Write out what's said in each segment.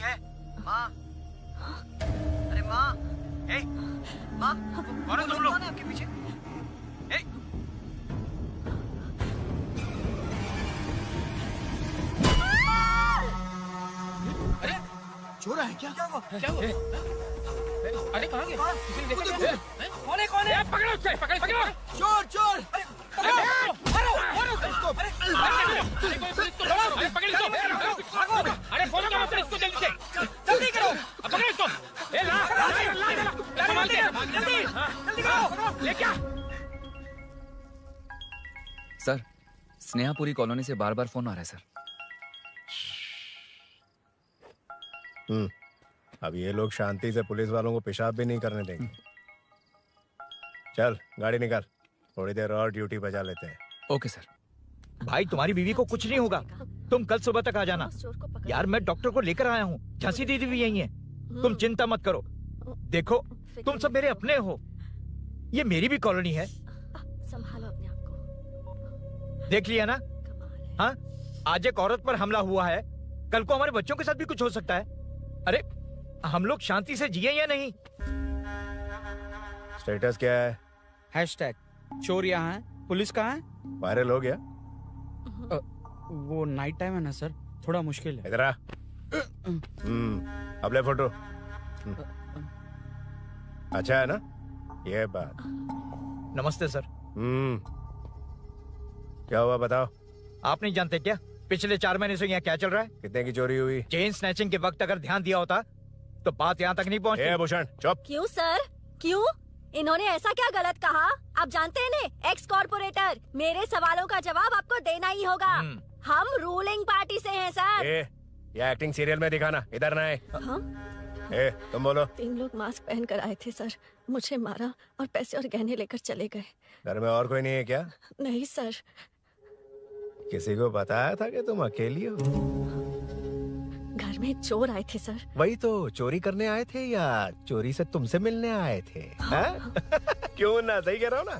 है? माँ, अरे माँ, ए, माँ, कौन है तुम लोग? कौन है आपके पीछे? ए, अरे चोर है क्या? क्या हुआ? क्या हुआ? अरे कहाँ गए? किसी ने देखा क्या? कौन है? कौन है? पकड़ो उसे! पकड़ो! चोर! चोर! अरे इसको! पकड़ इसको! अरे फोन करो पुलिस को जल्दी से! जल्दी करो! पकड़ो इसको! ए ला! जल्दी करो! ले क्या? सर, स्नेहापुरी कॉलोनी से बार-बार फोन आ रहा है सर। अब ये लोग शांति से पुलिस वालों को पेशाब भी नहीं करने देंगे। चल गाड़ी निकाल, थोड़ी देर और ड्यूटी बजा लेते हैं। Okay sir. भाई तुम्हारी बीवी को कुछ नहीं होगा, तुम कल सुबह तक आ जाना। यार मैं डॉक्टर को लेकर आया हूँ, झांसी दीदी भी यही है, तुम चिंता मत करो। देखो तुम सब मेरे अपने हो, ये मेरी भी कॉलोनी है। संभालो अपने आप को। देख लिया ना? हाँ, आज एक औरत पर हमला हुआ है, कल को हमारे बच्चों के साथ भी कुछ हो सकता है। अरे हम लोग शांति से जिए या नहीं? स्टेटस क्या है? हैशटैग चोर यहाँ है, पुलिस कहाँ है? वायरल हो गया? वो नाइट टाइम है ना सर, थोड़ा मुश्किल है। इधर आ। अब ले फोटो। अच्छा है ना ये बात? नमस्ते सर। क्या हुआ बताओ? आप नहीं जानते क्या पिछले 4 महीने से यहाँ क्या चल रहा है? कितने की चोरी हुई? चेन स्नैचिंग के वक्त अगर ध्यान दिया होता तो बात यहाँ तक नहीं पहुँची। भूषण चुप। क्यों सर, क्यों? इन्होंने ऐसा क्या गलत कहा? आप जानते हैं ना, एक्स कॉर्पोरेटर, मेरे सवालों का जवाब आपको देना ही होगा। हम रूलिंग पार्टी से हैं सर। ये एक्टिंग सीरियल में दिखाना, इधर ना आए। तुम बोलो। 3 लोग मास्क पहन कर आए थे सर, मुझे मारा और पैसे और गहने लेकर चले गए। घर में और कोई नहीं है क्या? नहीं सर। किसी को बताया था कि तुम अकेली हो? घर में चोर आए थे सर। वही तो, चोरी करने आए थे या चोरी से तुमसे मिलने आए थे? हाँ? क्यों ना, सही कह रहा हूँ ना?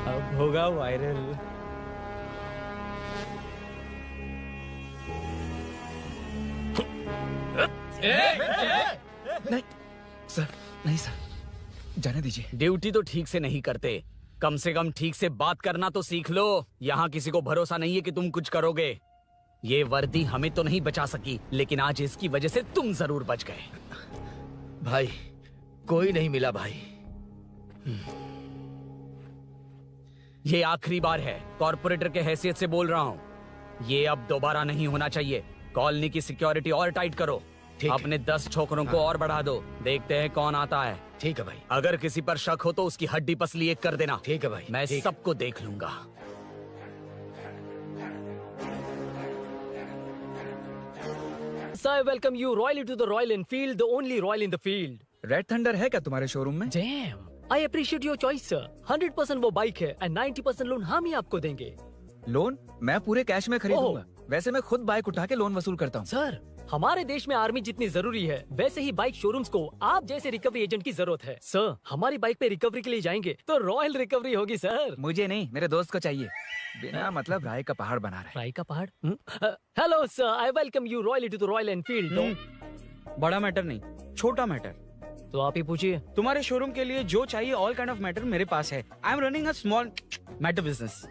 अब होगा वायरल। नहीं सर, नहीं सर, जाने दीजिए। ड्यूटी तो ठीक से नहीं करते, कम से कम ठीक से बात करना तो सीख लो। यहाँ किसी को भरोसा नहीं है कि तुम कुछ करोगे। ये वर्दी हमें तो नहीं बचा सकी, लेकिन आज इसकी वजह से तुम जरूर बच गए। भाई कोई नहीं मिला भाई। ये आखिरी बार है, कॉर्पोरेटर के हैसियत से बोल रहा हूँ। ये अब दोबारा नहीं होना चाहिए। कॉलोनी की सिक्योरिटी और टाइट करो, अपने 10 छोकरों को और बढ़ा दो। देखते हैं कौन आता है। ठीक है भाई। अगर किसी पर शक हो तो उसकी हड्डी पसली एक कर देना। ठीक है भाई। मैं सबको देख लूंगा। Sir, I welcome you royally to the Royal Enfield, the only Royal in the field. Red thunder है क्या तुम्हारे शोरूम में? Damn, I appreciate your choice, sir. 100% वो बाइक है and 90% लोन हम ही आपको देंगे। लोन? मैं पूरे कैश में खरीदूंगा। वैसे मैं खुद बाइक उठा के लोन वसूल करता हूँ। सर, हमारे देश में आर्मी जितनी जरूरी है, वैसे ही बाइक शोरूम्स को आप जैसे रिकवरी एजेंट की जरूरत है। सर, हमारी बाइक पे रिकवरी के लिए जाएंगे तो रॉयल रिकवरी होगी सर। मुझे नहीं, मेरे दोस्त को चाहिए। बिना मतलब राय का पहाड़ बना रहा है। राय का पहाड़? Hello sir, I welcome you royally to the Royal Enfield. बड़ा मैटर नहीं, छोटा मैटर। तो आप ही पूछिए। तुम्हारे शोरूम के लिए जो चाहिए ऑल काइंड ऑफ मैटर मेरे पास है। I am running a small matter business.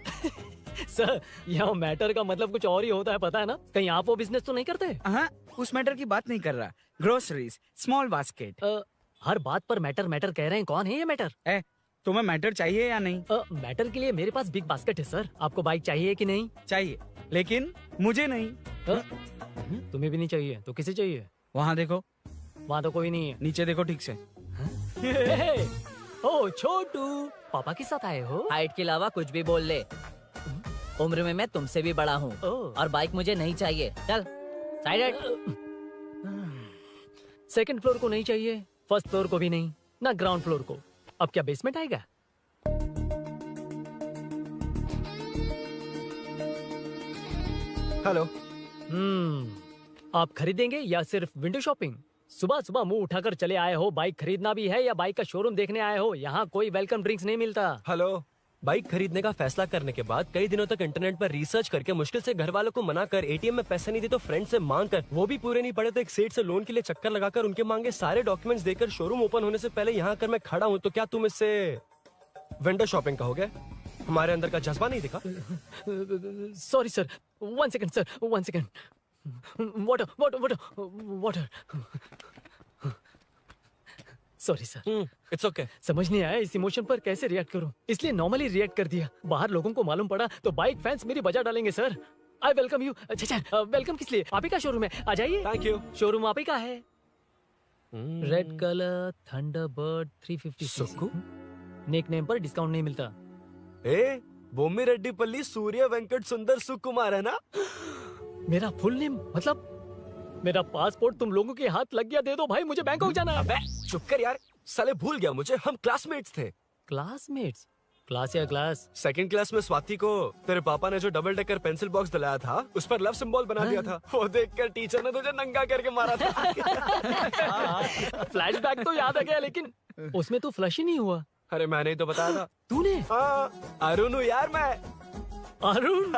Sir, यहाँ मैटर का मतलब कुछ और ही होता है, पता है ना? कहीं आप वो बिजनेस तो नहीं करते? हाँ, उस मैटर की बात नहीं कर रहा। Groceries, small basket. हर बात पर मैटर मैटर कह रहे हैं, कौन है ये मैटर? तुम्हें मैटर चाहिए या नहीं? मैटर के लिए मेरे पास बिग बास्केट है सर। आपको बाइक चाहिए कि नहीं? चाहिए, लेकिन मुझे नहीं। तुम्हें भी नहीं चाहिए तो किसे चाहिए? वहाँ देखो। वहाँ तो कोई नहीं है। नीचे देखो ठीक से। ओ छोटू, पापा के साथ आए हो? हाइट के अलावा कुछ भी बोल ले। उम्र में मैं तुमसे भी बड़ा हूँ और बाइक मुझे नहीं चाहिए। चल साइड। सेकंड फ्लोर को नहीं चाहिए, फर्स्ट फ्लोर को भी नहीं, ना ग्राउंड फ्लोर को। अब क्या बेसमेंट आएगा? हेलो। आप खरीदेंगे या सिर्फ विंडो शॉपिंग? सुबह सुबह मुंह उठाकर चले आए हो, बाइक खरीदना भी है या बाइक का शोरूम देखने आए हो? यहाँ कोई वेलकम ड्रिंक्स नहीं मिलता। हेलो, बाइक खरीदने का फैसला करने के बाद कई दिनों तक इंटरनेट पर रिसर्च करके मुश्किल से घर वालों को मना कर, एटीएम में पैसे नहीं दी तो फ्रेंड से मांग कर, वो भी पूरे नहीं पड़े तो एक सेठ से लोन के लिए चक्कर लगाकर उनके मांगे सारे डॉक्यूमेंट्स देकर शोरूम ओपन होने से पहले यहाँ आकर मैं खड़ा हूँ, तो क्या तुम इससे वेंडर शॉपिंग कहोगे? हमारे अंदर का जज्बा नहीं दिखा? Sorry sir, 1 second sir, 1 second. Water. Sorry sir. It's okay. समझ नहीं आया इस इमोशन पर कैसे रिएक्ट करूं, इसलिए नॉर्मली रिएक्ट कर दिया। बाहर लोगों को मालूम पड़ा तो बाइक फैंस मेरी बजा डालेंगे सर। I welcome you. अच्छा, वेलकम किस लिए? आप ही का शोरूम है, आ जाइए। Thank you. शोरूम आप ही का है। Red colour, Thunderbird 350। Sukku? Nick name पर डिस्काउंट नहीं मिलता। ए, बोम्मी रेड्डीपल्ली सूर्य वेंकट सुंदर सुकुमार है ना? मेरा फुल नेम मतलब? मेरा पासपोर्ट तुम लोगों के हाथ लग गया, दे दो भाई, मुझे बैंकॉक जाना है। अबे चुप कर यार, साले भूल गया मुझे, हम क्लासमेट्स थे। क्लासमेट्स? क्लास या क्लास? सेकंड क्लास में स्वाति को तेरे पापा ने जो डबल डेकर पेंसिल बॉक्स दिलाया था उस पर लव सिंबल बना दिया था। वो देखकर टीचर ने तुझे नंगा करके मारा था। फ्लैशबैक तो याद आ गया, लेकिन उसमें तो फ्लश ही नहीं हुआ। अरे मैंने ही तो बताया था। तूने? हाँ, अरुण हूँ यार मैं। अरुण?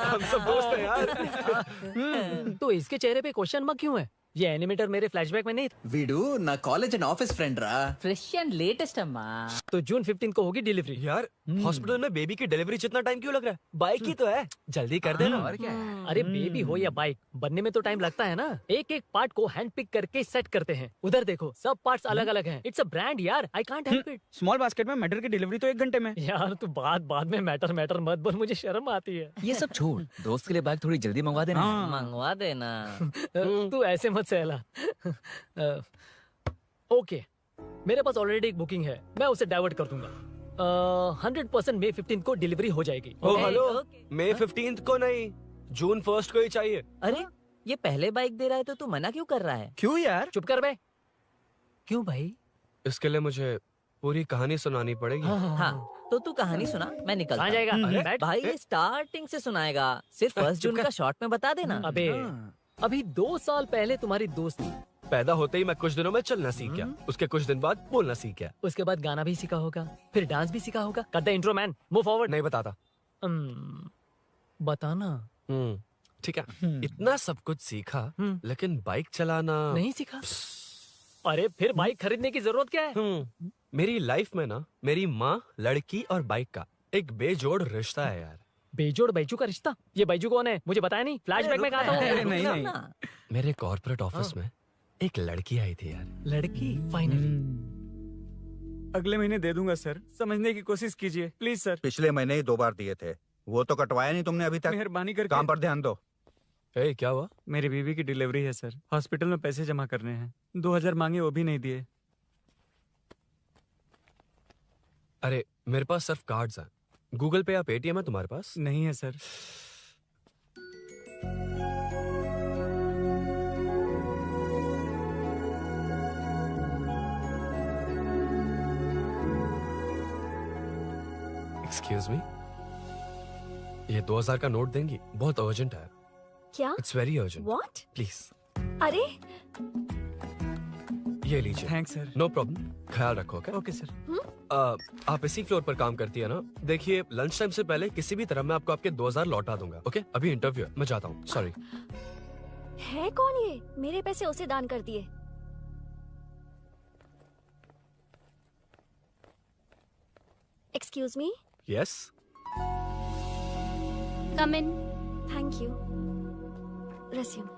हम सब दोस्त हैं यार। तो इसके चेहरे पे क्वेश्चन मार्क क्यों है? ये एनिमेटर मेरे फ्लैशबैक में नहीं था। వీడు నా కాలేజ్ అండ్ ఆఫీస్ ఫ్రెండ్ రా. फ्रेश एंड लेटेस्ट अम्मा। तो जून 15 को होगी डिलीवरी। यार हॉस्पिटल में बेबी की डिलीवरी जितना टाइम क्यों लग रहा है? बाइक ही तो है, जल्दी कर देना। और क्या है? अरे बेबी हो या बाइक, बनने में तो टाइम लगता है ना। एक एक पार्ट को हैंड पिक करके सेट करते हैं। उधर देखो, सब पार्ट्स अलग अलग हैं। इट्स अ ब्रांड यार, I can't help it. Small basket में मैटर की डिलीवरी तो 1 घंटे में। यार तू बाद में मैटर मत बोल, मुझे शर्म आती है। ये सब छोड़, दोस्त के लिए बाइक थोड़ी जल्दी मंगवा देना। मंगवा देना। तू ऐसे मत सहला। ओके, मेरे पास ऑलरेडी एक बुकिंग है, मैं उसे डाइवर्ट कर दूंगा। 100% मई 15 को डिलीवरी हो जाएगी। ओ हेलो, मई 15 को नहीं, जून 1 को ही चाहिए। अरे ये पहले बाइक दे रहा है तो तू मना क्यों कर रहा है? क्यों यार? चुप कर बे। क्यों भाई? इसके लिए मुझे पूरी कहानी सुनानी पड़ेगी। हाँ, तो तू कहानी सुना, मैं निकलता कहाँ जाएगा? हूँ। बैठ। भाई ये स्टार्टिंग से सुनाएगा, सिर्फ 1 जून का शॉर्ट में बता देना। अबे अभी 2 साल पहले तुम्हारी दोस्ती, पैदा होते ही मैं कुछ दिनों में चलना सीख गया, उसके कुछ दिन बाद बोलना सीख गया। उसके बाद गाना भी सीखा होगा, फिर डांस भी सीखा होगा। Cut the intro man, move forward. नहीं बताता। बताना। ठीक है, इतना सब कुछ सीखा लेकिन बाइक चलाना नहीं सीखा। अरे फिर बाइक खरीदने की जरूरत क्या है? मेरी लाइफ में ना मेरी माँ, लड़की और बाइक का एक बेजोड़ रिश्ता है यार। बेजोड़ बैजू का रिश्ता? ये बैजू कौन है? मुझे बताया नहीं। फ्लैशबैक में कहा था। नहीं। मेरे कॉर्पोरेट ऑफिस में एक लड़की आई थी यार। लड़की? फाइनली। अगले महीने दे दूंगा सर, समझने की कोशिश कीजिए प्लीज सर। पिछले महीने ही 2 बार दिए थे, वो तो कटवाया नहीं तुमने अभी तक। मेहरबानी करके काम पर ध्यान दो। ए, क्या हुआ? मेरी बीवी की डिलीवरी है सर, हॉस्पिटल में पैसे जमा करने हैं। 2000 मांगे, वो भी नहीं दिए। अरे मेरे पास सिर्फ कार्ड्स हैं। गूगल पे या पेटीएम है तुम्हारे पास? नहीं है सर। एक्सक्यूज मी, ये 2000 का नोट देंगी? बहुत अर्जेंट है। क्या? It's very urgent. What? Please. अरे ये लीजिए। Thanks sir. नो प्रॉब्लम, ख्याल रखो। Okay sir. आप इसी फ्लोर पर काम करती है ना? देखिए लंच टाइम से पहले किसी भी तरह मैं आपको आपके 2000 लौटा दूंगा। ओके, अभी इंटरव्यू है, मैं जाता हूँ। सॉरी। है कौन ये? मेरे पैसे उसे दान कर दिए। Excuse me. Yes. Come in. Thank you. Resume.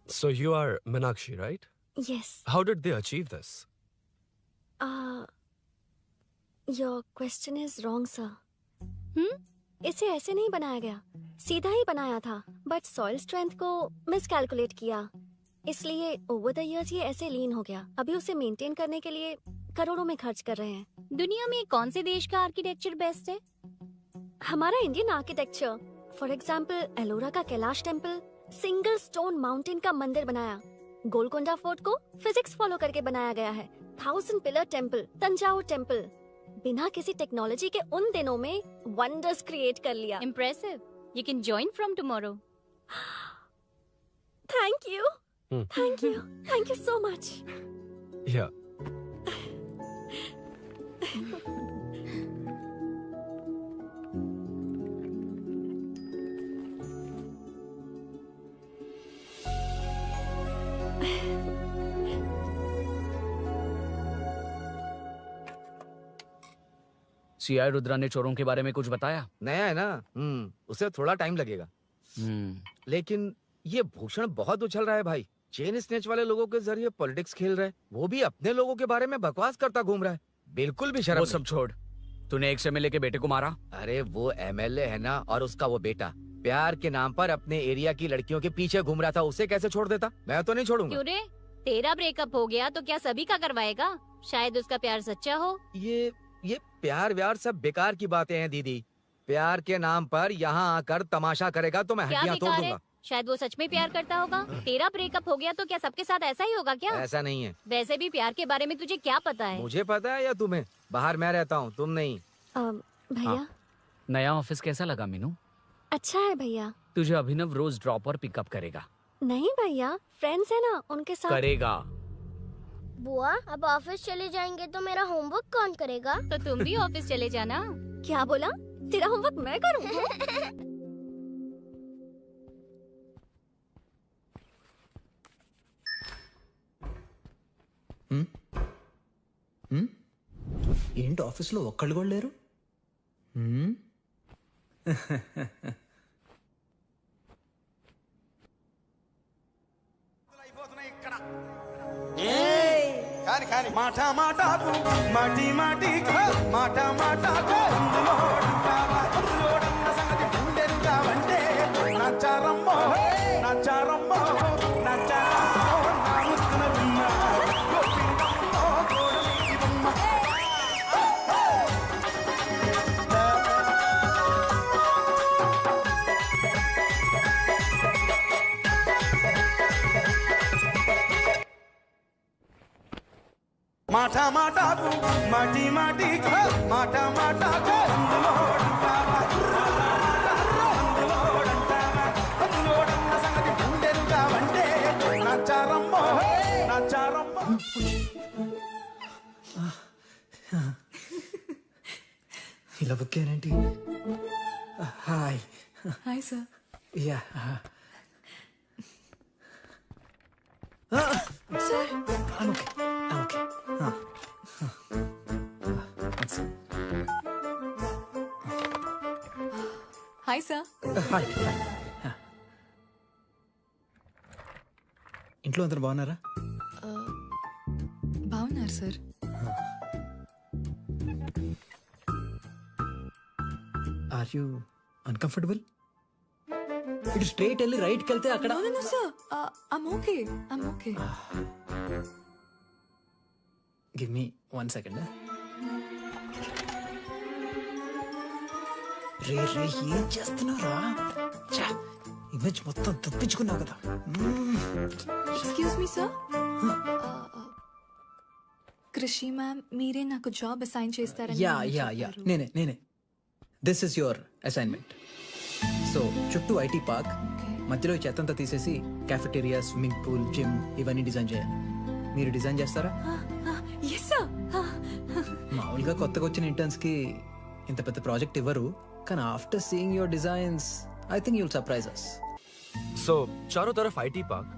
So you are Meenakshi, right? Yes. How did they achieve this? Your question is wrong, sir. इसे ऐसे नहीं बनाया गया, सीधा ही बनाया था, बट सॉइल स्ट्रेंथ को मिसकैलकुलेट किया, इसलिए ओवर द इयर्स ये ऐसे लीन हो गया। अभी उसे मेंटेन करने के लिए करोड़ों में खर्च कर रहे हैं। दुनिया में कौन से देश का आर्किटेक्चर बेस्ट है? हमारा Indian architecture. For example Ellora का Kailash temple, single stone mountain का मंदिर बनाया। गोलकोंडा फोर्ट को फिजिक्स फॉलो करके बनाया गया है। 1000 पिलर टेम्पल, तंजावुर टेम्पल, बिना किसी टेक्नोलॉजी के उन दिनों में वंडर्स क्रिएट कर लिया। Impressive. You can join from tomorrow. Thank you. Thank you so much. या सीआई रुद्रा ने चोरों के बारे में कुछ बताया? नया है ना, उसे थोड़ा टाइम लगेगा। लेकिन ये भूषण बहुत उछल रहा है भाई। चेन स्नेच वाले लोगों के जरिए पॉलिटिक्स खेल रहा है, वो भी अपने लोगों के बारे में बकवास करता घूम रहा है। बिल्कुल भी शर्म वो नहीं। सब छोड़, तूने एक एमएलए के बेटे को मारा? अरे वो एमएलए है ना, और उसका वो बेटा प्यार के नाम पर अपने एरिया की लड़कियों के पीछे घूम रहा था, उसे कैसे छोड़ देता? मैं तो नहीं छोड़ूंगा। क्यों रे, तेरा ब्रेकअप हो गया तो क्या सभी का करवाएगा? शायद उसका प्यार सच्चा हो। ये प्यार व्यार सब बेकार की बातें हैं दीदी। प्यार के नाम पर यहाँ आकर तमाशा करेगा तो मैं क्या हड्डियां तोड़ बेकार है? दूंगा। शायद वो सच में प्यार करता होगा। तेरा ब्रेकअप हो गया तो क्या सबके साथ ऐसा ही होगा क्या? ऐसा नहीं है। वैसे भी प्यार के बारे में तुझे क्या पता है? मुझे पता है या तुम्हें? बाहर मैं रहता हूँ, तुम नहीं। भैया नया ऑफिस कैसा लगा मीनू? अच्छा है भैया। तुझे अभिनव रोज ड्रॉप और पिकअप करेगा? नहीं भैया, फ्रेंड्स है ना, उनके साथ करेगा। बुआ अब ऑफिस चले जाएंगे तो मेरा होमवर्क कौन करेगा? तो तुम भी ऑफिस चले जाना। क्या बोला? तेरा होमवर्क मैं करूँगा? ఏంటి ఆఫీస్లో ఒక్కళ్ళు కూడా లేరు? కాని మాట మాటకు మాటి మాటికు మాట మాటకు అందులోడన్న సంగతి గుండెరుగా వంటే నచ్చారమ్మో నచ్చారమ్మో నచ్చారమ్మో నా ముక్కున విన్నా గోపినమ్మో గోడమీది బొమ్మ మాట మాటకు మాటి మాటికు మాట మాటకు అందులోడన్న సంగతి గుండెరుగా వంటే నచ్చారమ్మో నచ్చారమ్మో ఇలా బుక్కేనేంటి? Hi hi sir. Yeah sir okay. Hi sir. Hi. ఇంట్లో అందరు బాగున్నారా? బాగున్నారు సార్. Are you uncomfortable? ఇటు స్ట్రైట్ వెళ్ళి రైట్కి వెళ్తే అక్కడ. No, sir. I'm okay. Give me 1 second. రే ఏం చేస్తున్నారా? ఇమేజ్ మొత్తం తుప్పించుకున్నావు కదా. Excuse me sir. Krishi ma'am, మీరే నాకు జాబ్ అసైన్ చేస్తారని యా నేనే. This is your assignment. So చుట్టూ ఐటీ పార్క్, మధ్యలో ఈ చెత్తంతా తీసేసి క్యాఫెటేరియా, స్విమ్మింగ్ పూల్, జిమ్ ఇవన్నీ డిజైన్ చేయాలి. మీరు డిజైన్ చేస్తారా? Yes sir. మామూలుగా కొత్తగా వచ్చిన ఇంటర్న్స్ కి ఇంత పెద్ద ప్రాజెక్ట్ ఇవ్వరు, కానీ after seeing your designs I think you'll surprise us. So चारों तरफ आईटी पार्क,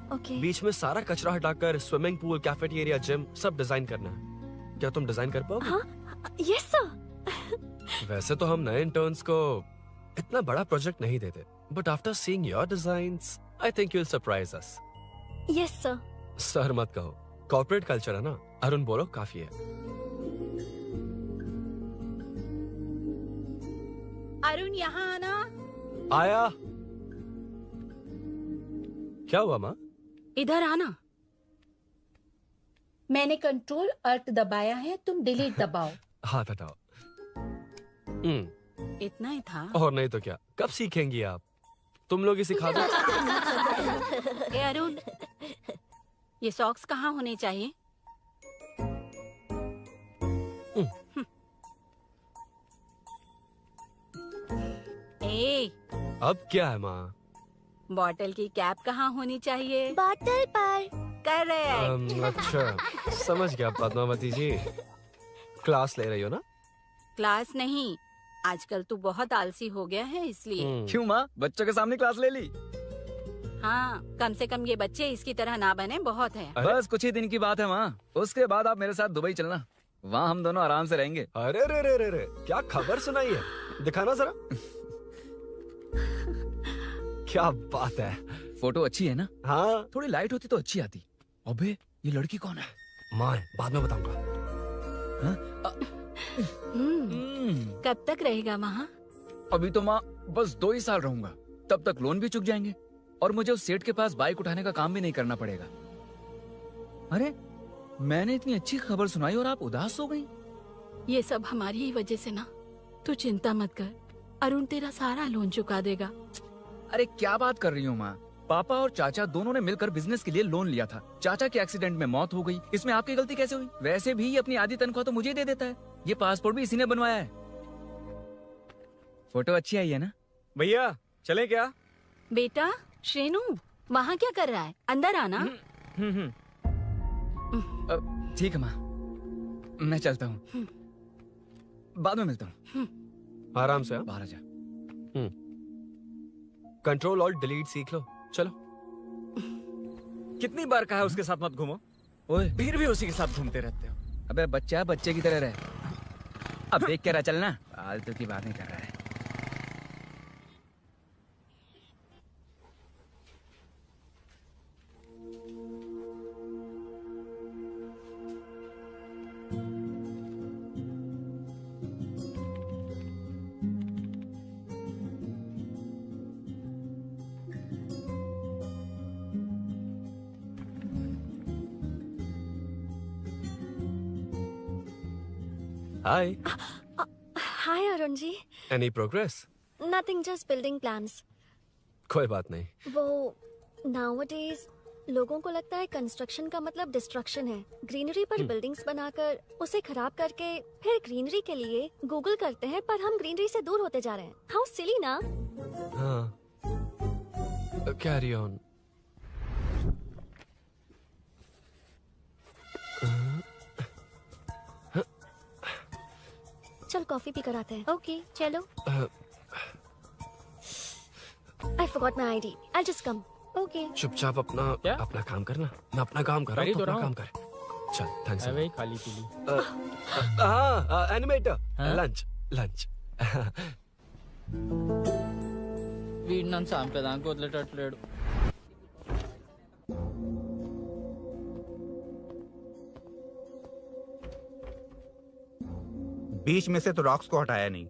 बीच में सारा कचरा हटाकर स्विमिंग पूल, कैफेटेरिया, जिम सब डिजाइन करना है. क्या तुम डिजाइन कर पाओगे? Yes sir. वैसे तो हम नए इंटर्न्स को इतना बड़ा प्रोजेक्ट नहीं देते, but after seeing your designs I think you will surprise us. Yes sir. Sir मत कहो, कॉर्पोरेट कल्चर है ना. अरुण बोलो, काफी है. अरुण यहाँ आना. आया. क्या हुआ माँ? इधर आना. मैंने कंट्रोल अर्थ दबाया है, तुम डिलीट दबाओ. हाथ हटाओ. इतना ही था. और नहीं तो क्या, कब सीखेंगी आप? तुम लोग ही सिखा दो. ए अरुण, ये सॉक्स कहाँ होने चाहिए? ए, अब क्या है माँ? बॉटल की कैप कहाँ होनी चाहिए? बॉटल पर। करेक्ट। अच्छा, समझ गया पद्मावती जी। क्लास ले रही हो ना? क्लास नहीं, आजकल तू बहुत आलसी हो गया है इसलिए। क्यों माँ, बच्चों के सामने क्लास ले ली? हाँ, कम से कम ये बच्चे इसकी तरह ना बने, बहुत है। बस कुछ ही दिन की बात है माँ, उसके बाद आप मेरे साथ दुबई चलना, वहाँ हम दोनों आराम से रहेंगे। अरे रे रे रे रे, क्या खबर सुनाई है, दिखाना जरा। क्या बात है। फोटो अच्छी है ना? हाँ। थोड़ी लाइट होती तो अच्छी आती। अबे ये लड़की कौन है? माँ, बाद में बताऊंगा। कब तक रहेगा वहाँ? अभी तो माँ बस 2 ही साल रहूंगा, तब तक लोन भी चुक जाएंगे और मुझे उस सेठ के पास बाइक उठाने का काम भी नहीं करना पड़ेगा। अरे मैंने इतनी अच्छी खबर सुनाई और आप उदास हो गई। ये सब हमारी ही वजह से ना, तू चिंता मत कर, अरुण तेरा सारा लोन चुका देगा। अरे क्या बात कर रही हो माँ, पापा और चाचा दोनों ने मिलकर बिजनेस के लिए लोन लिया था। चाचा के एक्सीडेंट में मौत हो गई, इसमें आपकी गलती कैसे हुई? वैसे भी ये अपनी आधी तनख्वाह तो मुझे ही दे देता है। ये पासपोर्ट भी इसी ने बनवाया है। फोटो अच्छी आई है ना? भैया चले क्या? बेटा श्रेनु, वहाँ क्या कर रहा है? अंदर आना। ठीक है माँ, मैं चलता हूँ, बाद में मिलता हूँ। आराम से। बाहर आ जा। कंट्रोल ऑल्ट डिलीट सीख लो, चलो। कितनी बार कहा है उसके साथ मत घूमो, ओए फिर भी उसी के साथ घूमते रहते हो। अबे बच्चा बच्चे की तरह रहे। अब देख के रहा चलना, फालतू की बात नहीं कर रहा है। Hi. Hi Arun ji. Any progress? Nothing, just building plans. कोई बात नहीं। वो nowadays लोगों को लगता है कंस्ट्रक्शन का मतलब डिस्ट्रक्शन है। ग्रीनरी पर बिल्डिंग्स बनाकर उसे खराब करके फिर ग्रीनरी के लिए गूगल करते हैं, पर हम ग्रीनरी से दूर होते जा रहे हैं। हाउ सिली ना? हाँ। Carry on. चल कॉफी पी कर आते हैं। ओके चलो। I forgot my ID. I'll just come. Okay. चुपचाप अपना काम करना। मैं अपना काम कर रहा हूँ, अपना काम कर। चल, थैंक्स। वही खाली पीली। हाँ, एनिमेटर। लंच। వీడు నన్ను చంపేదానికి వదిలేటట్లేడు. बीच में से तो रॉक्स को हटाया नहीं,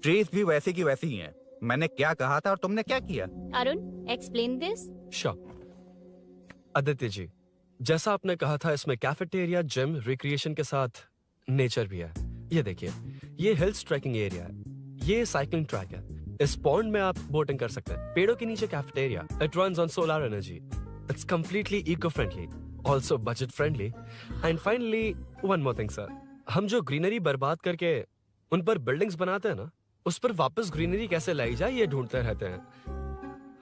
ट्रीज भी वैसी की वैसी ही हैं। मैंने क्या कहा था और तुमने क्या किया? Arun explain this. आदित्य जी, जैसा आपने कहा था, इसमें कैफेटेरिया, जिम, रिक्रिएशन के साथ नेचर भी है। ये देखिए, ये हिल्स ट्रैकिंग एरिया है, ये साइकिलिंग ट्रैक है। इस पॉन्ड में आप बोटिंग कर सकते हैं। पेड़ों के नीचे cafeteria, it runs on solar energy, it's completely eco friendly, also budget friendly. And finally one more thing sir, हम जो ग्रीनरी बर्बाद करके उन पर बिल्डिंग्स बनाते हैं ना, उस पर वापस ग्रीनरी कैसे लाई जाए ये ढूंढते रहते हैं।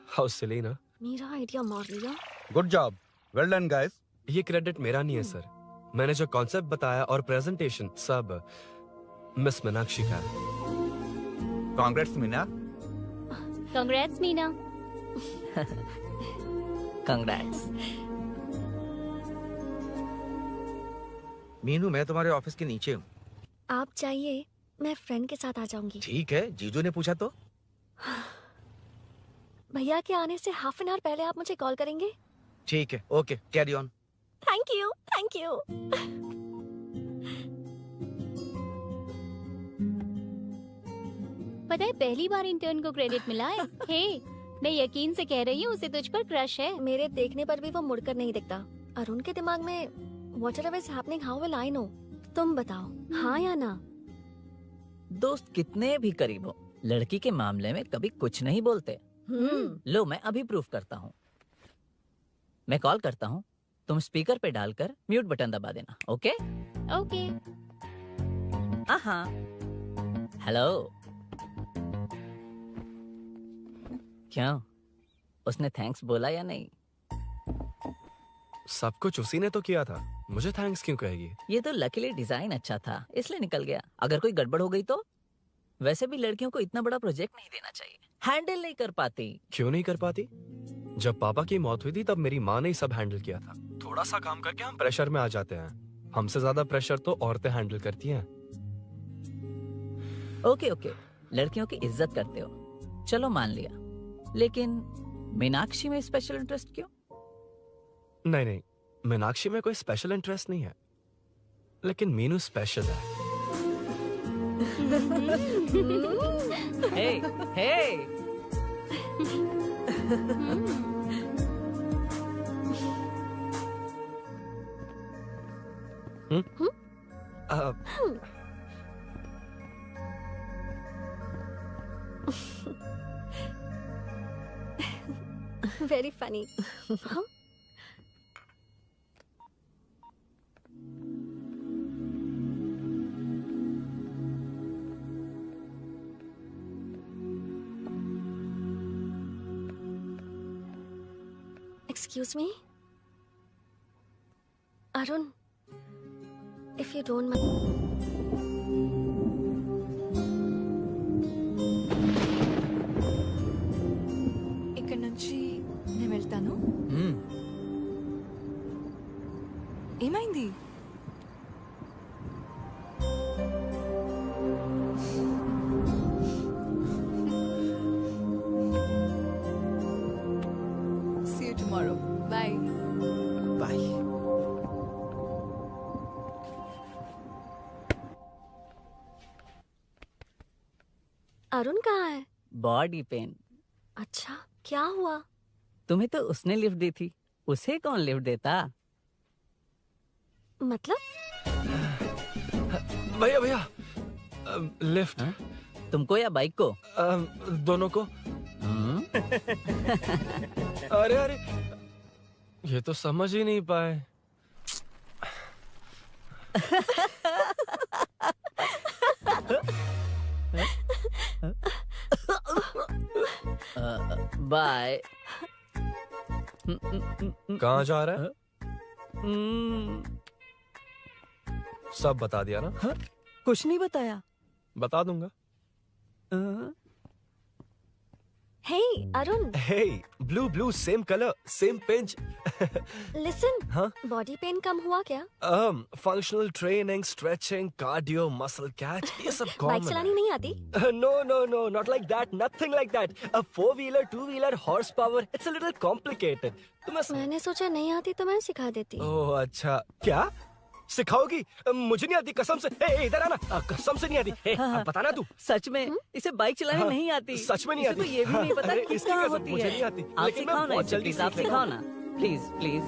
हाउ सिली ना? मेरा आइडिया मार लिया। Good job, well done guys. ये क्रेडिट मेरा नहीं है सर, मैंने जो कॉन्सेप्ट बताया और प्रेजेंटेशन सब मिस मीनाक्षी का है। Congrats Meena. Congrats Meena. Congrats. Meenu, मैं तुम्हारे ऑफिस के नीचे हूँ। आप चाहिए मैं फ्रेंड के साथ आ जाऊंगी। ठीक है, जीजू ने पूछा तो। भैया के आने से हाफ एन आवर पहले आप मुझे कॉल करेंगे? ठीक है, okay, carry on. Thank you, thank you. पता है पहली बार इंटर्न को क्रेडिट मिला है। हे, मैं यकीन से कह रही हूँ उसे तुझ पर क्रश है। मेरे देखने पर भी वो मुड़कर नहीं दिखता। अरुण के दिमाग में whatever is happening, how will I know? तुम बताओ, हाँ या ना? दोस्त कितने भी करीब हो, लड़की के मामले में कभी कुछ नहीं बोलते। लो मैं अभी प्रूफ करता हूँ। मैं कॉल करता हूँ, तुम स्पीकर पे डालकर म्यूट बटन दबा देना। ओके? ओके। हाँ। हेलो। क्यों? उसने थैंक्स बोला या नहीं? सब कुछ उसी ने तो किया था, मुझे थैंक्स क्यों कहेगी? ये तो लकीली डिजाइन अच्छा था इसलिए निकल गया। अगर कोई गड़बड़ हो गई तो? वैसे भी लड़कियों को इतना बड़ा प्रोजेक्ट नहीं देना चाहिए, हैंडल नहीं कर पाती। क्यों नहीं कर पाती? जब पापा की मौत हुई थी तब मेरी माँ ने ही सब हैंडल किया था। थोड़ा सा काम करके हम प्रेशर में आ जाते हैं। हमसे ज्यादा प्रेशर तो औरतें हैंडल करती हैं। ओके ओके, लड़कियों की इज्जत करते हो, चलो मान लिया। लेकिन मीनाक्षी में स्पेशल इंटरेस्ट क्यों? नहीं नहीं, मीनाक्षी में कोई स्पेशल इंटरेस्ट नहीं है, लेकिन मीनू स्पेशल है। हे हे very funny. Excuse me? Arun, if you don't mind. ఇక్కడ నుంచి నేను వెళ్తాను. ఏమైంది? See you tomorrow. Bye. Bye. Arun कहाँ है? Body pain. अच्छा, क्या हुआ? तुम्हें तो उसने लिफ्ट दी थी, उसे कौन लिफ्ट देता? मतलब? भैया भैया, लिफ्ट। तुमको या बाइक को? दोनों को। अरे अरे, ये तो समझ ही नहीं पाए। बाय। कहाँ जा रहा है? सब बता दिया ना? कुछ नहीं बताया। बता दूंगा। Hey, Arun. Hey, blue, same color, same pinch. Listen. हाँ? Body pain कम हुआ क्या? Functional training, stretching, cardio, muscle catch, ये सब common बाइक चलानी नहीं आती? No, not like that, nothing like that. A 4-wheeler, 2-wheeler, horsepower, it's a little complicated. मैंने सोचा नहीं आती तो मैं सिखा देती। ओह अच्छा, क्या? सिखाओगी? मुझे नहीं आती कसम से। इधर आना, कसम से नहीं आती। बताना तू। सच में इसे बाइक चलाने नहीं आती। सच में नहीं आती। तो ये भी नहीं पता कि इसकी कहाँ कसम होती मुझे है। नहीं आती। आप लेकिन मैं सिखाओ ना बहुत इसे, जल्दी प्लीज आप सीख सिखाओ लूंगा। ना, please please.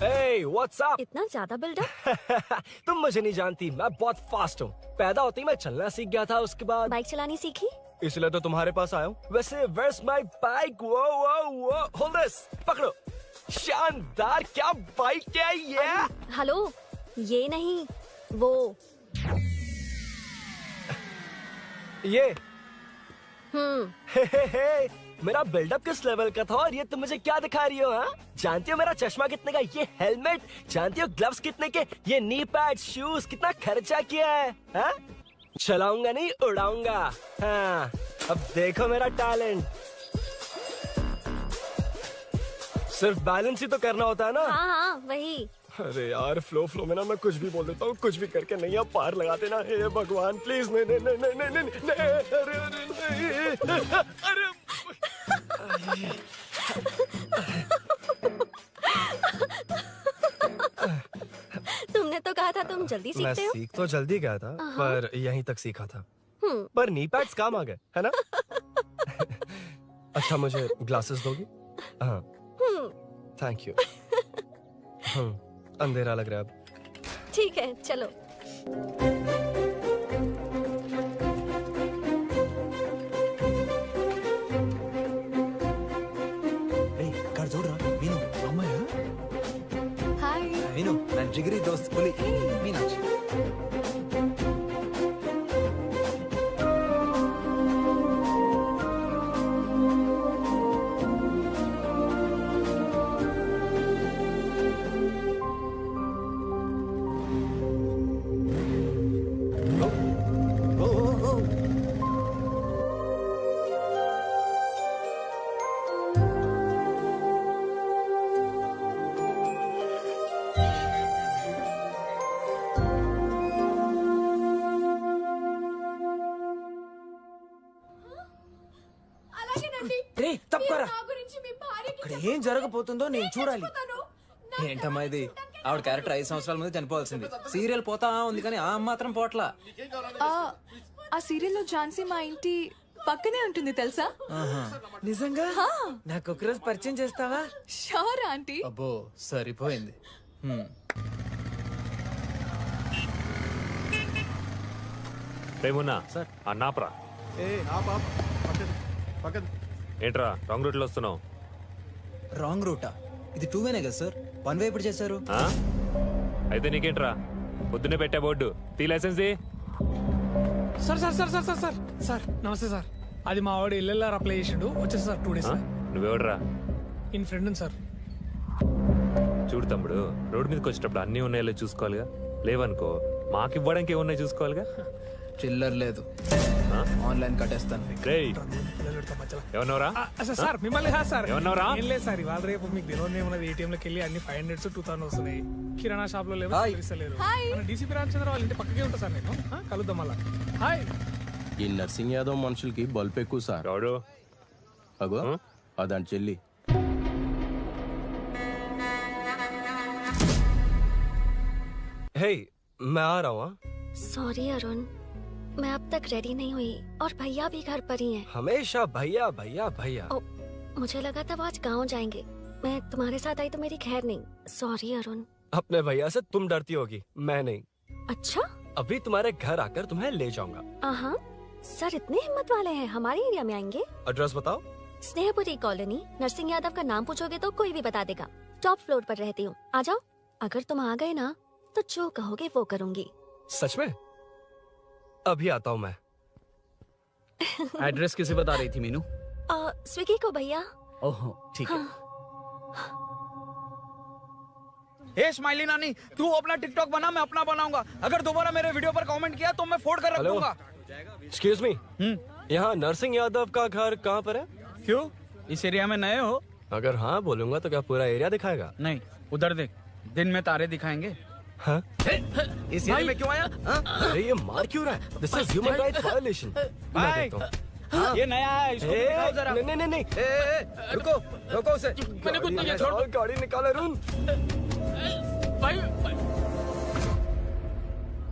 Hey, what's up? इतना ज्यादा बिल्डअप? तुम मुझे नहीं जानती, मैं बहुत फास्ट हूँ। पैदा होते ही मैं चलना सीख गया था, उसके बाद बाइक चलानी सीखी? इसलिए तो तुम्हारे पास आया हूँ। वैसे where's my bike? वो hold this, पकड़ो। शानदार, क्या बाइक है ये? हेलो, ये नहीं, वो। ये? हे, मेरा बिल्डअप किस लेवल का था और ये तुम मुझे क्या दिखा रही हो? हाँ, जानती हो मेरा चश्मा कितने का, ये हेलमेट, जानती हो ग्लव्स कितने के, ये नी पैड, शूज, कितना खर्चा किया है? हाँ? चलाऊंगा नहीं, उड़ाऊंगा। हाँ, अब देखो मेरा टैलेंट। सिर्फ बैलेंस ही तो करना होता है ना? हाँ, वही। अरे यार, फ्लो में ना मैं कुछ भी बोल देता हूँ, कुछ भी करके नहीं आप पार लगा देना। हे भगवान प्लीज, नहीं, अरे तुमने तो कहा था तुम जल्दी मैं सीखते हो। सीख तो जल्दी गया था, पर यहीं तक सीखा था। पर नी पैड्स काम आ गए, है ना? अच्छा, मुझे ग्लासेस दोगी? हाँ, थैंक यू। अंधेरा लग रहा है अब। ठीक है, चलो। ಮೀನು ನನ್ನ ಜಿಗರಿ ದೋಸ್ತ್ ಹುಲಿ ಮೀನಾಕ್ಷಿ. ఇక్కడ ఏం జరగబోతుందో నేను చూడాలి. ఏంటమ్మా ఇది? ఆవిడ క్యారెక్టర్ 5 సంవత్సరాల ముందు చనిపోవాల్సింది. సీరియల్ పోతా ఉంది కానీ ఆ మాత్రం పోట్లా. ఆ సీరియల్లో ఝాన్సీ మా ఇంటి పక్కనే ఉంటుంది తెలుసా? నిజంగా? నాకు ఒకరోజు పరిచయం చేస్తావా? Sure aunty. అబ్బో సరిపోయింది. రేమున్నా సార్ అన్నాప్రా. ఏంట్రా రాంగ్ రూట్ లో వస్తున్నావు? రాంగ్ రూటా? ఇది 2 వేనే కదా సార్? 1 వే ఎప్పుడు చేశారు? అయితే నీకేంట్రా పొద్దునే పెట్టే బోర్డు తీ licence. Sir sir sir sir sir sir sir నమస్తే సార్. అది మా వాడు ఎల్ఎల్ఆర్ అప్లై చేసిండు, వచ్చేసి సార్ 2 డేస్. నువ్వెవడరా? In friend sir. చూడు తమ్ముడు, రోడ్ మీదకి వచ్చేటప్పుడు అన్నీ ఉన్నాయో చూసుకోవాలిగా. లేవనుకో మాకు ఇవ్వడానికి ఏమున్నాయి చూసుకోవాలిగా. చిల్లర్ లేదు, ఆన్లైన్ కట్టేస్తాను. ఏమన్నావురా? సార్ మిమ్మల్ని కాదు సార్. ఏమన్నావురా? ఏం లేదు సార్, ఇవాళ రేపు మీకు తెలియదు ఏమన్నది. ATM లోకి వెళ్ళి అన్ని 500 2000 వస్తున్నాయి. కిరాణా షాప్ లో లేవు, ఇస్తలేరు. డీసీపీ రామచంద్ర వాళ్ళ ఇంటి పక్కకే ఉంటా సార్. నేను కలుద్దాం మళ్ళా. హాయ్. ఈ నర్సింగ్ యాదవ్ మనుషులకి బల్బ్ ఎక్కువ సార్. అగో అదాని చెల్లి. हे मैं आ रहा हूँ. सॉरी अरुण, मैं अब तक रेडी नहीं हुई और भैया भी घर पर ही हैं। हमेशा भैया भैया भैया. मुझे लगा था वो आज गाँव जाएंगे, मैं तुम्हारे साथ आई तो मेरी खैर नहीं। सॉरी अरुण। अपने भैया से तुम डरती होगी, मैं नहीं. अच्छा? अभी तुम्हारे घर आकर तुम्हें ले जाऊंगा. हाँ सर, इतने हिम्मत वाले हैं, हमारे एरिया में आएंगे? एड्रेस बताओ. स्नेहपुरी कॉलोनी, नरसिंह यादव का नाम पूछोगे तो कोई भी बता देगा। टॉप फ्लोर पर रहती हूँ, आ जाओ। अगर तुम आ गए ना तो जो कहोगे वो करूँगी। सच में? अभी आता हूँ मैं. एड्रेस किसे बता रही थी मीनू? स्विगी को भैया. ओहो ठीक है. ए स्माइली नानी, तू अपना टिकटॉक बना, मैं अपना बनाऊंगा. अगर दोबारा मेरे वीडियो पर कमेंट किया तो मैं फोड़ कर रख दूंगा. एक्सक्यूज मी, यहाँ नरसिंह यादव का घर कहाँ पर है? क्यों, इस एरिया में नए हो? अगर हाँ बोलूंगा तो क्या पूरा एरिया दिखाएगा? नहीं, उधर देख, दिन में तारे दिखाएंगे. हाँ? इस एरिया में क्यों आया? अरे ये मार क्यों रहा है? This is human rights violation. भाई, ये नया है, इसको दिखाओ जरा. नहीं नहीं नहीं, रुको रुको उसे. मैंने कुछ नहीं किया. छोड़, गाड़ी निकाल अरुण.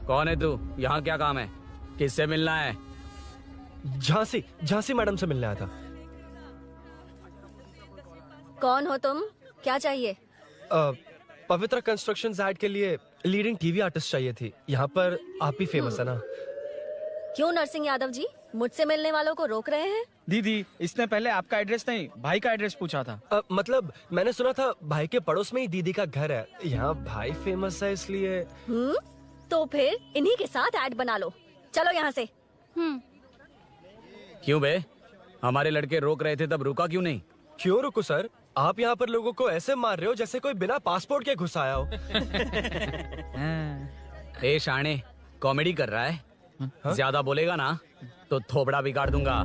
कौन है तू? यहाँ क्या काम है? किससे मिलना है? झांसी, झांसी मैडम से मिलने आया था. कौन हो तुम? क्या चाहिए? पवित्र कंस्ट्रक्शंस ऐड के लिए लीडिंग टीवी आर्टिस्ट चाहिए थी. यहाँ पर आप ही फेमस है ना? क्यों नरसिंह यादव जी, मुझसे मिलने वालों को रोक रहे हैं? दीदी, इसने पहले आपका एड्रेस नहीं, भाई का एड्रेस पूछा था. मतलब मैंने सुना था भाई के पड़ोस में ही दीदी का घर है. यहाँ भाई फेमस है इसलिए. तो फिर इन्हीं के साथ ऐड बना लो. चलो यहाँ से. क्यों बे? हमारे लड़के रोक रहे थे तब रुका क्यों नहीं? क्यों रुको सर? आप यहाँ पर लोगों को ऐसे मार रहे हो जैसे कोई बिना पासपोर्ट के घुस आया हो. ए शाणे, कॉमेडी कर रहा है? ज्यादा बोलेगा ना तो थोबड़ा बिगाड़ दूंगा.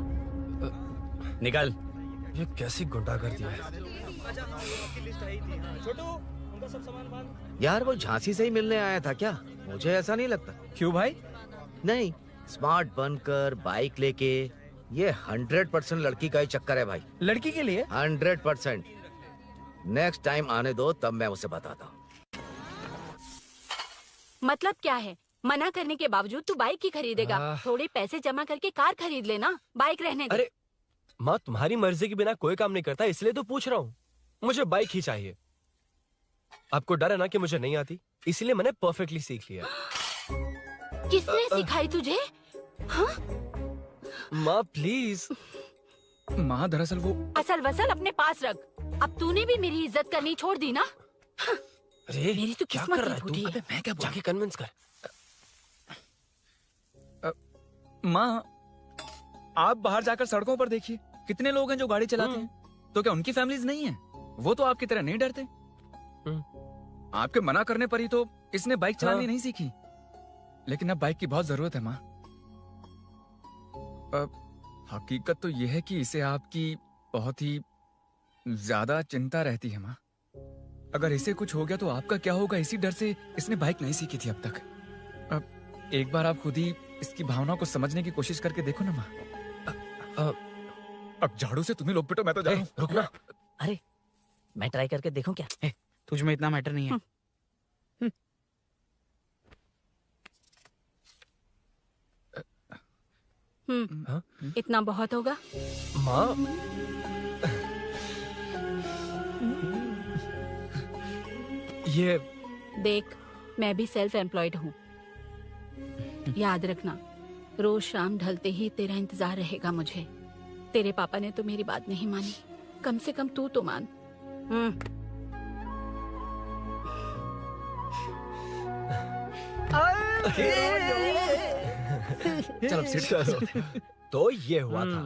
निकल. ये कैसी गुंडागर्दी है. यार वो झांसी से ही मिलने आया था क्या? मुझे ऐसा नहीं लगता. क्यों भाई? नहीं, स्मार्ट बनकर बाइक लेके, ये 100% लड़की का ही चक्कर है भाई. लड़की के लिए? 100%. नेक्स्ट टाइम आने दो, तब मैं उसे बताता हूँ. मतलब क्या है? मना करने के बावजूद तू बाइक ही खरीदेगा? थोड़े पैसे जमा करके कार खरीद लेना, बाइक रहने दे. अरे माँ, तुम्हारी मर्जी के बिना कोई काम नहीं करता, इसलिए तो पूछ रहा हूँ. मुझे बाइक ही चाहिए. आपको डर है ना कि मुझे नहीं आती, इसलिए मैंने परफेक्टली सीख लिया. किसने सिखाई तुझे? हाँ? माँ प्लीज. माँ दरअसल वो असल वसल अपने पास रख. अब तूने भी मेरी इज्जत करनी छोड़ दी ना? मेरी तो किस्मत ही फूटी है। मैं क्या जाके कन्विंस कर। माँ, आप बाहर जाकर सड़कों पर देखिए, कितने लोग हैं जो गाड़ी चलाते हैं। तो क्या उनकी फैमिलीज नहीं है? वो तो आपकी तरह नहीं डरते। आपके मना करने पर ही तो इसने बाइक चलानी नहीं सीखी। लेकिन अब बाइक की बहुत जरूरत है माँ। हकीकत तो यह है कि इसे आपकी बहुत ही ज्यादा चिंता रहती है माँ। अगर इसे कुछ हो गया तो आपका क्या होगा, इसी डर से इसने बाइक नहीं सीखी थी अब तक। अब एक बार आप खुद ही इसकी भावना को समझने की कोशिश करके देखो ना माँ। अब झाड़ू से तुम्हें लोग पिटो, मैं तो जा रहा हूं। रुकना। अरे मैं ट्राई करके देखूं क्या? तुझ में इतना मैटर नहीं है। इतना बहुत होगा माँ। ये देख, मैं भी सेल्फ एम्प्लॉयड हूँ। याद रखना, रोज शाम ढलते ही तेरा इंतजार रहेगा मुझे। तेरे पापा ने तो मेरी बात नहीं मानी, कम से कम तू तो मान। चलो चलो। तो ये हुआ था।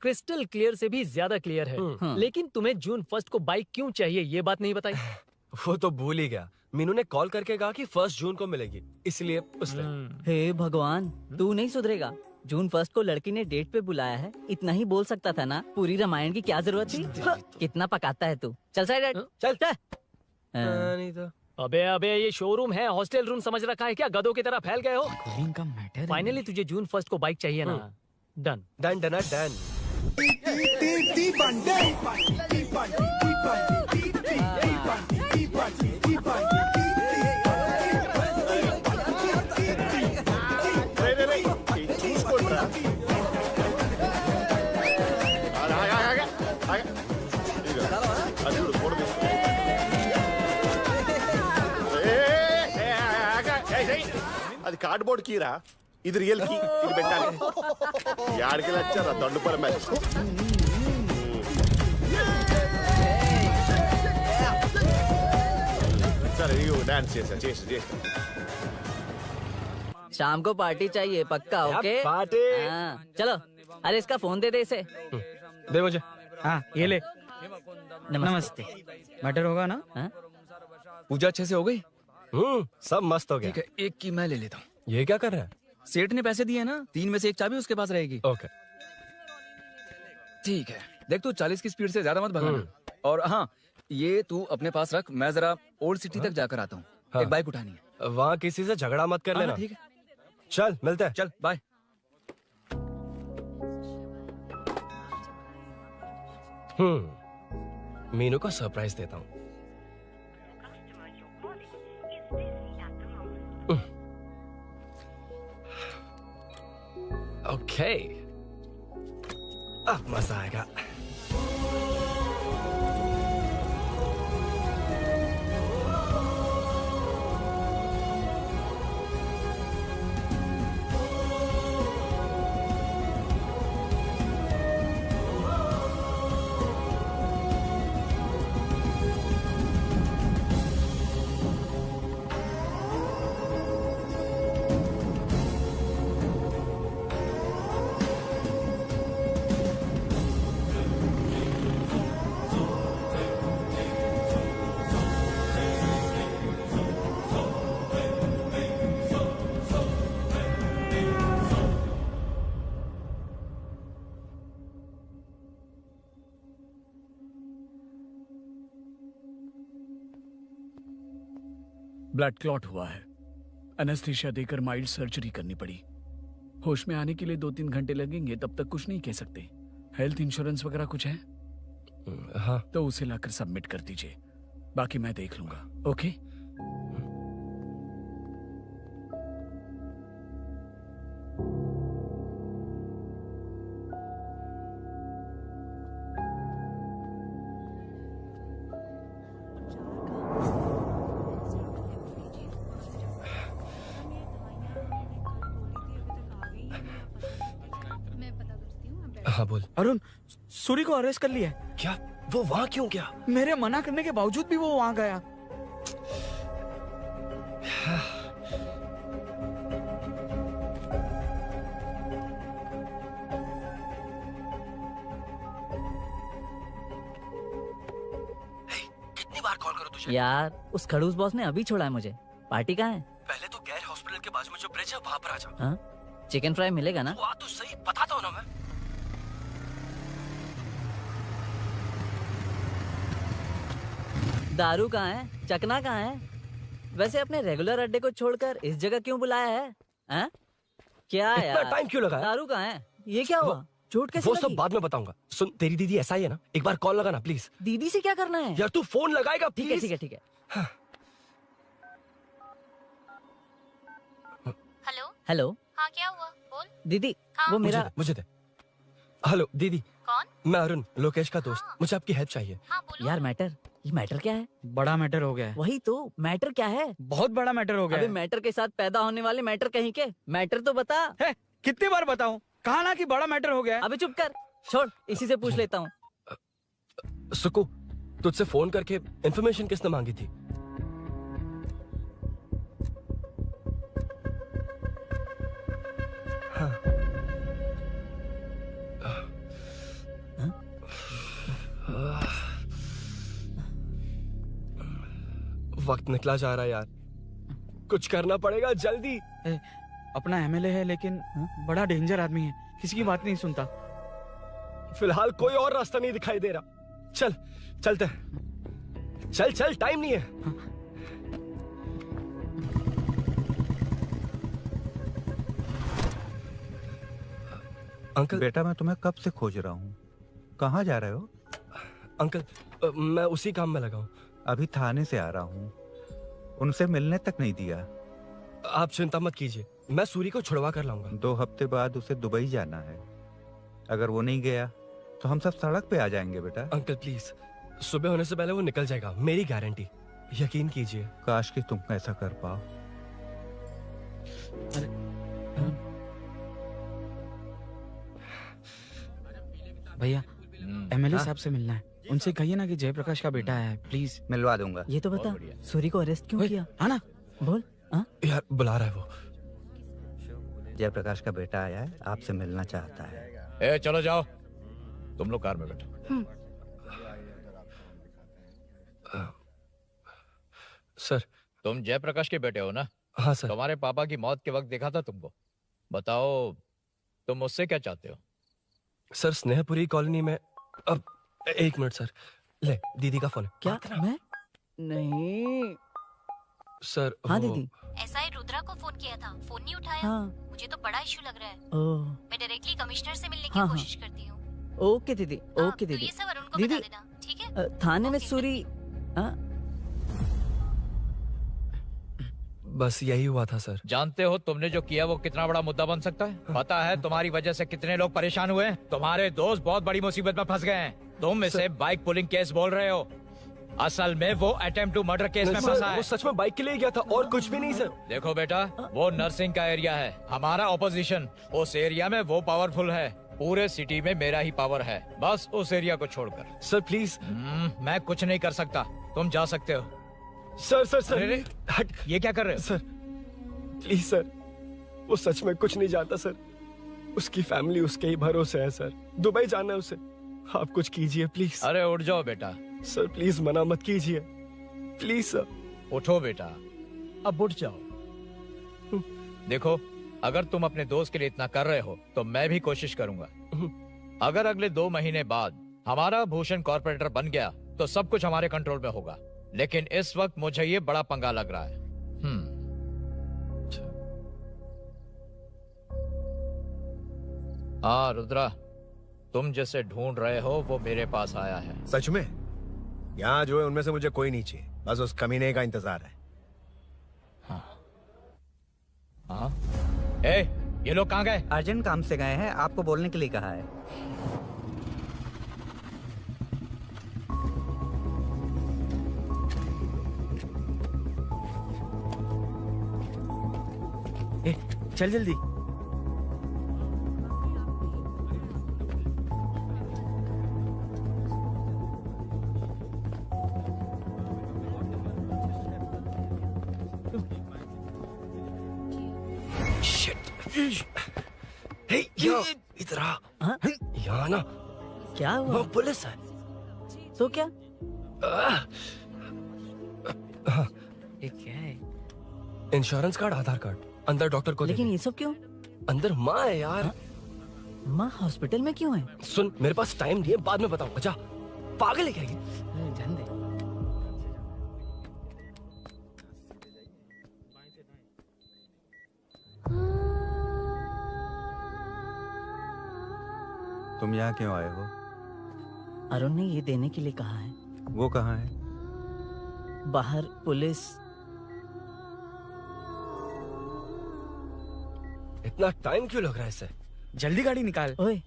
क्रिस्टल क्लियर से भी ज्यादा क्लियर है। लेकिन तुम्हें जून 1 को बाइक क्यों चाहिए, ये बात नहीं बताई। वो तो भूल ही गया। मीनू ने कॉल करके कहा कि 1 जून को मिलेगी, इसलिए उसने। हे भगवान, तू नहीं सुधरेगा। जून 1 को लड़की ने डेट पे बुलाया है, इतना ही बोल सकता था ना। पूरी रामायण की क्या जरूरत थी? कितना पकाता है तू। चल साइड चल। नहीं तो अबे ये शोरूम है, हॉस्टल रूम समझ रखा है क्या? गधों की तरह फैल गए हो। फाइनली तुझे जून 1 को बाइक चाहिए ना? Done done done done. అది కార్డ్బోర్డ్ కీరా, ఇది రియల్ కీ. ఇది పెట్టాలి. యాడికి వచ్చారా దొండపర మ్యాచ్. సరే ఇగో డాన్స్ చేసా. शाम को पार्टी चाहिए पक्का? Okay party. चलो। अरे इसका फोन दे इसे। दे मुझे। हाँ ये ले। नमस्ते। मैटर होगा ना? पूजा अच्छे से हो गई? सब मस्त हो गया। ठीक है, एक की मैं ले लेता हूँ। ये क्या कर रहा है? सेठ ने पैसे दिए ना, 3 में से 1 चाबी उसके पास रहेगी। ओके ठीक है। देख तू 40 की स्पीड से ज्यादा मत भगाना। और हाँ, ये तू अपने पास रख, मैं जरा ओल्ड सिटी तक जाकर आता हूँ। एक बाइक उठानी है। वहाँ किसी से झगड़ा मत कर लेना। ठीक है, चल मिलते हैं। चल बाय। मीनू को सरप्राइज देता हूँ। ओके, अब मजा आएगा। ब्लड क्लॉट हुआ है। एनेस्थीसिया देकर माइल्ड सर्जरी करनी पड़ी। होश में आने के लिए 2-3 घंटे लगेंगे, तब तक कुछ नहीं कह सकते। हेल्थ इंश्योरेंस वगैरह कुछ है? हाँ। तो उसे लाकर सबमिट कर दीजिए, बाकी मैं देख लूंगा। ओके? हाँ बोल। अरुण, सूरी को अरेस्ट कर लिया है। क्या? वो वहाँ क्यों गया? मेरे मना करने के बावजूद भी वो वहाँ गया। कितनी बार कॉल करो तुझे? यार उस खड़ूस बॉस ने अभी छोड़ा है मुझे। पार्टी कहाँ है? पहले तो गैर हॉस्पिटल के बाजू में जो ब्रिज है वहां पर आ जा। हाँ? चिकन फ्राई मिलेगा ना? तू आ तो सही, बताता हूँ ना मैं। दारू कहाँ है? चकना कहाँ है? वैसे अपने रेगुलर अड्डे को छोड़कर इस जगह क्यों बुलाया है? हैं? क्या इतना यार? टाइम क्यों लगा? दारू कहाँ है? ये क्या हुआ? चोट कैसे वो लगी? सब बाद में बताऊंगा। सुन, तेरी दीदी ऐसा ही है ना, एक बार कॉल लगाना प्लीज। दीदी से क्या करना है? यार तू फोन लगाएगा ठीक है प्लीज। ठीक है ठीक है। हेलो हेलो हाँ क्या हुआ बोल। दीदी हाँ? वो मेरा मुझे दे। हेलो दीदी। कौन? मैं अरुण, लोकेश का दोस्त। मुझे आपकी हेल्प चाहिए। यार मैटर, ये मैटर क्या है? बड़ा मैटर हो गया है। वही तो मैटर क्या है? बहुत बड़ा मैटर हो गया अबे है। मैटर के साथ पैदा होने वाले मैटर कहीं के। मैटर तो बता। है, कितनी बार बताऊं? कहा ना कि बड़ा मैटर हो गया है। अबे चुप कर, छोड़, इसी से पूछ लेता हूँ। सुकू, तुझसे फोन करके इन्फॉर्मेशन किसने मांगी थी? वक्त निकला जा रहा है यार, कुछ करना पड़ेगा जल्दी। अपना एमएलए है लेकिन बड़ा डेंजर आदमी है, किसी की बात नहीं सुनता। फिलहाल कोई और रास्ता नहीं दिखाई दे रहा। चल चलते हैं। चल चल, टाइम नहीं है। अंकल। बेटा मैं तुम्हें कब से खोज रहा हूँ, कहाँ जा रहे हो? अंकल मैं उसी काम में लगा हूँ। अभी थाने से आ रहा हूँ, उनसे मिलने तक नहीं दिया। आप चिंता मत कीजिए, मैं सूरी को छुड़वा कर लाऊंगा। 2 हफ्ते बाद उसे दुबई जाना है, अगर वो नहीं गया तो हम सब सड़क पे आ जाएंगे बेटा। अंकल प्लीज, सुबह होने से पहले वो निकल जाएगा, मेरी गारंटी, यकीन कीजिए। काश कि तुम ऐसा कर पाओ। भैया एमएलए साहब से मिलना है, उनसे कहिए ना कि जयप्रकाश का बेटा है, प्लीज। मिलवा दूंगा। ये तो बता, सूरी को अरेस्ट क्यों किया? हाँ ना, बोल। यार बुला रहा है वो। जयप्रकाश का बेटा आया है, आपसे मिलना चाहता है। ए चलो जाओ, तुम लोग कार में बैठो। सर। तुम जयप्रकाश के बेटे हो ना? हाँ सर। तुम्हारे पापा की मौत के वक्त देखा था तुमको। बताओ तुम मुझसे क्या चाहते हो? सर स्नेहपुरी कॉलोनी में। अब 1 मिनट सर, ले दीदी का फोन है। क्या? मैं नहीं सर। हाँ दीदी। एसआई रुद्रा को फोन किया था, फोन नहीं उठाया। हाँ। मुझे तो बड़ा इशू लग रहा है। ओह। मैं डायरेक्टली कमिश्नर से मिलने की हाँ, कोशिश करती हूँ। ओके दीदी, ओके दीदी। ये सब अरुण को दीदी, बता देना, ठीक है? थाने में सूरी। बस यही हुआ था सर। जानते हो तुमने जो किया वो कितना बड़ा मुद्दा बन सकता है? पता है तुम्हारी वजह से कितने लोग परेशान हुए हैं? तुम्हारे दोस्त बहुत बड़ी मुसीबत में फंस गए हैं। तुम इसे बाइक पुलिंग केस बोल रहे हो, असल में वो अटेम्प्ट टू मर्डर केस में फंसा है। वो सच में बाइक के लिए गया था और कुछ भी नहीं सर। देखो बेटा, वो नर्सिंग का एरिया है, हमारा ऑपोजिशन उस एरिया में वो पावरफुल है। पूरे सिटी में मेरा ही पावर है, बस उस एरिया को छोड़कर। Sir please. मैं कुछ नहीं कर सकता, तुम जा सकते हो। Sir sir sir. अरे हट, ये क्या कर रहे हो? सर प्लीज सर, वो सच में कुछ नहीं जानता सर। उसकी फैमिली उसके ही भरोसे है सर। दुबई जाना है उसे, आप कुछ कीजिए प्लीज। अरे उठ जाओ बेटा। सर प्लीज मना मत कीजिए, प्लीज सर। उठो बेटा, अब उठ जाओ। देखो, अगर तुम अपने दोस्त के लिए इतना कर रहे हो तो मैं भी कोशिश करूंगा। अगर अगले 2 महीने बाद हमारा भूषण कॉर्पोरेटर बन गया तो सब कुछ हमारे कंट्रोल में होगा, लेकिन इस वक्त मुझे ये बड़ा पंगा लग रहा है। हाँ रुद्रा, तुम जिसे ढूंढ रहे हो वो मेरे पास आया है। सच में? यहाँ जो है उनमें से मुझे कोई नहीं चाहिए, बस उस कमीने का इंतजार है। हाँ? ए, ये लोग कहाँ गए? अर्जेंट काम से गए हैं, आपको बोलने के लिए कहा है। ए, चल जल्दी। इधर आ। यहाँ ना क्या हुआ? वो पुलिस है। तो क्या? हाँ, ये क्या है? इंश्योरेंस कार्ड, आधार कार्ड, अंदर डॉक्टर को। लेकिन ये सब क्यों? अंदर माँ है यार। माँ हॉस्पिटल में क्यों है? सुन, मेरे पास टाइम नहीं है, बाद में बताऊंगा। जा, पागल है क्या ये? जान दे। तुम यहाँ क्यों आए हो? अरुण ने ये देने के लिए कहा है। वो कहाँ है? बाहर पुलिस। इतना टाइम क्यों लग रहा है इसे? जल्दी गाड़ी निकाल। ओए,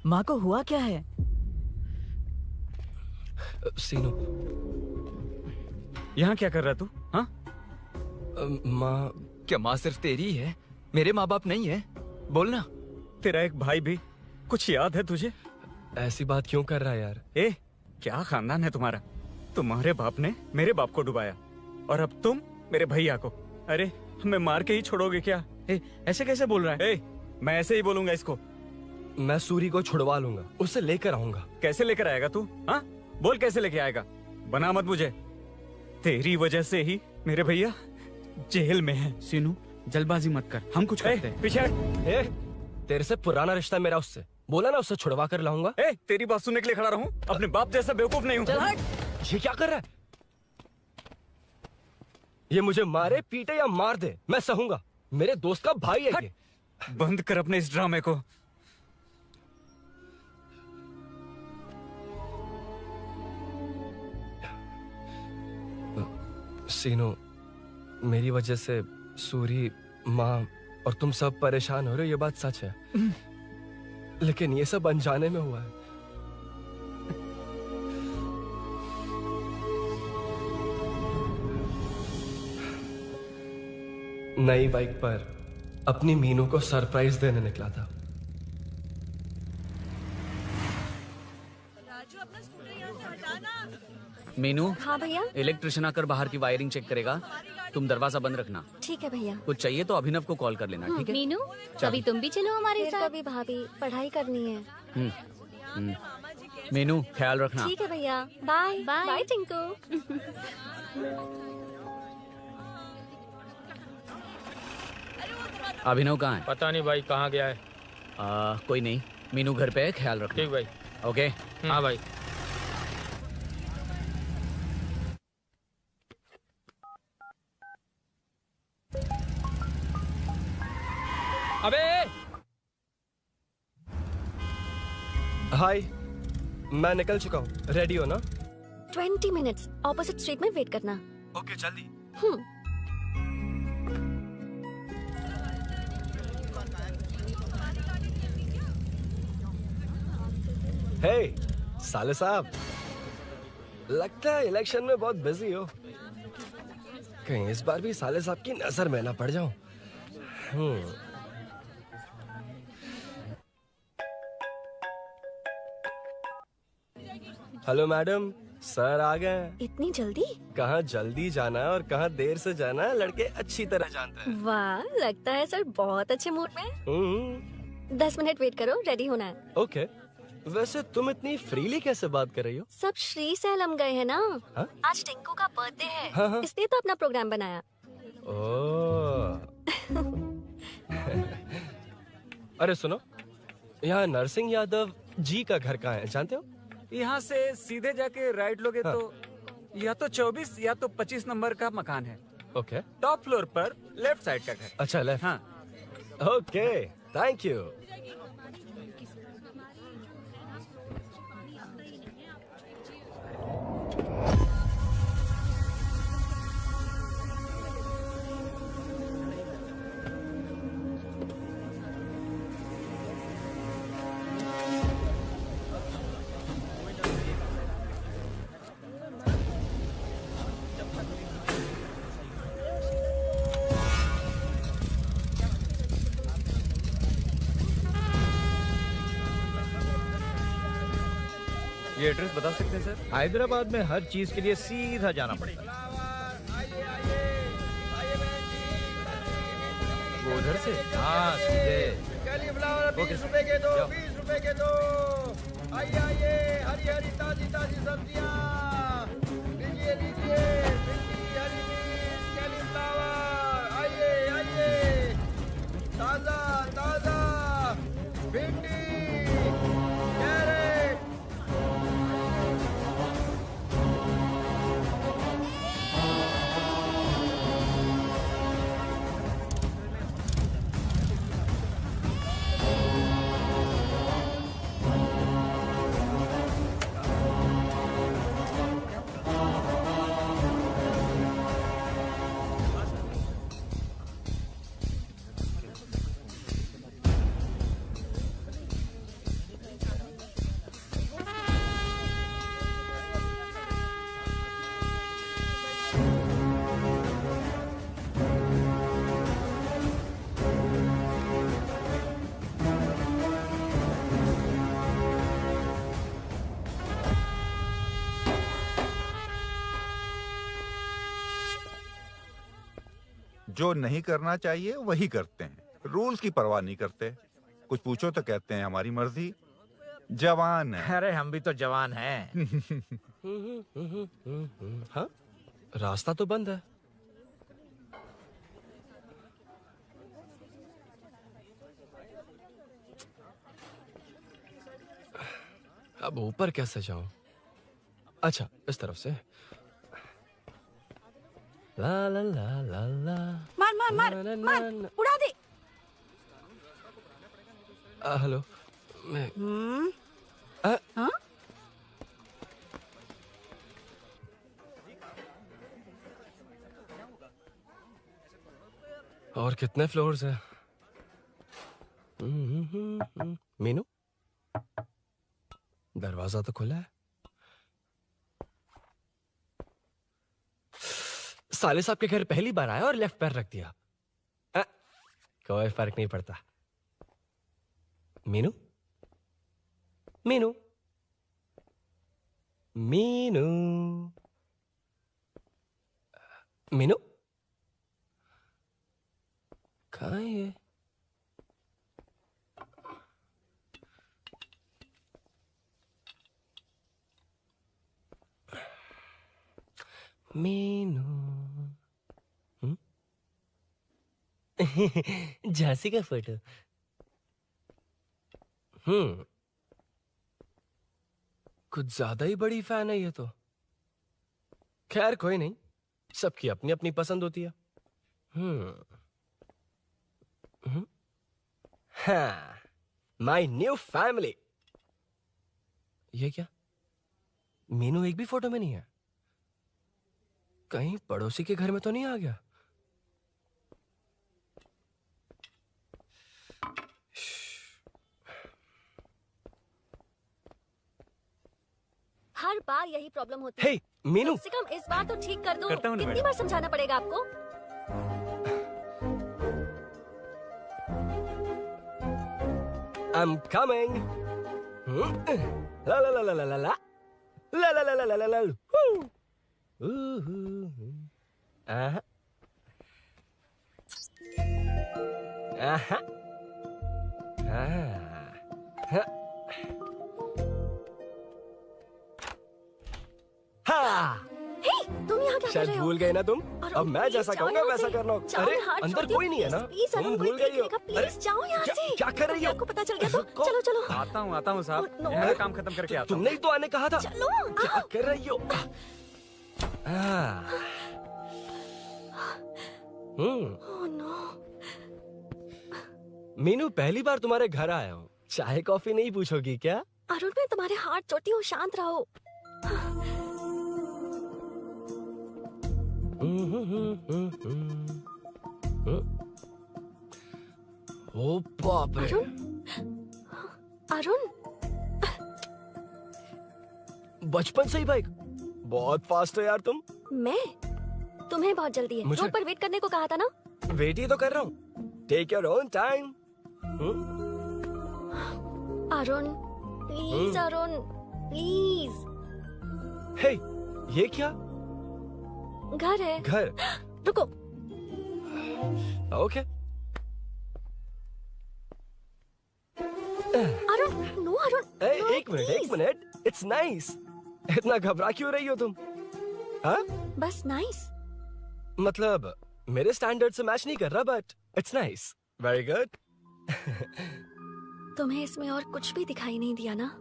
माँ को हुआ क्या है? सीनू, यहाँ क्या कर रहा तू? हाँ? माँ, क्या माँ सिर्फ तेरी है? मेरे माँ बाप नहीं है? बोलना। तेरा एक भाई भी। कुछ याद है तुझे? ऐसी बात क्यों कर रहा है यार? ए, क्या खानदान है तुम्हारा? तुम्हारे बाप ने मेरे बाप को डुबाया और अब तुम मेरे भैया को। अरे, हमें मार के ही छोड़ोगे क्या? ए, ऐसे कैसे बोल रहा है? ए, मैं ऐसे ही बोलूंगा इसको। मैं सूरी को छुड़वा लूंगा, उसे लेकर आऊंगा। कैसे लेकर आएगा तू? हाँ, बोल कैसे लेके आएगा? बना मत मुझे। तेरी वजह से ही मेरे भैया जेल में है। सीनू, जल्दबाजी मत कर, हम कुछ करते हैं। पीछे हट। तेरे से पुराना रिश्ता मेरा उससे। बोला ना उससे छुड़वा कर लाऊंगा। ए, तेरी बात सुनने के लिए खड़ा रहूं? अपने बाप जैसा बेवकूफ नहीं हूं। चल हट। ये क्या कर रहा है? ये मुझे मारे, पीटे या मार दे, मैं सहूंगा। मेरे दोस्त का भाई है ये। बंद कर अपने इस ड्रामे को। सीनो, मेरी वजह से सूरी, माँ और तुम सब परेशान हो रहे हो, ये बात सच है। लेकिन ये सब अनजाने में हुआ है। नई बाइक पर अपनी मीनू को सरप्राइज देने निकला था। मीनू। हाँ भैया। इलेक्ट्रिशियन आकर बाहर की वायरिंग चेक करेगा, तुम दरवाजा बंद रखना। ठीक है भैया। कुछ चाहिए तो अभिनव को कॉल कर लेना, ठीक है? मीनू, चल। कभी तुम भी चलो हमारे साथ। कभी भाभी, पढ़ाई करनी है। मीनू, ख्याल रखना। ठीक है भैया। Bye bye Tinku. अभिनव कहाँ है? पता नहीं भाई, कहाँ गया है। कोई नहीं, मीनू घर पे है, ख्याल रखना। ठीक भाई। ओके। हाँ भाई। अबे! हाय, मैं निकल चुका हूँ। रेडी हो ना? 20 मिनट्स ऑपोजिट स्ट्रीट में वेट करना। ओके, जल्दी। हे, साले साहब, लगता है इलेक्शन में बहुत बिजी हो। कहीं इस बार भी साले साहब की नजर में ना पड़ जाऊं। हेलो मैडम, सर आ गए। इतनी जल्दी? कहाँ जल्दी जाना है और कहाँ देर से जाना है, लड़के अच्छी तरह जानते हैं। वाह, लगता है सर बहुत अच्छे मूड में। 10 मिनट वेट करो, रेडी होना है। ओके। वैसे तुम इतनी फ्रीली कैसे बात कर रही हो? सब श्री सैलम गए हैं ना। हा? आज टिंकू का बर्थडे है। हाँ। इसलिए तो अपना प्रोग्राम बनाया। ओह। अरे सुनो, यहाँ नरसिंह यादव जी का घर कहाँ है, जानते हो? यहाँ से सीधे जाके राइट लोगे तो या तो 24 या तो 25 नंबर का मकान है। ओके। टॉप फ्लोर पर लेफ्ट साइड का घर। अच्छा, लेफ्ट। हाँ। Okay, thank you. ये एड्रेस बता सकते हैं सर? हैदराबाद में हर चीज के लिए सीधा जाना पड़ता है। वो उधर घर से? हाँ सीधे। कैलीफ्लावर 20 रुपए के दो, 20 रुपए के दो। आइए आइए, हरी हरी ताजी ताजी सब्जियाँ लीजिए लीजिए। भिंडी, हरी मिर्च, कैलीफ्लावर, आइए आइए, ताजा ताजा भिंडी, कैरेट। जो नहीं करना चाहिए वही करते हैं, रूल्स की परवाह नहीं करते। कुछ पूछो तो कहते हैं हमारी मर्जी। जवान है। अरे हम भी तो जवान हैं। हाँ, रास्ता तो बंद है। अब ऊपर कैसे जाऊं? अच्छा, इस तरफ से। ला ला ला ला ला। मार मार मार मार, उड़ा दे। हेलो, मैं हाँ? और कितने फ्लोर्स हैं? मीनू, दरवाजा तो खुला है। साले साहब के घर पहली बार आया और लेफ्ट पैर रख दिया। कोई फर्क नहीं पड़ता। मीनू, मीनू, मीनू, मीनू, कहाँ है ये? मीनू, झांसी का फोटो। कुछ ज्यादा ही बड़ी फैन है ये तो। खैर कोई नहीं, सबकी अपनी अपनी पसंद होती है। हाँ, माय न्यू फैमिली। ये क्या? मीनू एक भी फोटो में नहीं है। कहीं पड़ोसी के घर में तो नहीं आ गया? हर बार यही प्रॉब्लम होती हे, है। मीनू। कम से कम इस बार तो ठीक कर दो। करता हूँ ना कितनी मैडम। बार समझाना पड़ेगा आपको? I'm coming. La la la la la la la. La la la la la la la. Aha. Aha. हाँ। हे, तुम यहाँ क्या कर शायद रहे हो? भूल गए ना तुम। अरे अब मैं प्लीज जैसा जाओ कहूँगा यहाँ वैसा से। करना। जाओ, अरे मैं हाथ अंदर छोड़ती हूँ, कोई नहीं है ना? प्लीज, तुम अरुण, भूल कोई गई देख हो। लेगा, प्लीज जाओ यहाँ से। क्या कर रही हो? आपको पता चल गया तो चलो चलो। आता हूँ साहब। no. मेरा काम खत्म करके आता हूँ। तुमने ही तो आने कहा था। चलो। क्या कर रही हो? Oh no. मीनू, पहली बार तुम्हारे घर आया हूँ। चाय कॉफी नहीं पूछोगी क्या? अरुण, मैं तुम्हारे हाथ चोटी हूँ, शांत रहो। ओ बाप रे। अरुण, बचपन से ही बाइक। बहुत फास्ट है यार तुम। मैं? तुम्हें बहुत जल्दी है। मुझे? रोड पर वेट करने को कहा था ना? वेट ही तो कर रहा हूँ। Take your own time. Arun, please Arun, please. Hey, ये क्या? घर है। घर? रुको। Okay. Arun no Arun no, एक मिनट इट्स नाइस। इतना घबरा क्यों रही हो तुम? हाँ बस नाइस। मतलब मेरे स्टैंडर्ड से मैच नहीं कर रहा but it's nice. Very good. तुम्हें इसमें और कुछ भी दिखाई नहीं दिया ना?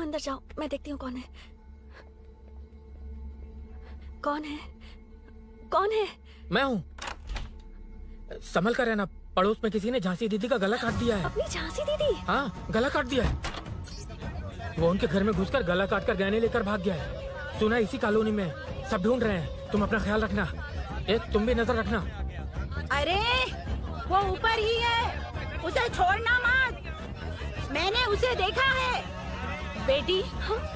अंदर जाओ, मैं देखती हूँ कौन है। कौन है? कौन है? मैं हूँ। संभल कर रहना, पड़ोस में किसी ने झांसी दीदी का गला काट दिया है। अपनी झांसी दीदी? हाँ, गला काट दिया है। वो उनके घर में घुसकर गला काट कर गहने लेकर भाग गया है। सुना इसी कॉलोनी में, सब ढूंढ रहे हैं। तुम अपना ख्याल रखना। तुम भी नजर रखना। अरे वो ऊपर ही है, उसे छोड़ना मत। मैंने उसे देखा है। बेटी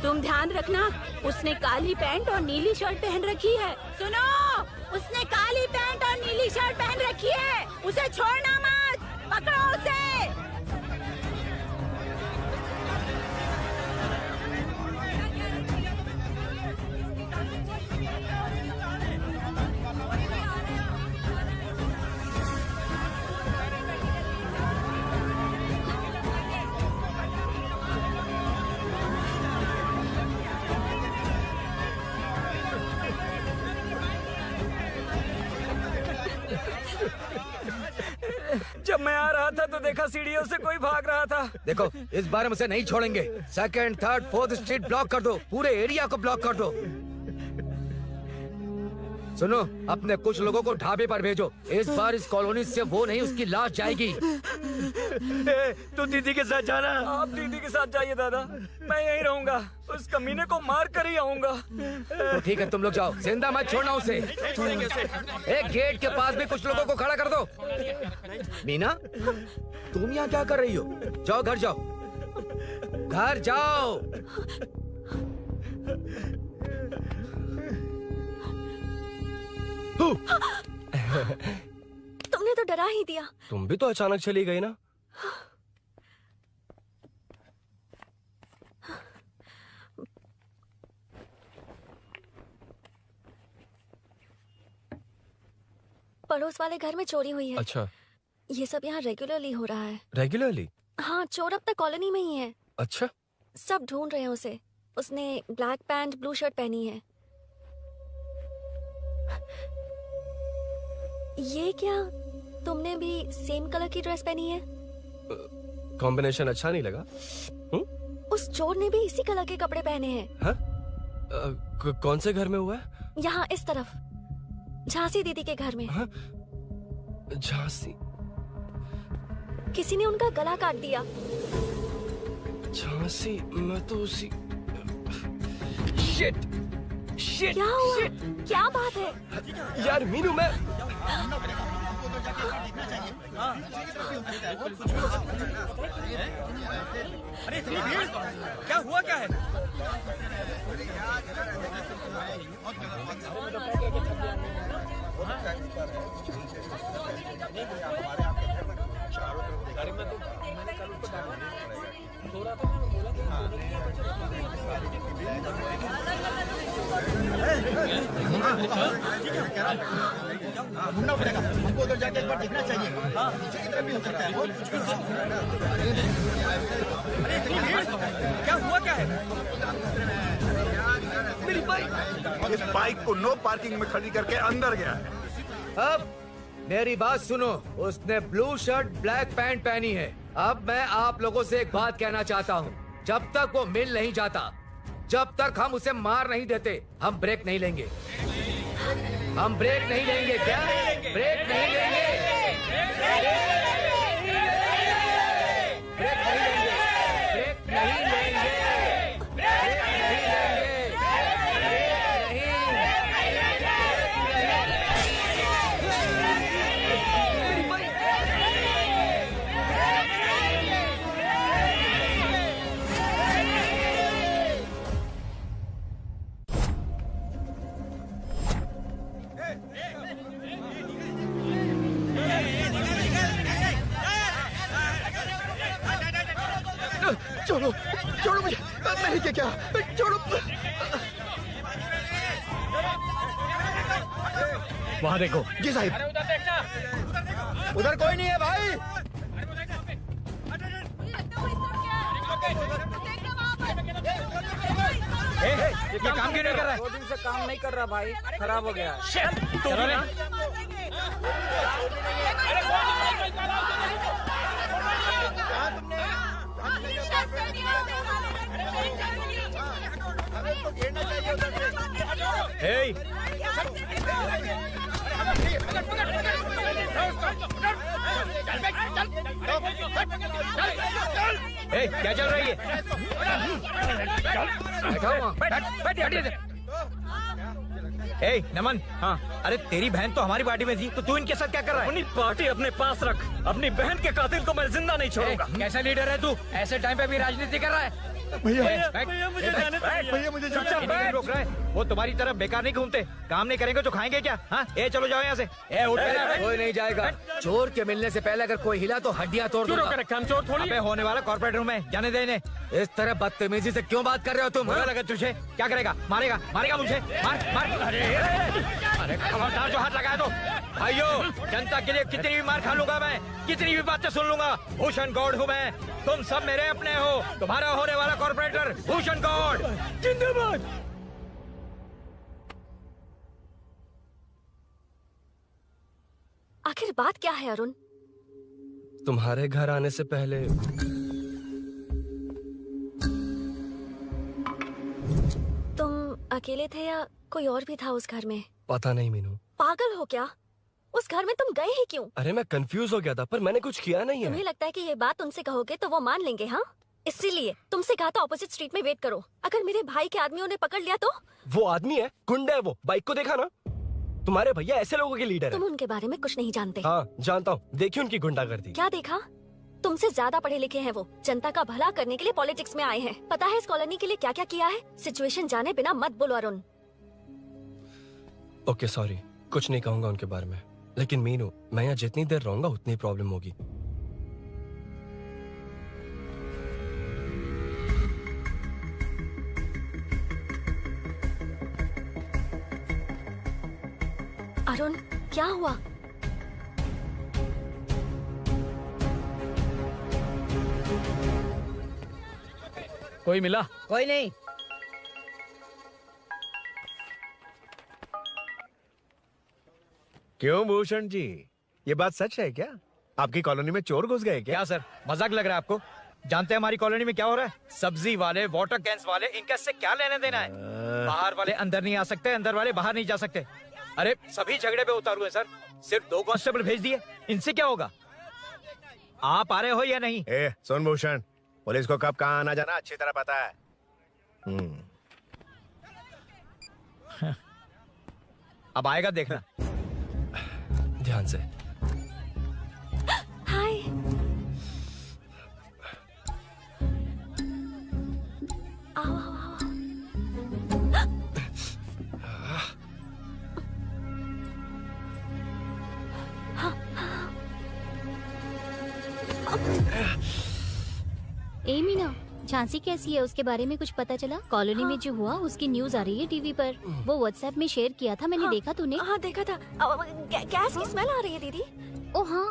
तुम ध्यान रखना, उसने काली पैंट और नीली शर्ट पहन रखी है। सुनो, उसने काली पैंट और नीली शर्ट पहन रखी है। उसे छोड़ना मत, पकड़ो उसे। जब मैं आ रहा था तो देखा सीढ़ियों से कोई भाग रहा था। देखो, इस बार हम उसे नहीं छोड़ेंगे। Second, third, fourth street block कर दो, पूरे एरिया को ब्लॉक कर दो। सुनो, अपने कुछ लोगों को ढाबे पर भेजो। इस बार इस कॉलोनी से वो नहीं, उसकी लाश जाएगी। तू दीदी के साथ जाना। आप दीदी के साथ जाइए दादा, मैं यहीं रहूंगा। उस कमीने को मार कर ही आऊंगा। तो ठीक है, तुम लोग जाओ, जिंदा मत छोड़ना उसे। एक गेट के पास भी कुछ लोगों को खड़ा कर दो। मीना, तुम यहाँ क्या कर रही हो? जाओ घर जाओ, घर जाओ। तुमने तो डरा ही दिया। तुम भी तो अचानक चली गई ना। पड़ोस वाले घर में चोरी हुई है। अच्छा, ये सब यहाँ रेगुलरली हो रहा है। रेगुलरली? हाँ, चोर अब तक कॉलोनी में ही है। अच्छा, सब ढूंढ रहे हैं उसे। उसने ब्लैक पैंट ब्लू शर्ट पहनी है। ये क्या, तुमने भी सेम कलर की ड्रेस पहनी है? कॉम्बिनेशन अच्छा नहीं लगा? उस चोर ने भी इसी कलर के कपड़े पहने हैं। हाँ? कौन से घर में हुआ है? यहाँ इस तरफ, झांसी दीदी के घर में। हाँ? झांसी? किसी ने उनका गला काट दिया। झांसी? मैं तो उसी... शिट! शिट! क्या हुआ? शिट! क्या बात है? यार मीनू, मैं... अरे इतनी भीड़, क्या हुआ क्या है? ढूंढना पड़ेगा हमको, उधर जाके एक बार देखना चाहिए। हाँ, पीछे की तरफ भी हो सकता है। अरे इतनी भीड़, क्या हुआ क्या है? मेरी बाइक, इस बाइक को नो पार्किंग में खड़ी करके अंदर गया है। अब मेरी बात सुनो, उसने ब्लू शर्ट ब्लैक पैंट पहनी है। अब मैं आप लोगों से एक बात कहना चाहता हूँ, जब तक वो मिल नहीं जाता, जब तक हम उसे मार नहीं देते, हम ब्रेक नहीं लेंगे। हम ब्रेक नहीं लेंगे। क्या ब्रेक नहीं लेंगे? ब्रेक नहीं लेंगे। ब्रेक नहीं लेंगे। ब्रेक नहीं लेंगे। छोड़ो छोड़ो मुझे, मैंने क्या किया, छोड़ो। वहाँ देखो। जी साहिब। उधर कोई नहीं है भाई। ये काम क्यों नहीं कर रहा है? 2 दिन से काम नहीं कर रहा भाई, खराब हो गया। चलो रे। Hey! Hey, क्या चल रही है? Hey, नमन। हाँ। अरे तेरी बहन तो हमारी पार्टी में थी, तो तू इनके साथ क्या कर रहा है? अपनी पार्टी अपने पास रख। अपनी बहन के कातिल को मैं जिंदा नहीं छोड़ूंगा। कैसा लीडर है तू? ऐसे टाइम पे भी राजनीति कर रहा है? भैया मुझे जाने दीजिए। भैया मुझे रोक रहा है। वो तुम्हारी तरफ बेकार नहीं घूमते। काम नहीं करेंगे तो खाएंगे क्या? हाँ, ए चलो जाओ यहाँ से। ए उठ के। कोई नहीं जाएगा। चोर के मिलने से पहले अगर कोई हिला तो हड्डियां तोड़ दूंगा। हम चोर थोड़ी। अबे होने वाला कॉर्पोरेट रूम है, जाने दे इन्हें। इस तरह बदतमीजी से क्यों बात कर रहे हो तुम? बुरा लगा तुझे? क्या करेगा? मारेगा? मारेगा मुझे? मार मार। अरे खबरदार जो हाथ लगाया तो। भाइयों, जनता के लिए कितनी भी मार खा लूंगा मैं, कितनी भी बातें सुन लूंगा। भूषण गौड़ हूँ मैं। तुम सब मेरे अपने हो। तुम्हारा होने वाला कॉर्पोरेटर भूषण गौड़ जिंदाबाद। आखिर बात क्या है अरुण? तुम्हारे घर आने से पहले तुम अकेले थे या कोई और भी था उस घर में? पता नहीं मीनू। पागल हो क्या? उस घर में तुम गए ही क्यों? अरे मैं कंफ्यूज हो गया था, पर मैंने कुछ किया नहीं है। तुम्हें लगता है कि ये बात उनसे कहोगे तो वो मान लेंगे? हाँ, इसीलिए तुमसे कहा था ऑपोजिट स्ट्रीट में वेट करो। अगर मेरे भाई के आदमियों ने पकड़ लिया तो? वो आदमी है, गुंडा है वो। बाइक को देखा ना? तुम्हारे भैया ऐसे लोगों के लीडर तुम है। उनके बारे में कुछ नहीं जानते। हाँ जानता हूँ, देखिए उनकी गुंडागर्दी। क्या देखा? तुमसे ज्यादा पढ़े लिखे हैं वो। जनता का भला करने के लिए पॉलिटिक्स में आए हैं। पता है इस कॉलोनी के लिए क्या क्या किया है? सिचुएशन जाने बिना मत बोलो अरुण। ओके सॉरी, कुछ नहीं कहूंगा उनके बारे में। लेकिन मीनू, मैं यहाँ जितनी देर रहूंगा उतनी प्रॉब्लम होगी। अरुण, क्या हुआ? कोई मिला? कोई नहीं। क्यों भूषण जी, ये बात सच है क्या? आपकी कॉलोनी में चोर घुस गए क्या? सर, मजाक लग रहा है आपको? जानते हैं हमारी कॉलोनी में क्या हो रहा है? सब्जी वाले, वाटर कैंस वाले, इनका इससे क्या लेने देना है? बाहर वाले अंदर नहीं आ सकते, अंदर वाले बाहर नहीं जा सकते। अरे सभी झगड़े पे उतारू है सर। सिर्फ 2 कांस्टेबल भेज दिए, इनसे क्या होगा? आप आ रहे हो या नहीं? ए सुन भूषण, पुलिस को कब कहाँ आना जाना अच्छी तरह पता है। अब आएगा देखना। ध्यान से। हाय। आओ आओ आओ। ए मीना, झांसी कैसी है? उसके बारे में कुछ पता चला? कॉलोनी में जो हुआ उसकी न्यूज आ रही है टीवी पर। वो व्हाट्सएप में शेयर किया था, मैंने देखा। तूने? हाँ देखा था। गैस की स्मेल आ रही है दीदी। ओ हाँ।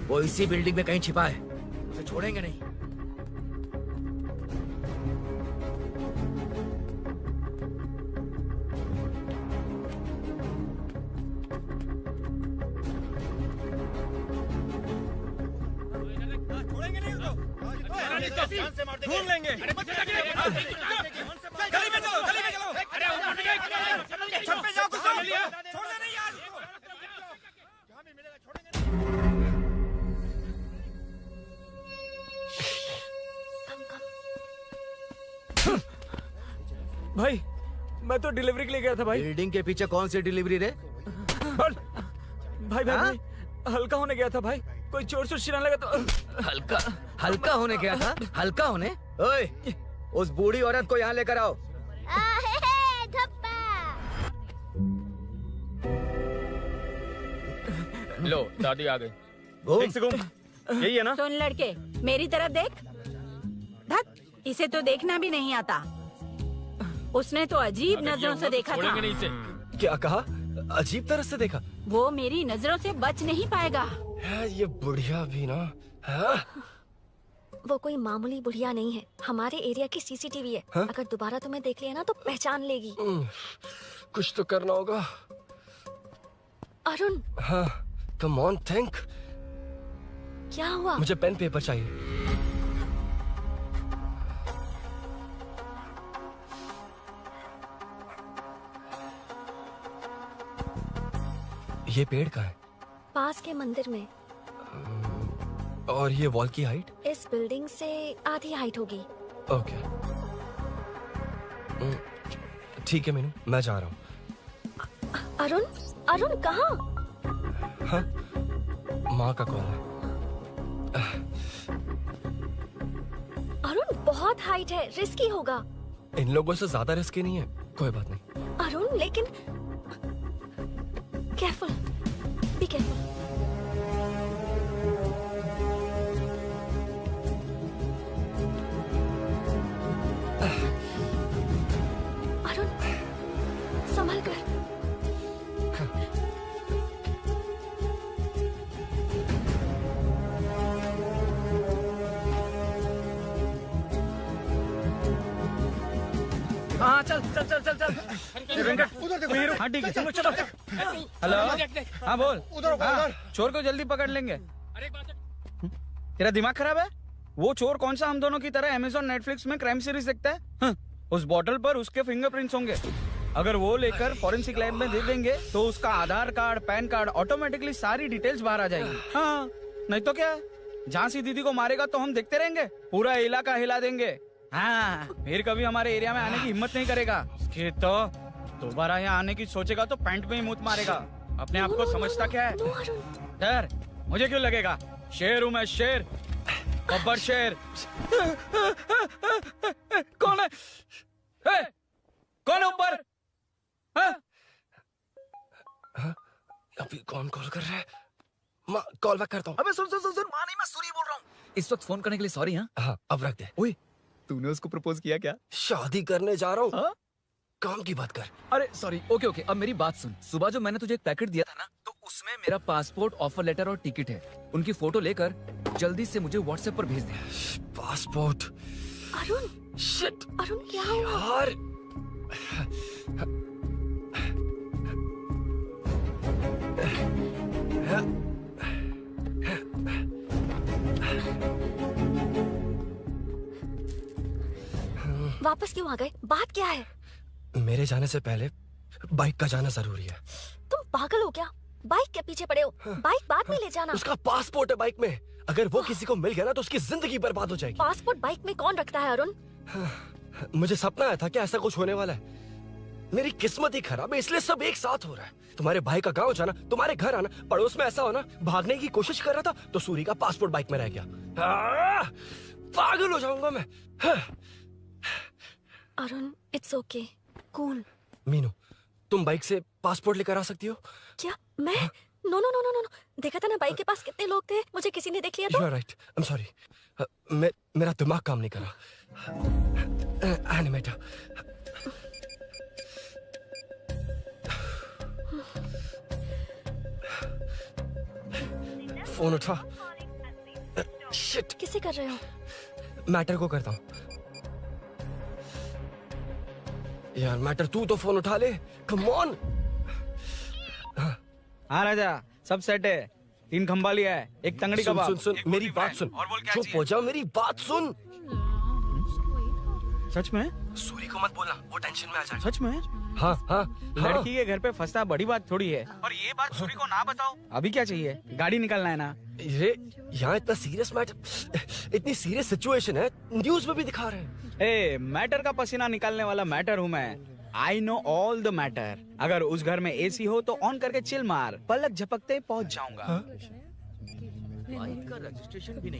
वो इसी बिल्डिंग में कहीं छिपा है, उसे छोड़ेंगे नहीं। ढूंढ लेंगे। गली में चलो, गली में चलो। अरे छत पे जाओ, कुछ छोड़ना नहीं यार। भाई, मैं तो डिलीवरी के लिए गया था भाई। बिल्डिंग के पीछे कौन सी डिलीवरी रे? भाई भाई, हल्का होने गया था भाई। कोई चोर से चिल्लाने लगा तो। हल्का होने गया था? हल्का होने? ओए, उस बूढ़ी औरत को यहाँ लेकर आओ। लो, दादी आ गई। एक से घूम। यही है ना? सुन लड़के, मेरी तरफ देख। धत, इसे तो देखना भी नहीं आता। उसने तो अजीब नजरों से देखा था। क्या कहा? अजीब तरह से देखा? वो मेरी नजरों से बच नहीं पाएगा। ये बुढ़िया भी ना। हाँ? वो कोई मामूली बुढ़िया नहीं है, हमारे एरिया की सीसीटीवी है। हाँ? अगर दोबारा तुम्हें देख लिया ना तो पहचान लेगी। कुछ तो करना होगा। अरुण, हाँ, कम ऑन थिंक। क्या हुआ? मुझे पेन पेपर चाहिए। ये पेड़ का है पास के मंदिर में। और ये वॉल की हाइट? इस बिल्डिंग से आधी हाइट होगी। ओके, ठीक है मीनू, मैं जा रहा हूँ। अरुण, अरुण कहाँ? हाँ, माँ का कॉल है। अरुण बहुत हाइट है, रिस्की होगा। इन लोगों से ज्यादा रिस्की नहीं है, कोई बात नहीं। अरुण लेकिन केयरफुल, बी केयरफुल। अरुण संभल कर। हाँ चल चल चल चल चल। वेंकट उधर देखो। वीरू, हाँ ठीक है, चलो चलो। हेलो, हाँ बोल। उधर हाँ, चोर को जल्दी पकड़ लेंगे। तेरा दिमाग खराब है? वो चोर कौन सा हम दोनों की तरह अमेज़न नेटफ्लिक्स में क्राइम सीरीज देखता है? हाँ, उस बॉटल पर उसके फिंगरप्रिंट्स होंगे। अगर वो लेकर फॉरेंसिक लैब में दे देंगे तो उसका आधार कार्ड, पैन कार्ड, ऑटोमेटिकली सारी डिटेल्स बाहर आ जाएगी। हाँ, नहीं तो क्या, झांसी दीदी को मारेगा तो हम देखते रहेंगे, पूरा इलाका हिला देंगे। हाँ, फिर कभी हमारे एरिया में आने की हिम्मत नहीं करेगा। उसके तो दोबारा यहाँ आने की सोचेगा तो पैंट में ही मूत मारेगा। अपने आप को समझता क्या है? डर मुझे क्यों लगेगा? शेर हूँ मैं, शेर, बब्बर शेर। कौन है? कौन है ऊपर? अभी कौन कॉल कर रहा है? माँ, कॉल बैक करता हूँ। अबे सुन सुन सुन सुन, माँ नहीं, मैं सूरी बोल रहा हूँ। इस वक्त फोन करने के लिए सॉरी। हाँ, अब रख दे। ओए, तूने उसको प्रपोज किया क्या? शादी करने जा रहा हूँ। काम की बात कर। अरे सॉरी, ओके ओके, अब मेरी बात सुन। सुबह जो मैंने तुझे एक पैकेट दिया था ना, तो उसमें मेरा पासपोर्ट, ऑफर लेटर और टिकट है। उनकी फोटो लेकर जल्दी से मुझे व्हाट्सएप पर भेज दे। पासपोर्ट? अरुण, शिट, अरुण क्या हुआ? यार, वापस क्यों आ गए? बात क्या है? मेरे जाने से पहले बाइक का जाना जरूरी है। तुम पागल हो क्या? बाइक के पीछे पड़े हो? बाइक बाद में ले जाना। उसका पासपोर्ट है बाइक में, अगर वो किसी को मिल गया ना तो उसकी जिंदगी बर्बाद हो जाएगी। पासपोर्ट बाइक में कौन रखता है अरुण? मुझे सपना आया था कि ऐसा कुछ होने वाला है। मेरी किस्मत ही खराब है, इसलिए सब एक साथ हो रहा है। तुम्हारे भाई का गांव जाना, तुम्हारे घर आना, पड़ोस में ऐसा होना, भागने की कोशिश कर रहा था तो सूरी का पासपोर्ट बाइक में रह गया। पागल हो जाऊंगा मैं। Arun, it's okay, cool. Meenu, तुम बाइक से पासपोर्ट लेकर आ सकती हो? क्या मैं? No no no no no, देखा था ना बाइक के पास कितने लोग थे, मुझे किसी ने देख लिया तो। You are right. I'm sorry. मेरा दिमाग काम नहीं कर रहा। एनिमेटर। फोन उठा। शिट। किसे कर रहे हो? मैटर को करता हूँ। यार मैटर, तू तो फोन उठा ले। Come on. हाँ राजा, सब सेट है। 3 खंबा लिया है, एक तंगड़ी सुन, कबाब। सुन सुन, मेरी बात सुन। चुप हो जा, मेरी बात सुन। सच में? सूरी को मत बोलना, वो टेंशन में आ जाए। सच में? हाँ हाँ। लड़की के घर पे फंसना बड़ी बात थोड़ी है। और ये बात सूरी को ना बताओ। अभी क्या चाहिए? गाड़ी निकालना है ना? ये यहाँ इतना सीरियस मैटर, इतनी सीरियस सिचुएशन है, न्यूज में भी दिखा रहे हैं। ए, मैटर का पसीना निकालने वाला मैटर हूँ मैं। I know all the matter. अगर उस घर में एसी हो तो ऑन करके चिल मार, पलक झपकते पहुंच जाऊंगा।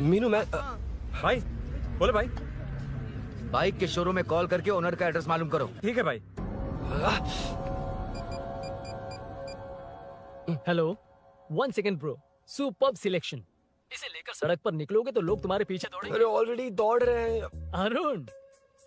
मीनू, मैं भाई, बोले भाई। बाइक के शोरूम में कॉल करके ओनर का एड्रेस मालूम करो। ठीक है भाई। Hello, 1 second bro. Superb selection. इसे लेकर सड़क पर निकलोगे तो लोग तुम्हारे पीछे दौड़ेंगे। अरे ऑलरेडी दौड़ रहे हैं। Arun,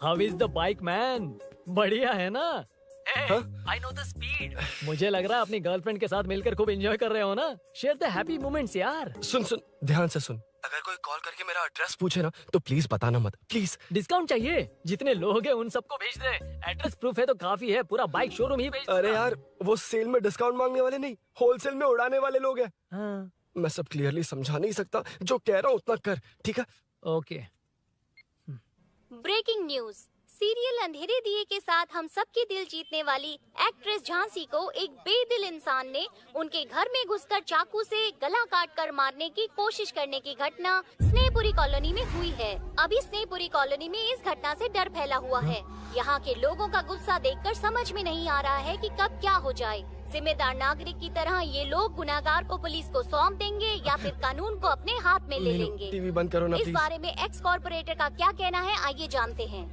how is the bike man? बढ़िया है ना? I know the speed. मुझे लग रहा है अपनी गर्लफ्रेंड के साथ मिलकर खूब एंजॉय कर रहे हो ना। शेयर द हैप्पी मोमेंट्स यार। सुन सुन ध्यान से सुन, अगर कोई कॉल करके मेरा एड्रेस पूछे ना तो प्लीज बताना मत, प्लीज। डिस्काउंट चाहिए? जितने लोग हैं उन सबको भेज दे। एड्रेस प्रूफ है तो काफी है, पूरा बाइक शोरूम ही भेज। अरे यार वो सेल में डिस्काउंट मांगने वाले नहीं, होलसेल में उड़ाने वाले लोग हैं। हाँ। मैं सब क्लियरली समझा नहीं सकता, जो कह रहा हूँ उतना कर, ठीक है? ओके। Breaking news. सीरियल अंधेरे दिए के साथ हम सबके दिल जीतने वाली एक्ट्रेस झांसी को एक बेदिल इंसान ने उनके घर में घुसकर चाकू से गला काटकर मारने की कोशिश करने की घटना स्नेहपुरी कॉलोनी में हुई है। अभी स्नेहपुरी कॉलोनी में इस घटना से डर फैला हुआ है। यहाँ के लोगों का गुस्सा देखकर समझ में नहीं आ रहा है कि कब क्या हो जाए। जिम्मेदार नागरिक की तरह ये लोग गुनाहगार को पुलिस को सौंप देंगे या फिर कानून को अपने हाथ में ले लेंगे। टीवी बंद करो ना इस प्लीज। बारे में एक्स कॉर्पोरेटर का क्या कहना है, आइए जानते हैं।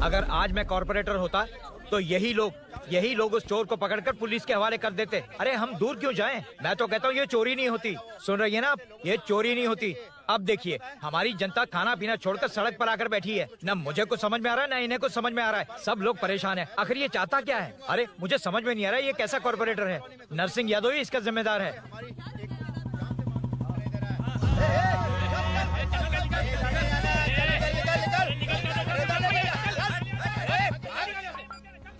अगर आज मैं कॉर्पोरेटर होता तो यही लोग उस चोर को पकड़कर पुलिस के हवाले कर देते। अरे हम दूर क्यों जाएं? मैं तो कहता हूँ ये चोरी नहीं होती। सुन रही है ना आप? ये चोरी नहीं होती। अब देखिए हमारी जनता खाना पीना छोड़कर सड़क पर आकर बैठी है। न मुझे कुछ समझ में आ रहा है, न इन्हें कुछ समझ में आ रहा है। सब लोग परेशान हैं। आखिर ये चाहता क्या है? अरे मुझे समझ में नहीं आ रहा है ये कैसा कॉर्पोरेटर है। नरसिंह यादव ही इसका जिम्मेदार है।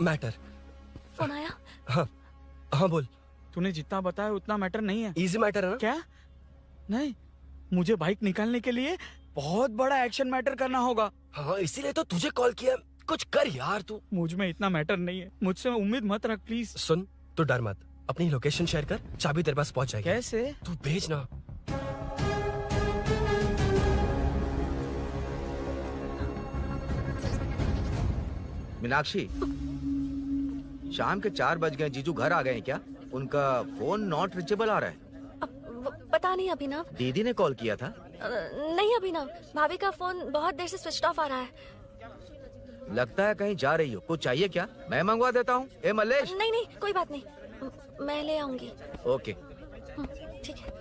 मैटर। फोन आया? हाँ हाँ बोल। तूने जितना बताया उतना मैटर नहीं है। इजी मैटर है ना? क्या? नहीं, मुझे बाइक निकालने के लिए बहुत बड़ा एक्शन मैटर करना होगा। हाँ इसीलिए तो तुझे कॉल किया। कुछ कर यार तू। मुझ में इतना मैटर नहीं है। मुझसे उम्मीद मत रख प्लीज। सुन तू डर मत, अपनी लोकेशन शेयर कर, चाबी तेरे पास पहुंच जाएगी। कैसे? तू भेज ना। मीनाक्षी, शाम के 4 बज गए। जीजू घर आ गए हैं क्या? उनका फोन नॉट रीचेबल आ रहा है। पता नहीं अभिनव। दीदी ने कॉल किया था? नहीं अभिनव, भाभी का फोन बहुत देर से स्विच ऑफ आ रहा है। लगता है कहीं जा रही हो। कुछ चाहिए क्या? मैं मंगवा देता हूँ। ए मल्लेश। नहीं नहीं कोई बात नहीं, मैं ले आऊंगी। ओके ठीक है।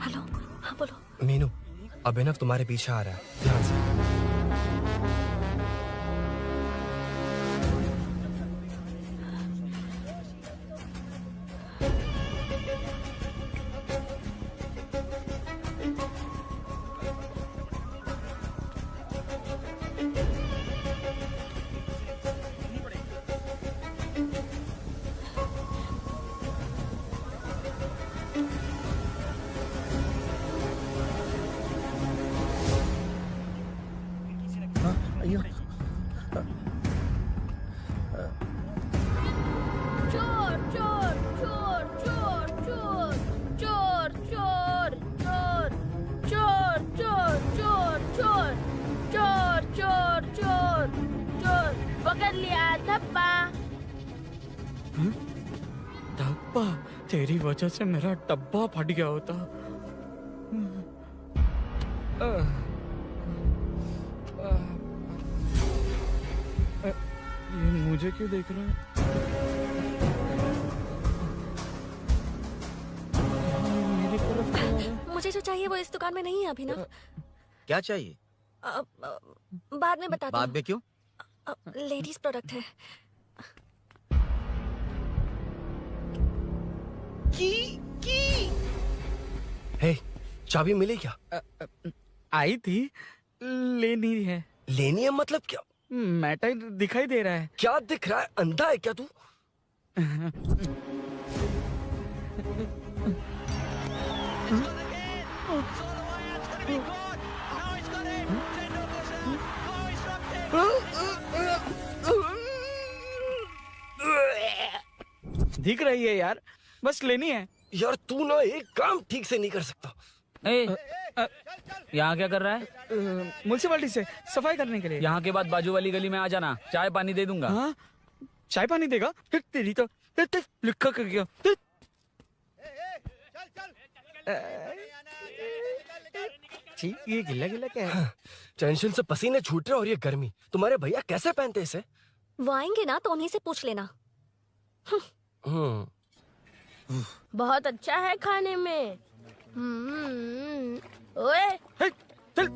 हेलो, हाँ बोलो। मीनू, अभिनव तुम्हारे पीछे आ रहा है, ध्यान से। चोर चोर चोर चोर चोर चोर चोर चोर चोर चोर चोर चोर चोर चोर चोर पकड़ लिया धप्पा। धप्पा? तेरी वजह से मेरा डब्बा फट गया होता। ये मुझे क्यों देख रहा है? मेरी तरफ क्यों आ रहा है? मुझे जो चाहिए वो इस दुकान में नहीं है अभिनव। क्या चाहिए? बाद में बताती बाद में क्यों? लेडीज प्रोडक्ट है। हे, चाबी मिली क्या? आई थी, लेनी है। लेनी है मतलब क्या? मैटर दिखाई दे रहा है। क्या दिख रहा है? अंधा है क्या तू? दिख रही है यार, बस लेनी है। यार तू ना एक काम ठीक से नहीं कर सकता। यहाँ क्या कर रहा है? म्युनिसिपैलिटी से सफाई करने के लिए। यहाँ के बाद बाजू वाली गली में आ जाना, चाय पानी दे दूंगा। हाँ? चाय पानी देगा? तेरी तो लिखा कर गया। ये गिल्ला गिल्ला क्या है? टेंशन से पसीने छूट रहे और ये गर्मी, तुम्हारे भैया कैसे पहनते इसे? वो आएंगे ना तो उन्हीं से पूछ लेना। बहुत अच्छा है खाने में। ओए चल,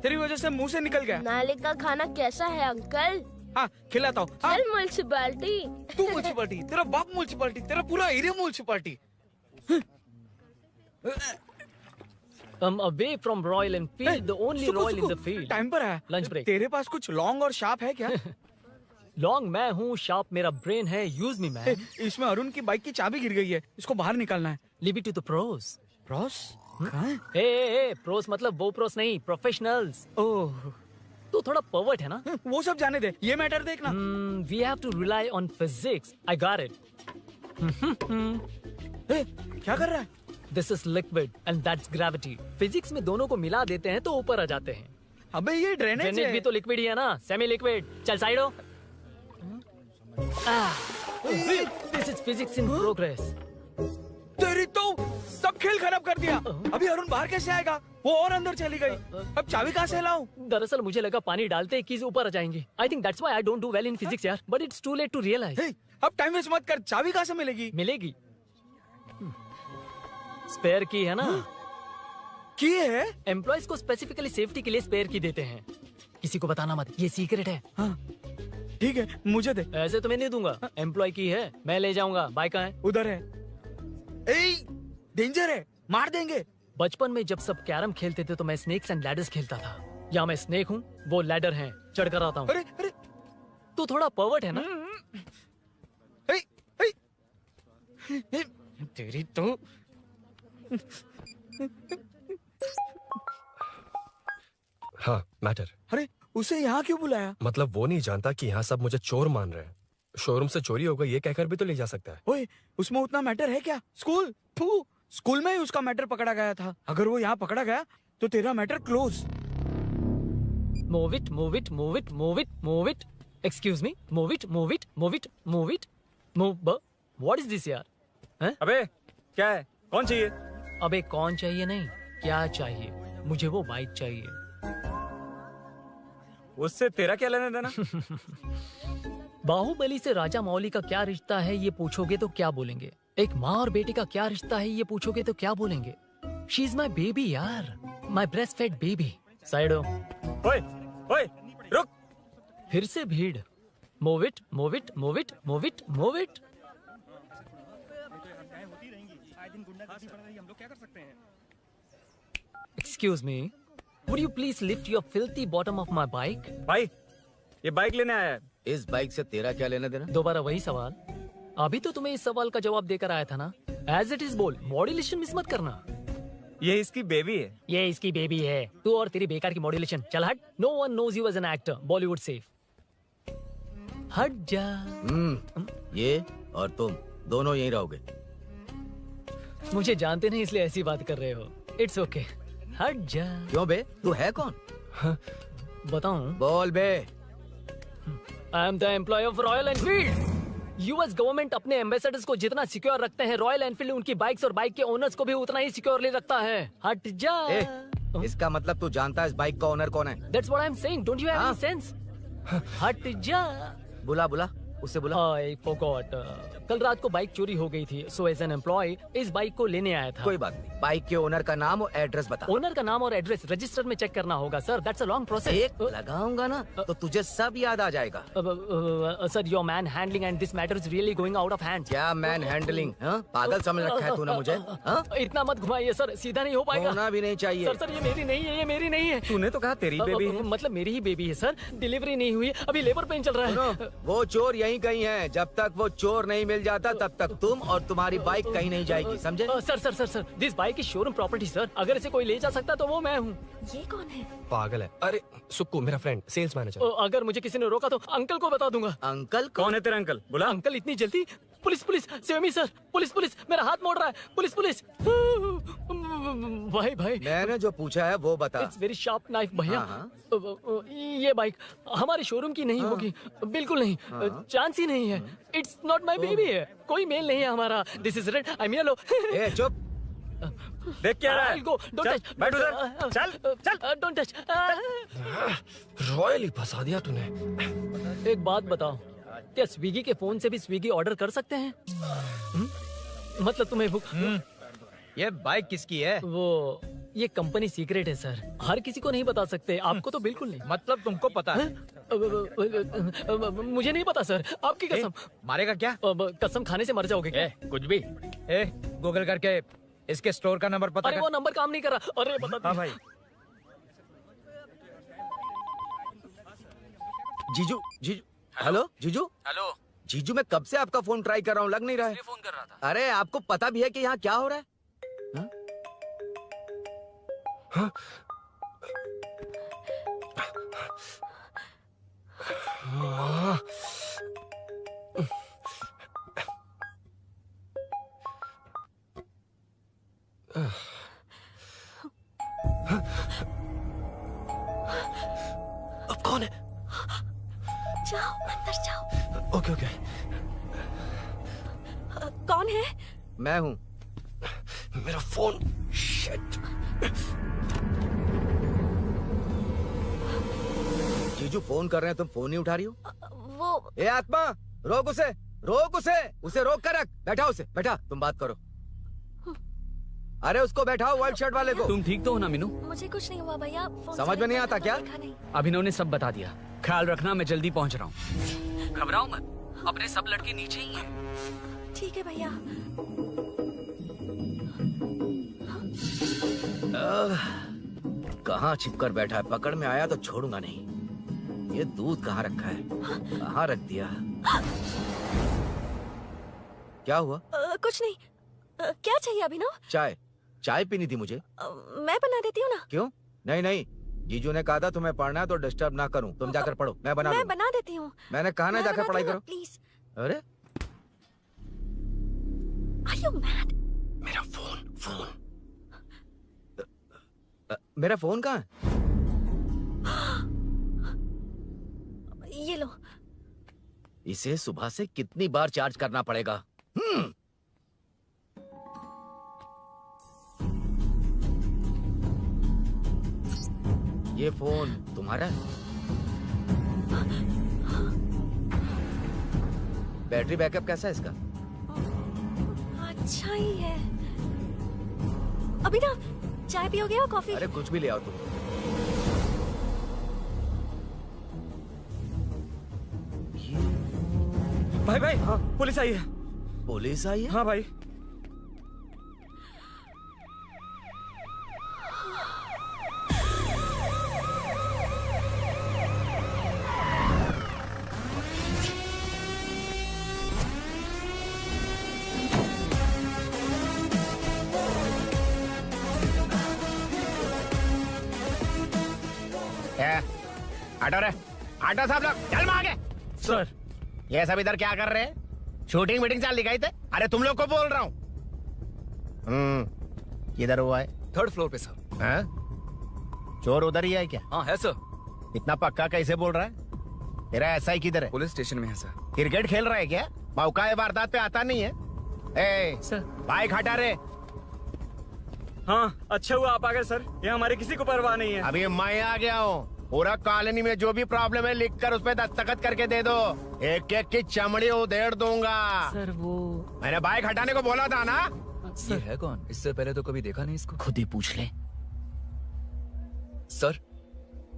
तेरी वजह से मुंह से निकल गया। नाले का खाना कैसा है अंकल? हाँ, खिलाता हूँ। चल म्युनिसिपैलिटी। तू म्युनिसिपैलिटी, तेरा बाप म्युनिसिपैलिटी, तेरा पूरा area municipality. Away from Royal Enfield, the only Royal in the field. Time पर है। Lunch break. तेरे पास कुछ लॉन्ग और शार्प है क्या? लॉन्ग मैं हूँ, शार्प मेरा ब्रेन है, यूज मी मैन। इसमें अरुण की बाइक की चाबी गिर गई है, इसको बाहर निकालना है। Leave it to the pros. Pros? कहाँ है? ए, प्रोस मतलब वो प्रोस नहीं, प्रोफेशनल्स। ओह, तू थोड़ा पर्वर्ट है ना? वो सब जाने दे, ये मैटर देखना। We have to rely on physics. I got it. क्या कर रहा है? This is liquid and that's gravity. Physics में दोनों को मिला देते हैं तो ऊपर आ जाते हैं। अबे ये ड्रेनेज है। भी तो लिक्विड ही है ना, सेमी लिक्विड। चल साइड हो। This is physics in progress. तेरी तो सब खेल खराब कर दिया। अभी अरुण बाहर कैसे आएगा? वो और अंदर चली गई। अब चाबी कहाँ से लाऊं? दरअसल मुझे लगा पानी डालते ही कीज ऊपर आ जाएंगी। I think that's why I don't do well in physics यार। But it's too late to realize. अब टाइम वेस्ट मत कर, चाबी कहाँ से मिलेगी? मिलेगी। स्पेयर की है ना? की है? एम्प्लॉयज को स्पेसिफिकली सेफ्टी के लिए स्पेयर की देते हैं। किसी को बताना मत, ये सीक्रेट है। हाँ, ठीक है, मुझे दे। ऐसे तो मैं नहीं दूंगा। एम्प्लॉय की है, मैं ले जाऊंगा। बाइक कहाँ है? उधर है। डेंजर है, मार देंगे। बचपन में जब सब कैरम खेलते थे तो मैं स्नेक्स एंड लैडर्स खेलता था। या मैं स्नेक हूँ, वो लैडर है, चढ़ कर आता हूँ। अरे अरे, तू थोड़ा पर्वर्ट है ना? तेरी तो हाँ, मैटर। अरे उसे यहाँ क्यों बुलाया? मतलब वो नहीं जानता कि यहाँ सब मुझे चोर मान रहे हैं। शोरूम से चोरी हो गई ये कहकर भी तो ले जा सकता है। ओए, उसमें उतना मैटर है क्या? स्कूल में ही उसका मैटर पकड़ा गया था। अगर वो यहाँ पकड़ा गया तो तेरा matter close. Move it, move it, move it, move it, move it. Excuse me, move it, move it, move it, move it, move. What is this यार? अबे क्या है? कौन चाहिए? अबे कौन चाहिए नहीं, क्या चाहिए? मुझे वो बाइक चाहिए। उससे तेरा क्या लेना देना? बाहुबली से राजा मौली का क्या रिश्ता है ये पूछोगे तो क्या बोलेंगे? एक माँ और बेटे का क्या रिश्ता है ये पूछोगे तो क्या बोलेंगे? शी इज माई बेबी यार, my breast fed baby. Side हो। ओए, ओए, रुक। फिर से भीड़। Move it, move it, move it, move it, move it. Excuse me, would you please lift your filthy bottom of my bike? भाई, ये बाइक लेने आया है। इस बाइक से तेरा क्या लेना देना? दोबारा वही सवाल। अभी तो तुम्हें इस सवाल का जवाब देकर आया था ना। एज इट इज बोल, मॉड्यूलेशन मिस मत करना। ये इसकी बेबी है। ये इसकी बेबी है। तू और तेरी बेकार की मॉड्यूलेशन। चल हट। No one knows you as an actor. Bollywood safe. हट जा। ये और तुम दोनों यहीं रहोगे। मुझे जानते नहीं इसलिए ऐसी बात कर रहे हो। It's okay. हट जा। क्यों बे? तू है कौन? बताऊं? बोल बे। I am the employ of Royal Enfield. US government अपने एम्बेसडर्स को जितना सिक्योर रखते हैं, रॉयल एनफील्ड उनकी बाइक्स और बाइक के ओनर्स को भी उतना ही सिक्योरली रखता है। हट जा। इसका मतलब तू जानता है इस बाइक का ओनर कौन है? That's what I'm saying. Don't you have any sense? हट जा। बुला बुला, उससे बुला। I forgot. कल रात को बाइक चोरी हो गई थी, so as an employee इस बाइक को लेने आया था। कोई बात नहीं, बाइक के ओनर का नाम और एड्रेस बता। ओनर का नाम और एड्रेस रजिस्टर में चेक करना होगा sir. That's a long process. एक लगाऊंगा ना तो तुझे सब याद आ जाएगा। Sir your man handling and this matter is really going out of hand. क्या मैन हैंडलिंग? पागल समझ रखा है तूने मुझे? इतना मत घुमाइए सर, सीधा नहीं हो पाएगा। होना भी नहीं चाहिए। सर ये मेरी नहीं है, ये मेरी नहीं है। तूने तो कहा तेरी बेबी है। मतलब मेरी ही बेबी है सर। डिलीवरी नहीं हुई, अभी लेबर पेन चल रहा है। वो चोर यहीं कहीं है। जब तक वो चोर नहीं मिल जाता तब तक तुम और तुम्हारी बाइक कहीं नहीं जाएगी, समझे? Sir this bike is showroom property sir. अगर इसे कोई ले जा सकता तो वो मैं हूँ। ये कौन है? पागल है। अरे सुक्कू, मेरा फ्रेंड, सेल्स मैनेजर। अगर मुझे किसी ने रोका तो अंकल को बता दूंगा। अंकल? कौन है तेरा अंकल? बुला। अंकल इतनी जल्दी? Police police, save me sir. Police police, मेरा हाथ मोड़ रहा है। Police police. भाई मैंने जो पूछा है वो बता। इट्स वेरी शार्प नाइफ भैया। ये बाइक हमारे शोरूम की नहीं होगी, बिल्कुल नहीं। चांस ही नहीं है। इट्स नॉट माई बेबी है। कोई मेल नहीं है हमारा। This is red, I mean yellow. चुप। देख क्या रहा है? Go, don't चल, touch. बैठ उधर। चल, चल। Don't touch. रॉयली फंसा दिया तूने। एक बात बताओ, क्या स्विगी के फोन से भी स्विगी ऑर्डर कर सकते हैं? मतलब तुम्हें भूख? ये बाइक किसकी है? वो ये कंपनी सीक्रेट है सर, हर किसी को नहीं बता सकते। आपको तो बिल्कुल नहीं। मतलब तुमको पता है? मुझे नहीं पता सर, आपकी कसम। मारेगा क्या? कसम खाने से मर जाओगे क्या? कुछ भी। गूगल करके इसके स्टोर का नंबर पता अरे कर। वो नंबर काम नहीं कर रहा। अरे बता। हाँ भाई। जीजू जीजू हेलो जीजू। हेलो जीजू, मैं कब से आपका फोन ट्राई कर रहा हूँ, लग नहीं रहा है। फोन कर रहा था। अरे आपको पता भी है कि यहाँ क्या हो रहा है? हाँ? हाँ? अब कौन है? जाओ अंदर जाओ। Okay okay. कौन है? मैं हूँ। मेरा फोन। शिट। जीजू फोन कर रहे हैं, तुम फोन नहीं उठा रही हो? वो ए आत्मा, रोक उसे, रोक उसे रोक कर रख। बैठा उसे, बैठा, तुम बात करो। अरे उसको बैठाओ, व्हाइट शर्ट वाले को। तुम ठीक तो हो ना मीनू? मुझे कुछ नहीं हुआ भैया। फोन समझ में नहीं आता क्या? अभिनव ने सब बता दिया। ख्याल रखना, मैं जल्दी पहुंच रहा हूँ। घबराओ मत, अपने सब लड़के नीचे ही हैं। ठीक है भैया। कहाँ छिपकर बैठा है? पकड़ में आया तो छोड़ूंगा नहीं। ये दूध कहाँ रखा है? कहाँ रख दिया? क्या हुआ? कुछ नहीं। क्या चाहिए अभिनव? चाय पीनी थी मुझे। मैं बना देती हूँ ना। क्यों? नहीं, जीजू ने कहा था तुम्हें पढ़ना है तो डिस्टर्ब ना करूं। तुम जाकर पढ़ो, मैं बना देती हूँ। मैंने कहा ना जाकर पढ़ाई करो प्लीज। अरे Are you mad? मेरा फोन मेरा फोन कहाँ है? ये लो। इसे सुबह से कितनी बार चार्ज करना पड़ेगा? ये फोन तुम्हारा है? बैटरी बैकअप कैसा है इसका? अच्छा ही है। अभी ना चाय पियोगे या कॉफी? अरे कुछ भी ले आओ तुम। भाई हाँ, पुलिस आई है। पुलिस आई है? हाँ भाई। हटो रे, हटो सब लोग, चल मांगे। सर ये सब इधर क्या कर रहे हैं? शूटिंग मीटिंग चाल दिखाई थे? अरे तुम लोग को बोल रहा हूँ। किधर हुआ है? 3rd फ्लोर पे सर। हाँ? चोर उधर ही है क्या? हाँ है सर। इतना पक्का कैसे बोल रहा है? तेरा एसआई किधर है? पुलिस स्टेशन में है सर। क्रिकेट खेल रहा है क्या? मौका वारदात पे आता नहीं है? ए सर बाइक हटा रे। हाँ अच्छा हुआ आप आ गए सर, ये हमारे किसी को परवाह नहीं है। अभी मैं आ गया हूँ। पूरा कॉलोनी में जो भी प्रॉब्लम है लिख कर उस पर दस्तखत करके दे दो। एक एक की चमड़ी उधेड़ दूंगा। सर वो मैंने बाइक हटाने को बोला था ना? ये है कौन? इससे पहले तो कभी देखा नहीं इसको। खुद ही पूछ ले। सर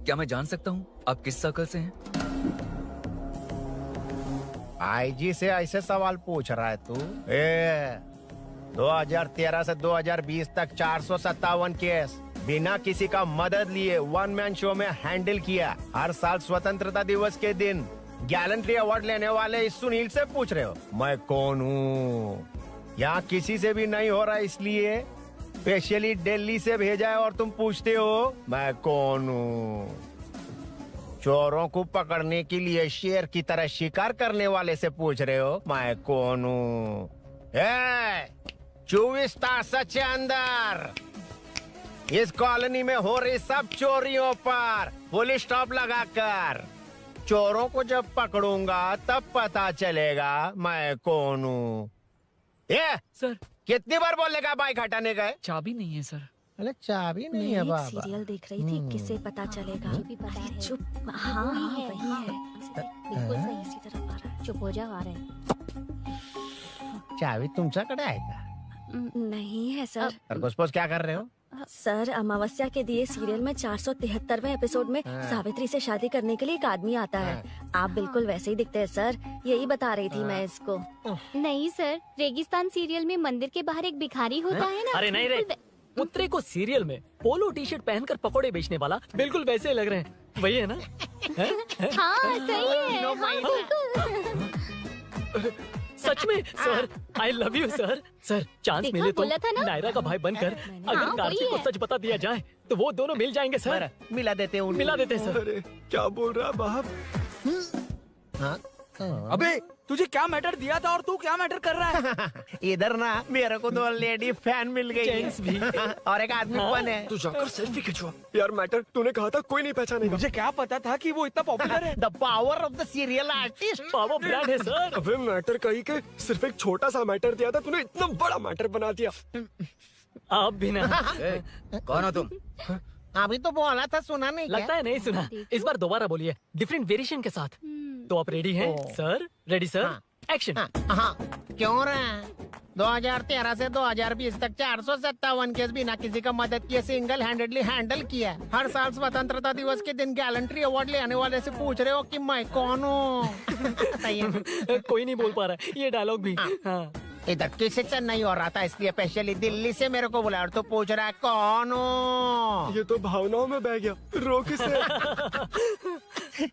क्या मैं जान सकता हूँ आप किस सर्कल से हैं? आईजी से ऐसे सवाल पूछ रहा है तू? 2013 से 2020 तक 457 केस बिना किसी का मदद लिए 1 मैन शो में हैंडल किया। हर साल स्वतंत्रता दिवस के दिन गैलेंट्री अवार्ड लेने वाले इस सुनील से पूछ रहे हो मैं कौन हूँ? यहाँ किसी से भी नहीं हो रहा, इसलिए स्पेशली दिल्ली से भेजा है और तुम पूछते हो मैं कौन हूँ? चोरों को पकड़ने के लिए शेर की तरह शिकार करने वाले से पूछ रहे हो मैं कौन हूँ? 24 तास के अंदर इस कॉलोनी में हो रही सब चोरियों पर पुलिस स्टॉप लगाकर चोरों को जब पकड़ूंगा तब पता चलेगा मैं कौन हूँ। सर कितनी बार बोलने का बाइक हटाने का है? चाबी नहीं है सर। अरे चाबी नहीं मैं है एक बाबा। सीरियल देख रही थी, किसे पता चलेगा। अरे चुप, हाँ वही है। बिल्कुल सही, इसी तरफ आ रहा है। चुप हो जा, आ रहा है। चाबी तुमच्याकडे आहे का? नहीं है सर। और घुसपोस क्या कर रहे हो? सर, अमावस्या के दिए सीरियल में 473वें एपिसोड में हाँ। सावित्री से शादी करने के लिए एक आदमी आता है। आप बिल्कुल वैसे ही दिखते हैं सर, यही बता रही थी मैं इसको। नहीं सर, रेगिस्तान सीरियल में मंदिर के बाहर एक भिखारी होता है ना। अरे नहीं रे, पुत्रे को सीरियल में पोलो टी शर्ट पहनकर पकोड़े बेचने वाला बिल्कुल वैसे लग रहे हैं। वही है ना? हाँ सही है, हाँ, बिल्कुल। सच में sir, I love you sir. Sir chance देखा, मिले तो बोला था ना? नायरा का भाई बनकर अगर हाँ, कार्तिक वही को है। सच बता दिया जाए तो वो दोनों मिल जाएंगे सर। मिला देते हैं मिला देते हैं सर। अरे क्या बोल रहा बाप? हाँ? अबे तुझे क्या मैटर दिया था और तू क्या मैटर कर रहा है? इधर ना मेरे को 2 लेडी फैन मिल गई जेंट्स भी। और एक आदमी फन है। तू जाकर सेल्फी खिंचवा। यार मैटर तूने कहा था कोई नहीं पहचानेगा। मुझे क्या पता था कि वो इतना पॉपुलर है। The power of the serial artist. Power brand है सर। अबे मैटर कही के सिर्फ एक छोटा सा मैटर दिया था, तूने इतना बड़ा मैटर बना दिया। आप भी ना। कौन हो तुम? अभी तो बोला था, सुना नहीं लगता है नहीं सुना। इस बार दोबारा बोलिए, डिफरेंट वेरिएशन के साथ। तो आप रेडी हैं सर? Ready sir? एक्शन। हाँ, क्यों रहा? 2013 से 2020 तक 457 केस बिना किसी का मदद किए सिंगल हैंडेडली हैंडल किया। हर साल स्वतंत्रता दिवस के दिन गैलेंट्री अवार्ड ले आने वाले से पूछ रहे हो कि मैं कौन हूँ? कोई नहीं बोल पा रहा है ये डायलॉग भी। हाँ। इधर किसी से नहीं हो रहा था, इसलिए स्पेशली दिल्ली से मेरे को बुलाया और तू पूछ रहा है कौन हूँ? ये तो भावनाओं में बह गया। रो किसे?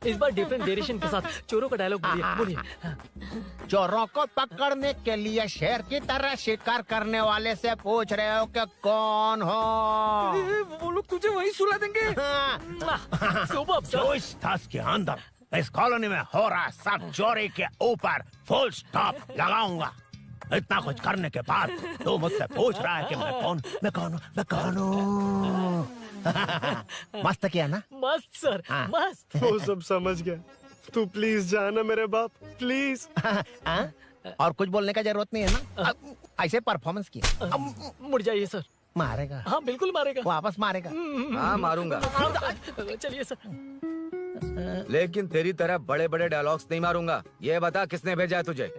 इस बार डिफरेंट वेरिएशन के साथ चोरों का डायलॉग बोलिए। चोरों को पकड़ने के लिए शेर की तरह शिकार करने वाले से पूछ रहे हो कि कौन हो? वो लोग तुझे वही सुला देंगे। सुबह जो इस दस के अंदर इस कॉलोनी में हो रहा सब चोरी के ऊपर फुल स्टॉप लगाऊंगा। इतना कुछ करने के बाद तू मुझसे पूछ रहा है कि मैं कौन हूँ? मस्त किया ना? मस्त सर, मस्त। वो सब समझ गया। तू प्लीज जाना मेरे बाप, प्लीज। और कुछ बोलने का जरूरत नहीं है ना? ऐसे परफॉर्मेंस किया। मुड़ जाइए सर। मारेगा? हाँ बिल्कुल मारेगा। वापस मारेगा? हाँ मारूंगा। चलिए सर। लेकिन तेरी तरह बड़े बड़े डायलॉग्स नहीं मारूंगा। ये बता किसने भेजा है तुझे?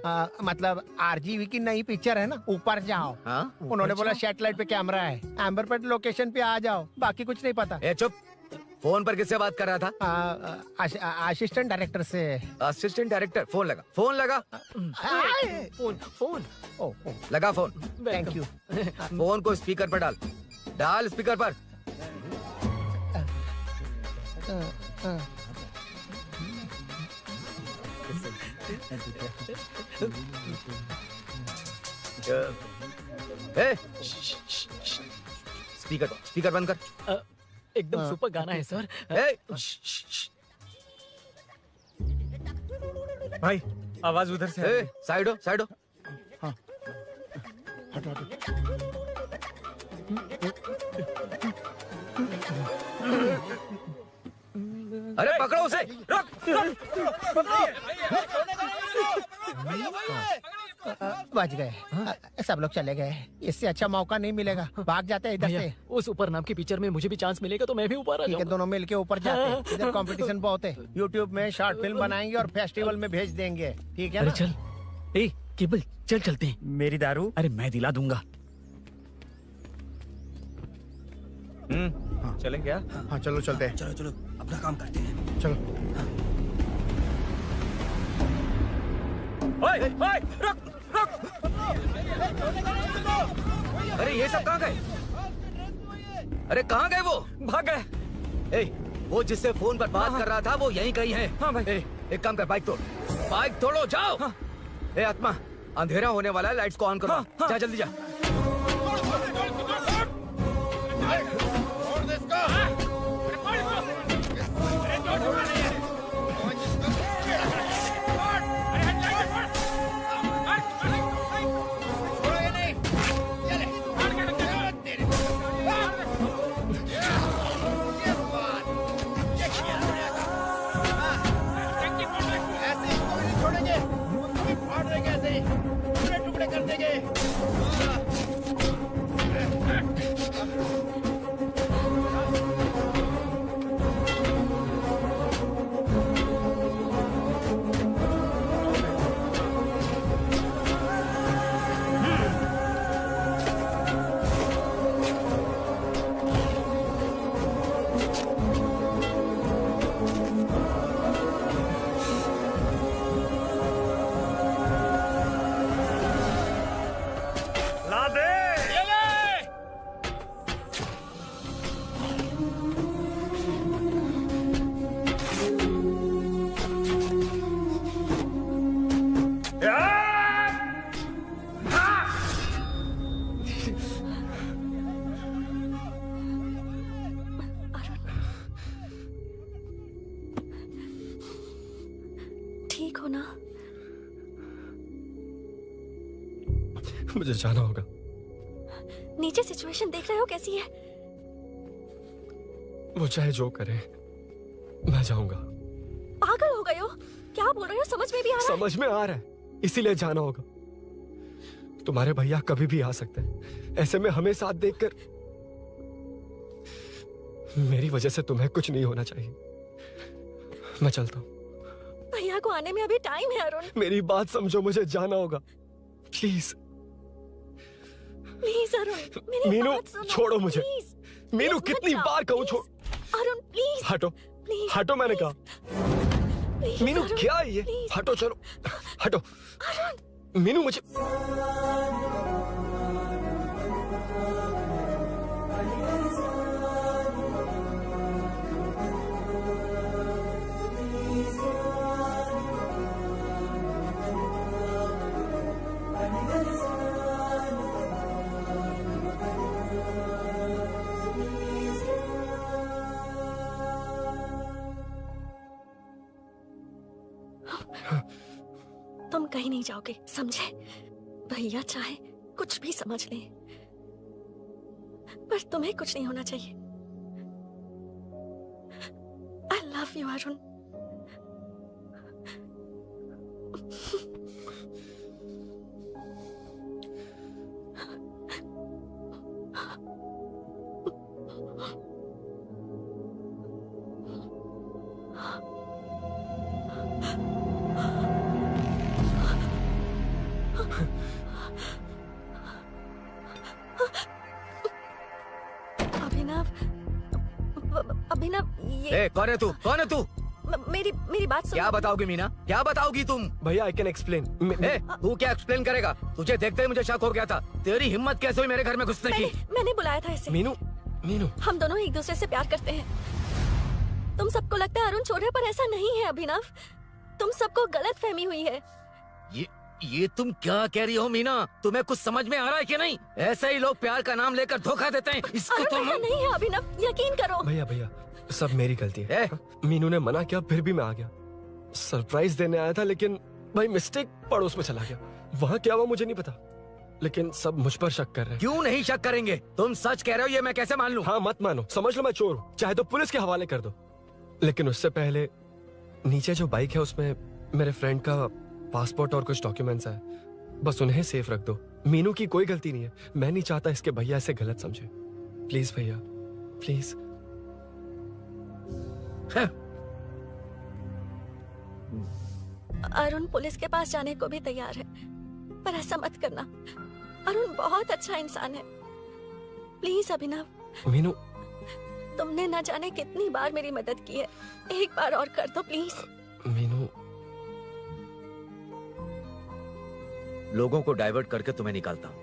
मतलब आरजीवी की नई पिक्चर है ना, ऊपर जाओ। हाँ? उन्होंने बोला सैटेलाइट पे कैमरा है, एम्बरपेट लोकेशन पे आ जाओ, बाकी कुछ नहीं पता। ए चुप। फोन पर किससे बात कर रहा था? असिस्टेंट डायरेक्टर से। Assistant director? फोन लगा, फोन लगा। फोन लगा फोन। Thank you. फोन को स्पीकर पर डाल। डाल स्पीकर पर। स्पीकर बंद कर। एकदम सुपर गाना है सर। भाई आवाज उधर से ए, साइड हो, साइड हो। हाँ। हटो अरे पकड़ो उसे। रुक। बच गए। सब लोग चले गए। इससे अच्छा मौका नहीं मिलेगा, भाग जाते हैं इधर से। उस ऊपर नाम की पिक्चर में मुझे भी चांस मिलेगा तो मैं भी ऊपर आ ठीक है, दोनों मिलके ऊपर जाते हैं। इधर कंपटीशन बहुत है। यूट्यूब में शॉर्ट फिल्म बनाएंगे और फेस्टिवल में भेज देंगे। ठीक है अरे ना? चल। ए केबल चल चलते हैं। मेरी दारू? अरे मैं दिला दूंगा। चलें क्या? हाँ चलो चलते हैं। चलो चलो अपना काम करते हैं। चलो। ओए, ओए, रुक, रुक। अरे ये सब कहाँ गए? अरे कहाँ गए वो? भाग गए। ए, वो जिससे फोन पर बात कर रहा था वो यहीं कहीं है। हाँ भाई। ए, एक काम कर, बाइक तोड़। बाइक तोड़ो, जाओ। हाँ। ए आत्मा, अंधेरा होने वाला है, लाइट्स को ऑन करो। हाँ, हाँ। जा जल्दी जा। ऐसे इसको भी नहीं छोड़ेंगे, फाड़ देंगे ऐसे ही, टुकड़े टुकड़े कर देंगे। ठीक हो ना? मुझे जाना होगा। नीचे सिचुएशन देख रहे हो कैसी है? वो चाहे जो करे, मैं जाऊंगा। पागल हो गए हो? क्या बोल रहे हो? समझ में भी आ रहा है? समझ में आ रहा है, इसीलिए जाना होगा। तुम्हारे भैया कभी भी आ सकते हैं, ऐसे में हमें साथ देखकर मेरी वजह से तुम्हें कुछ नहीं होना चाहिए। मैं चलता हूँ। भैया को आने में अभी टाइम है अरुण। मेरी बात समझो, मुझे जाना होगा। प्लीज प्लीज अरुण, मेरी मीनू, बात सुनो। छोड़ो मुझे। प्लीज, मीनू, प्लीज कितनी मत बार जाओ, कहूँ छोड़। अरुण प्लीज। हटो, प्लीज, हटो, मैंने कहा। प्लीज, मीनू अरुण, क्या है ये? प्लीज। हटो, चलो हटो। मीनू मुझे तुम कहीं नहीं जाओगे, समझे? भैया चाहे कुछ भी समझ ले, पर तुम्हें कुछ नहीं होना चाहिए। I love you, Arun. अभिनव, ये कौन है तू? कौन है तू? मेरी बात सुनो। क्या बताओगी मीना? क्या बताओगी तुम? भैया आई कैन एक्सप्लेन। तू क्या एक्सप्लेन करेगा? तुझे देखते ही मुझे शक हो गया था। तेरी हिम्मत कैसे हुई मेरे घर में घुसने की? मैंने बुलाया था इसे। मीनू, मीनू, हम दोनों एक दूसरे से प्यार करते हैं। तुम सबको लगता है अरुण चोर है, पर ऐसा नहीं है अभिनव। तुम सबको गलत फहमी हुई है। ये तुम क्या कह रही हो मीना? तुम्हें कुछ समझ में आ रहा है कि नहीं? ऐसे ही लोग प्यार का नाम लेकर धोखा देते हैं। इसको अरुण ऐसा नहीं है अभिनव, यकीन करो। भैया भैया, सब मेरी गलती है। मीनू ने मना किया, फिर भी मैं आ गया। सरप्राइज देने आया था, लेकिन भाई मिस्टेक पड़ोस में चला गया। वहाँ क्या हुआ मुझे नहीं पता, लेकिन सब मुझ पर शक कर रहे हैं। क्यों नहीं शक करेंगे? तुम सच कह रहे हो, ये मैं कैसे मान लूं? हाँ मत मानो, समझ लो मैं चोर हूँ, चाहे तो पुलिस के हवाले कर दो। लेकिन उससे पहले नीचे जो बाइक है उसमें मेरे फ्रेंड का पासपोर्ट और कुछ डॉक्यूमेंट्स है, बस उन्हें सेफ रख दो। मीनू की कोई गलती नहीं है। मैं नहीं चाहता इसके भैया इसे गलत समझे। प्लीज भैया, प्लीज। अरुण पुलिस के पास जाने को भी तैयार है, पर ऐसा मत करना। अरुण बहुत अच्छा इंसान है। प्लीज अभिनव। मीनू, तुमने न जाने कितनी बार मेरी मदद की है, एक बार और कर दो प्लीज। मीनू, लोगों को डाइवर्ट करके तुम्हें निकालता हूँ।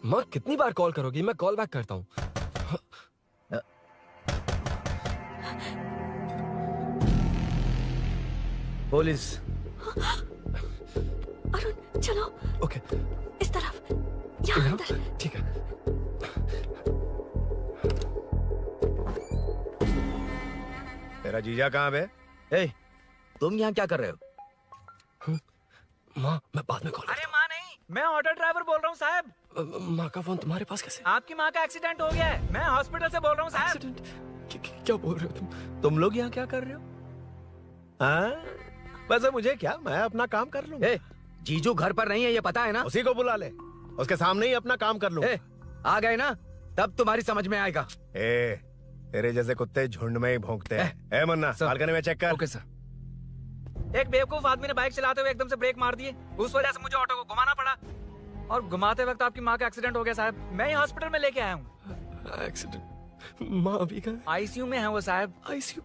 माँ कितनी बार कॉल करोगी? मैं कॉल बैक करता हूँ। पुलिस। अरुण चलो। ओके। इस तरफ, यहाँ अंदर। ठीक है। तेरा जीजा कहाँ है? तुम यहाँ क्या कर रहे हो? माँ मैं बाद में कॉल। अरे माँ नहीं, मैं ऑटो ड्राइवर बोल रहा हूँ साहब। माँ का फोन तुम्हारे पास कैसे? आपकी माँ का एक्सीडेंट हो गया है, मैं हॉस्पिटल से बोल रहा हूँ साहब। क्या बोल रहे हो तुम? तुम लोग यहाँ क्या कर रहे हो? हाँ, वैसे मुझे क्या, मैं अपना काम कर लूंगा। जीजू घर पर नहीं है, ये पता है ना? उसी को बुला ले, उसके सामने ही अपना काम कर लूंगा। आ गए ना, तब तुम्हारी समझ में आएगा। तेरे जैसे कुत्ते झुंड में ही भौंकते हैं। मुन्ना, बालकनी में चेक कर। Okay sir. एक बेवकूफ आदमी ने बाइक चलाते हुए एकदम से ब्रेक मार दिए, उस वजह से मुझे ऑटो को घुमाना पड़ा, और घुमाते वक्त आपकी माँ का एक्सीडेंट हो गया साहब। मैं ही हॉस्पिटल में लेके आया हूँ। एक्सीडेंट? माँ अभी कहाँ? आईसीयू में है वो साहब। आईसीयू?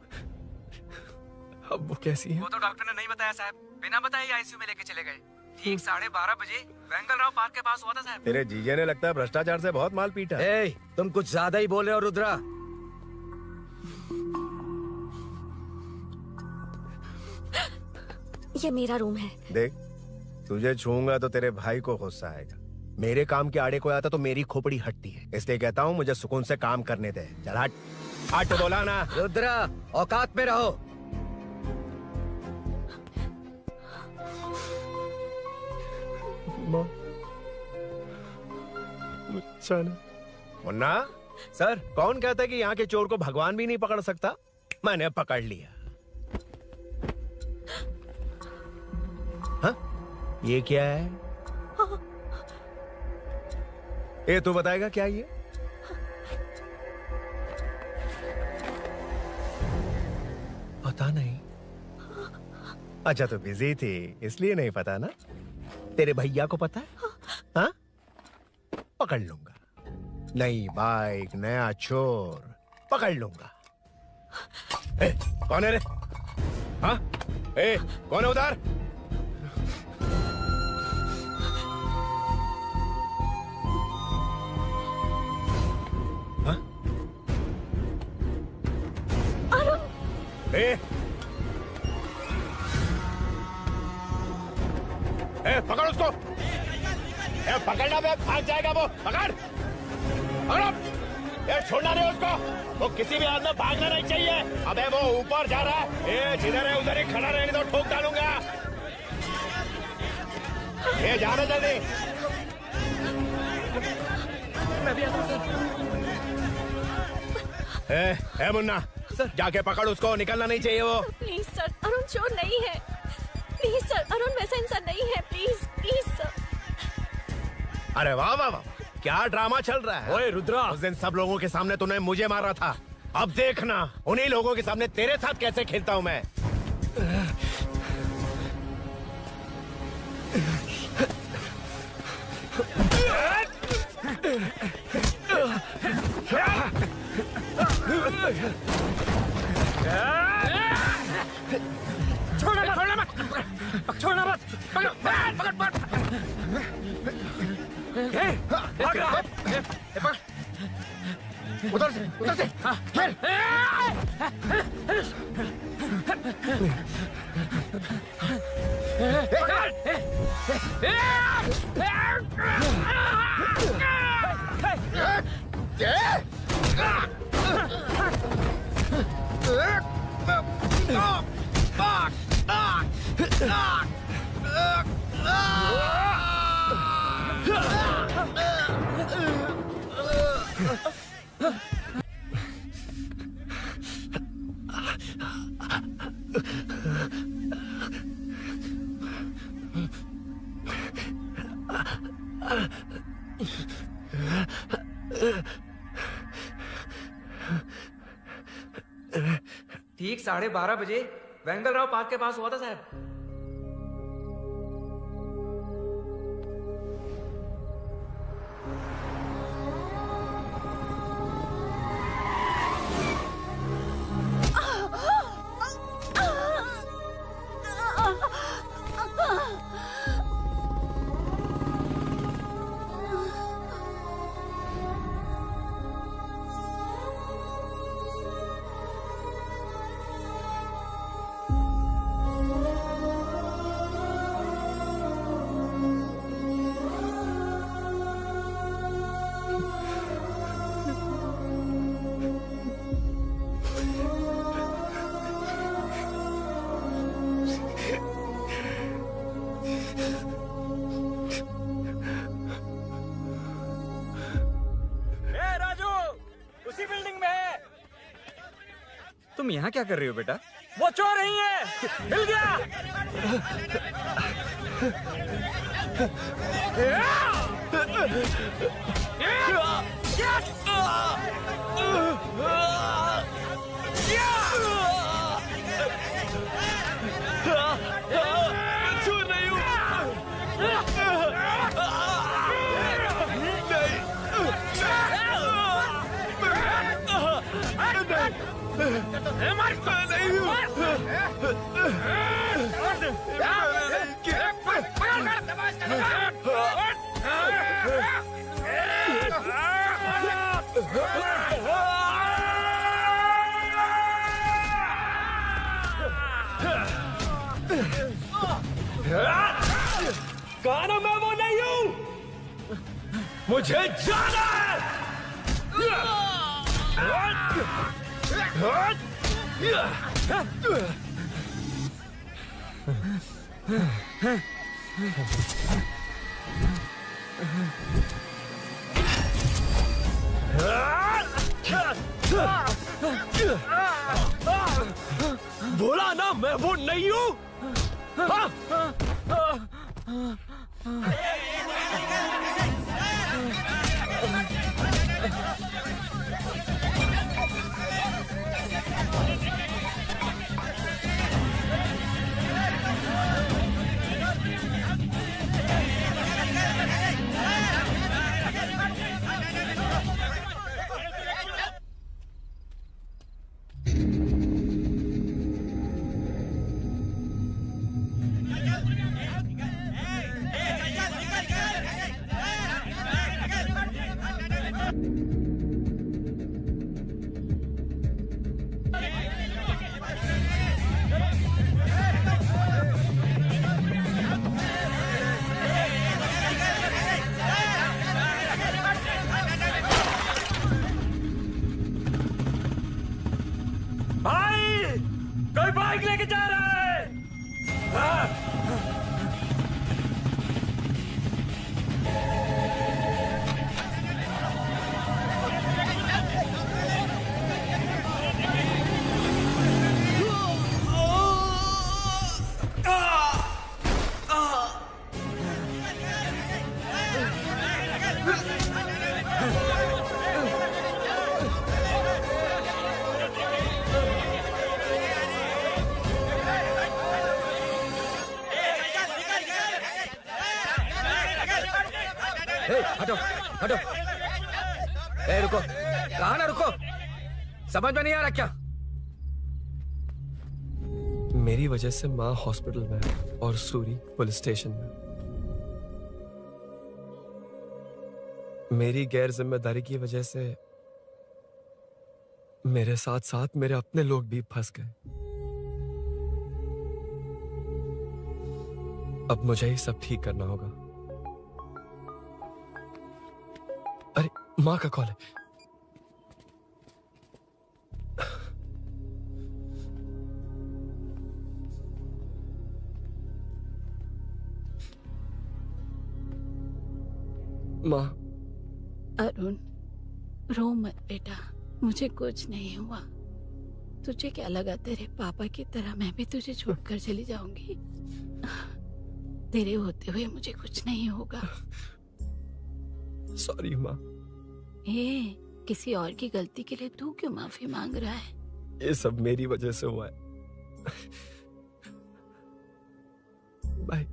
अब वो कैसी है? वो तो डॉक्टर ने नहीं बताया साहब, बिना बताए आईसीयू में लेके चले गए। ठीक 12:30 बजे वेंगल राव पार्क के पास हुआ था साहब। तेरे जीजे ने लगता है भ्रष्टाचार से बहुत माल पीटा। तुम कुछ ज्यादा ही बोल रहे हो रुद्रा। ये मेरा रूम है। देख, तुझे छूंगा तो तेरे भाई को गुस्सा आएगा। मेरे काम के आड़े कोई आता तो मेरी खोपड़ी हटती है, इसलिए कहता हूँ मुझे सुकून से काम करने दे। चल हट। आज तो बोला ना। रुद्रा, औकात में रहो। मुन्ना सर, कौन कहता है कि यहाँ के चोर को भगवान भी नहीं पकड़ सकता? मैंने पकड़ लिया। हाँ? ये क्या है? ये तू बताएगा क्या ये? पता नहीं। अच्छा, तो बिजी थी इसलिए नहीं पता ना? तेरे भैया को पता है? हाँ? पकड़ लूंगा। नई बाइक, नया चोर, पकड़ लूंगा। कौन है रे? हाँ? कौन है उधर? हाँ? पकड़ उसको। पकड़ना बे, भाग जाएगा वो। पकड़, छोड़ना नहीं उसको। वो किसी भी हाल में भागना नहीं चाहिए। अबे वो ऊपर जा रहा है। जिधर है उधर ही खड़ा रहने दो, ठोक डालूंगा। जाना जल्दी। मैं भी आता हूं सर। मुन्ना सर, जाके पकड़ उसको, निकलना नहीं चाहिए वो। प्लीज सर, अरुण चोर नहीं है। प्लीज सर, अरुण वैसा इंसान नहीं है। Please please sir. अरे वाह वाह वाह, क्या ड्रामा चल रहा है। ओए रुद्रा, उस दिन सब लोगों के सामने तूने मुझे मारा था। अब देखना उन्हीं लोगों के सामने तेरे साथ कैसे खेलता हूं मैं। छोड़ना मत, छोड़ना मत, पकड़, पकड़, पकड़। उधर से, उधर से। ठीक 12:30 बजे वेंगलराव पार्क के पास हुआ था साहब। तुम यहाँ क्या कर रही हो बेटा? वो चोर नहीं है, हिल गया। चोर नहीं हूँ। गाना मैं वो नहीं हूँ, मुझे जाना है। बोला ना मैं वो नहीं हूँ। भाई कोई बाइक लेके जा रहा है। हटो हटो। रुको, कहा ना रुको, समझ में नहीं आ रहा क्या? मेरी वजह से माँ हॉस्पिटल में है और सूरी पुलिस स्टेशन में। मेरी गैर जिम्मेदारी की वजह से मेरे साथ साथ मेरे अपने लोग भी फंस गए। अब मुझे ही सब ठीक करना होगा। अरे माँ का कॉल है। माँ। अरुण, रो मत बेटा, मुझे कुछ नहीं हुआ। तुझे क्या लगा तेरे पापा की तरह मैं भी तुझे छोड़कर चली जाऊंगी? तेरे होते हुए मुझे कुछ नहीं होगा। सॉरी माँ। किसी और की गलती के लिए तू क्यों माफी मांग रहा है? ये सब मेरी वजह से हुआ है। बाइक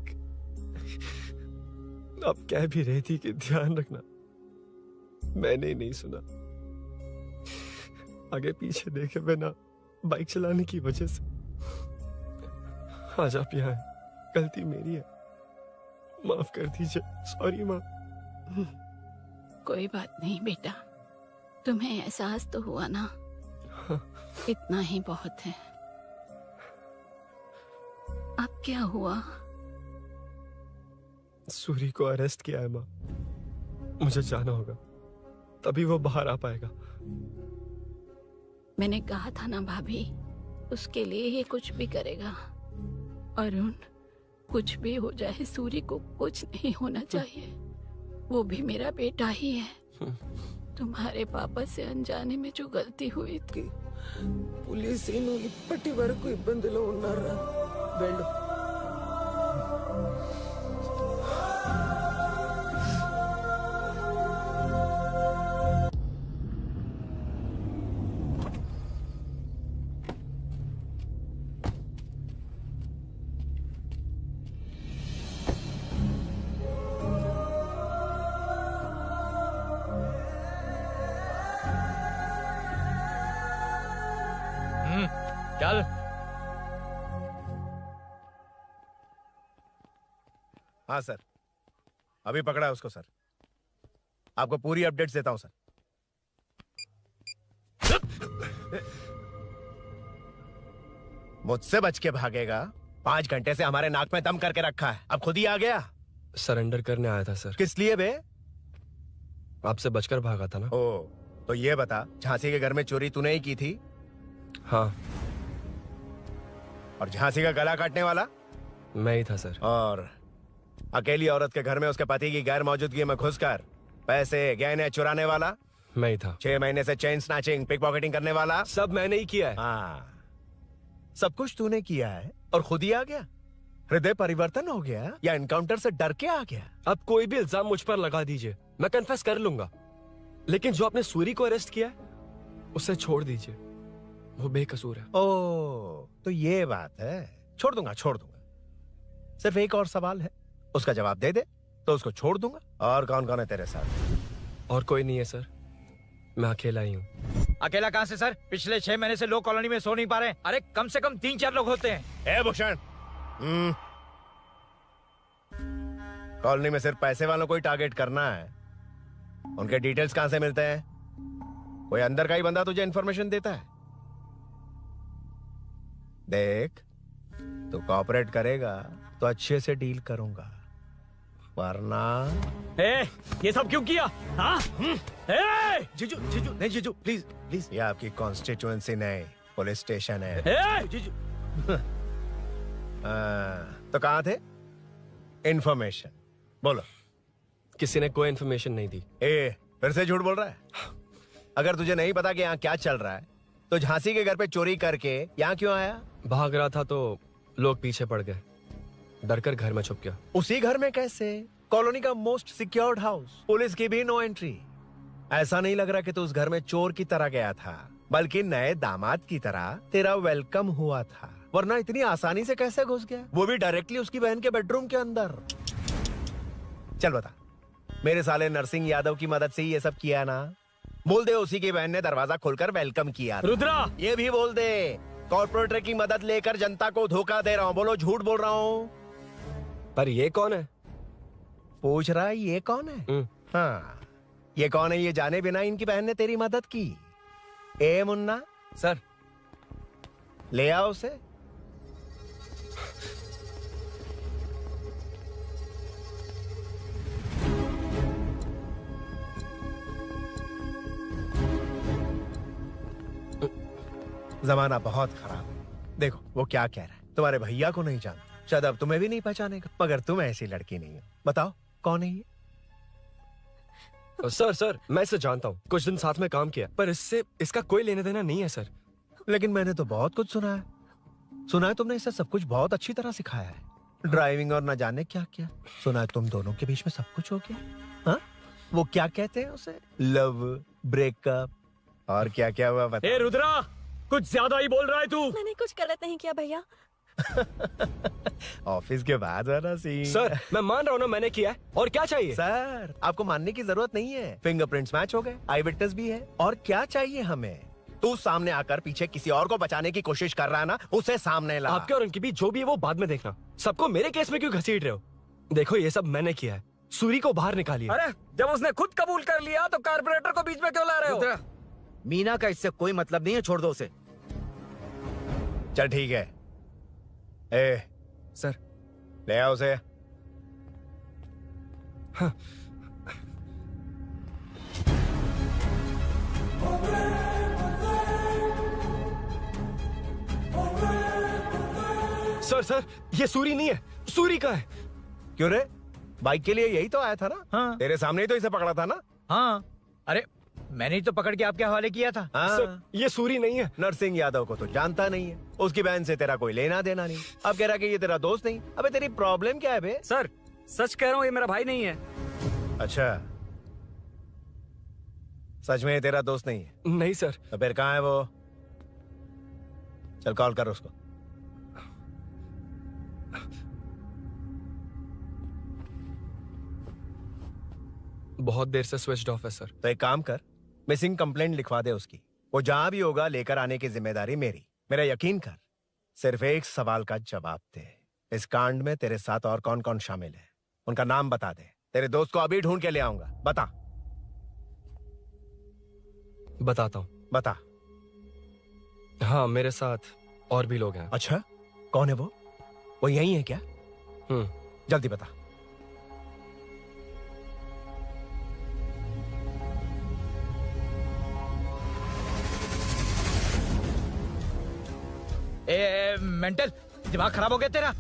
आप कह भी रही थी कि ध्यान रखना, मैंने नहीं सुना। आगे पीछे देखे बिना बाइक चलाने की वजह से आज आप यहाँ हैं। गलती मेरी है, माफ कर दीजिए। सॉरी माँ। कोई बात नहीं बेटा, तुम्हें एहसास तो हुआ ना? इतना ही बहुत है। अब क्या हुआ? सूरी को अरेस्ट किया है माँ। मुझे जाना होगा, तभी वो बाहर आ पाएगा। मैंने कहा था ना भाभी, उसके लिए ये कुछ भी करेगा। अरुण, कुछ भी हो जाए सूरी को कुछ नहीं होना चाहिए। वो भी मेरा बेटा ही है। तुम्हारे पापा से अनजाने में जो गलती हुई थी। पुलिस इప్పటి వరకు ఇబ్బందిలో ఉన్నారా? వెళ్ళు। चल। हाँ सर, अभी पकड़ा है उसको सर। आपको पूरी अपडेट्स देता हूं सर। मुझसे बच के भागेगा? 5 घंटे से हमारे नाक में दम करके रखा है, अब खुद ही आ गया। सरेंडर करने आया था सर। किस लिए बे? आपसे बचकर भागा था ना। ओ, तो ये बता, झांसी के घर में चोरी तूने ही की थी? हाँ। और झांसी का गला काटने वाला? मैं ही था सर। और अकेली औरत के घर में उसके पति की गैर मौजूदगी में घुसकर पैसे गहने चुराने वाला? मैं ही था। 6 महीने से चेन स्नैचिंग, पिक पॉकेटिंग करने वाला? सब मैंने ही किया है। हाँ, सब कुछ तूने किया है और खुद ही आ गया? हृदय परिवर्तन हो गया या एनकाउंटर से डर के आ गया? अब कोई भी इल्जाम मुझ पर लगा दीजिए, मैं कन्फेस कर लूंगा, लेकिन जो आपने सूरी को अरेस्ट किया उसे छोड़ दीजिए, वो बेकसूर है। ओ, तो ये बात है। छोड़ दूंगा, छोड़ दूंगा। सिर्फ एक और सवाल है, उसका जवाब दे दे तो उसको छोड़ दूंगा। और कौन कौन है तेरे साथ? और कोई नहीं है सर, मैं अकेला ही हूँ। अकेला कहाँ से सर? पिछले 6 महीने से लोग कॉलोनी में सो नहीं पा रहे। अरे कम से कम 3-4 लोग होते हैं। ए भूषण, कॉलोनी में सिर्फ पैसे वालों को ही टारगेट करना है। उनके डिटेल्स कहां से मिलते हैं? कोई अंदर का ही बंदा तुझे इंफॉर्मेशन देता है? देख, तू कोऑपरेट करेगा तो अच्छे से डील करूंगा, वरना ये सब क्यों किया? हाँ? जीजू, जीजू, नहीं जीजू, प्लीज प्लीज। ये आपकी कॉन्स्टिट्यूएंसी नहीं, पुलिस स्टेशन है। जीजू। तो कहाँ थे? इंफॉर्मेशन बोलो। किसी ने कोई इंफॉर्मेशन नहीं दी। फिर से झूठ बोल रहा है? अगर तुझे नहीं पता कि यहाँ क्या चल रहा है तो झांसी के घर पे चोरी करके यहाँ क्यों आया? भाग रहा था तो लोग पीछे पड़ गए, डर कर घर में छुप गया। उसी घर में कैसे? कॉलोनी का मोस्ट सिक्योर्ड हाउस, पुलिस की भी नो एंट्री। ऐसा नहीं लग रहा कि तू उस घर में चोर की तरह गया था, बल्कि नए दामाद की तरह तेरा वेलकम हुआ था। वरना इतनी आसानी से कैसे घुस गया, वो भी डायरेक्टली उसकी बहन के बेडरूम के अंदर? चल बता, मेरे साले नरसिंह यादव की मदद से ही ये सब किया ना? बोल दे उसी की बहन ने दरवाजा खोलकर वेलकम किया। रुद्रा, ये भी बोल दे कॉर्पोरेटर की मदद लेकर जनता को धोखा दे रहा हूँ। बोलो झूठ बोल रहा हूँ। पर ये कौन है? पूछ रहा है ये कौन है? हाँ, ये कौन है ये जाने बिना इनकी बहन ने तेरी मदद की। ए मुन्ना सर, ले आओ उसे। जमाना बहुत खराब है। देखो वो क्या कह रहा है, तुम्हारे भैया को नहीं जानता, शायद अब तुम्हें भी नहीं पहचानेगा, मगर तुम ऐसी लड़की नहीं हो। बताओ कौन है ये? सर सर, मैं इसे जानता हूँ, कुछ दिन साथ में काम किया, पर इससे इसका कोई लेना देना नहीं है सर। लेकिन मैंने तो बहुत कुछ सुना है तुमने इसे सब कुछ बहुत अच्छी तरह सिखाया है, ड्राइविंग और न जाने क्या क्या। सुना है तुम दोनों के बीच में सब कुछ हो गया। हाँ, वो क्या कहते हैं उसे, लव, ब्रेकअप और क्या क्या हुआ बता। ए रुद्रा, कुछ ज्यादा ही बोल रहा है तू। मैंने कुछ गलत नहीं किया भैया। ऑफिस के बाद वाला सीन। सर मैं मान रहा हूँ ना मैंने किया है, और क्या चाहिए? सर आपको मानने की जरूरत नहीं है, फिंगरप्रिंट्स मैच हो गए, आई विटनेस भी है, और क्या चाहिए हमें? तू सामने आकर पीछे किसी और को बचाने की कोशिश कर रहा है ना, उसे सामने ला। आपके और उनके बीच जो भी है वो बाद में देखना, सबको मेरे केस में क्यों घसीट रहे हो? देखो ये सब मैंने किया है, सूरी को बाहर निकालिए। अरे जब उसने खुद कबूल कर लिया तो कारपोरेटर को बीच में क्यों ला रहे हो? मीना का इससे कोई मतलब नहीं है, छोड़ दो उसे। चल ठीक है। ए सर, ले आओ उसे। हाँ। सर सर, ये सूरी नहीं है, सूरी का है। क्यों रे, बाइक के लिए यही तो आया था ना? हाँ। तेरे सामने ही तो इसे पकड़ा था ना? हाँ, अरे मैंने ही तो पकड़ के आपके हवाले किया था। हाँ। सर, ये सूरी नहीं है। नरसिंह यादव को तो जानता नहीं है, उसकी बहन से तेरा कोई लेना देना नहीं, अब कह रहा कि ये तेरा दोस्त नहीं। अबे तेरी प्रॉब्लम क्या है बे? सर सच कह रहा हूँ, ये मेरा भाई नहीं है। अच्छा, सच में ये तेरा दोस्त नहीं है? नहीं सर। तो फिर कहाँ है वो? चल कॉल कर उसको। बहुत देर से स्विच्ड ऑफ है सर। तो एक काम कर, मिसिंग कंप्लेंट लिखवा दे उसकी, वो जहां भी होगा लेकर आने की जिम्मेदारी मेरी। मेरा यकीन कर, सिर्फ एक सवाल का जवाब दे, इस कांड में तेरे साथ और कौन कौन शामिल है, उनका नाम बता दे। तेरे दोस्त को अभी ढूंढ के ले आऊंगा। बता। बताता हूँ। बता। हाँ, मेरे साथ और भी लोग हैं। अच्छा, कौन है वो? वो यही है क्या? जल्दी बता। मेंटल दिमाग खराब हो गया तेरा?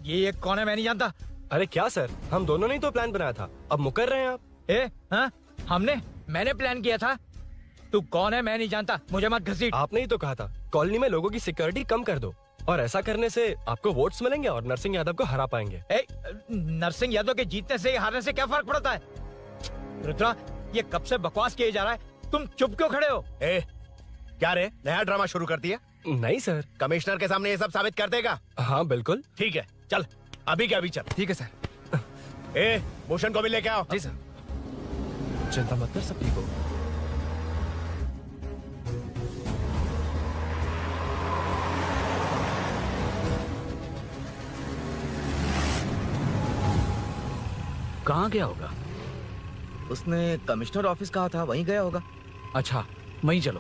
ये कौन है? मैं नहीं जानता। अरे क्या सर, हम दोनों ने ही तो प्लान बनाया था, अब मुकर रहे हैं आप? हाँ मैंने प्लान किया था। तू कौन है? मैं नहीं जानता, मुझे मत घसीट। आपने ही तो कहा था कॉलोनी में लोगों की सिक्योरिटी कम कर दो, और ऐसा करने से आपको वोट्स मिलेंगे और नरसिंह यादव को हरा पाएंगे। नरसिंह यादव के जीतने से हारने से क्या फर्क पड़ता है? रुद्रा, ये कब से बकवास किए जा रहा है, तुम चुप क्यों खड़े हो? क्या रे, नया ड्रामा शुरू कर दिया? नहीं सर। कमिश्नर के सामने ये सब साबित कर देगा? हाँ बिल्कुल। ठीक है, चल अभी क्या अभी चल। ठीक है सर। भूषण को भी लेके आओ। जी सर। चिंता मत कर, सब ठीक हो। कहाँ गया होगा? उसने कमिश्नर ऑफिस कहा था, वहीं गया होगा। अच्छा, वहीं चलो।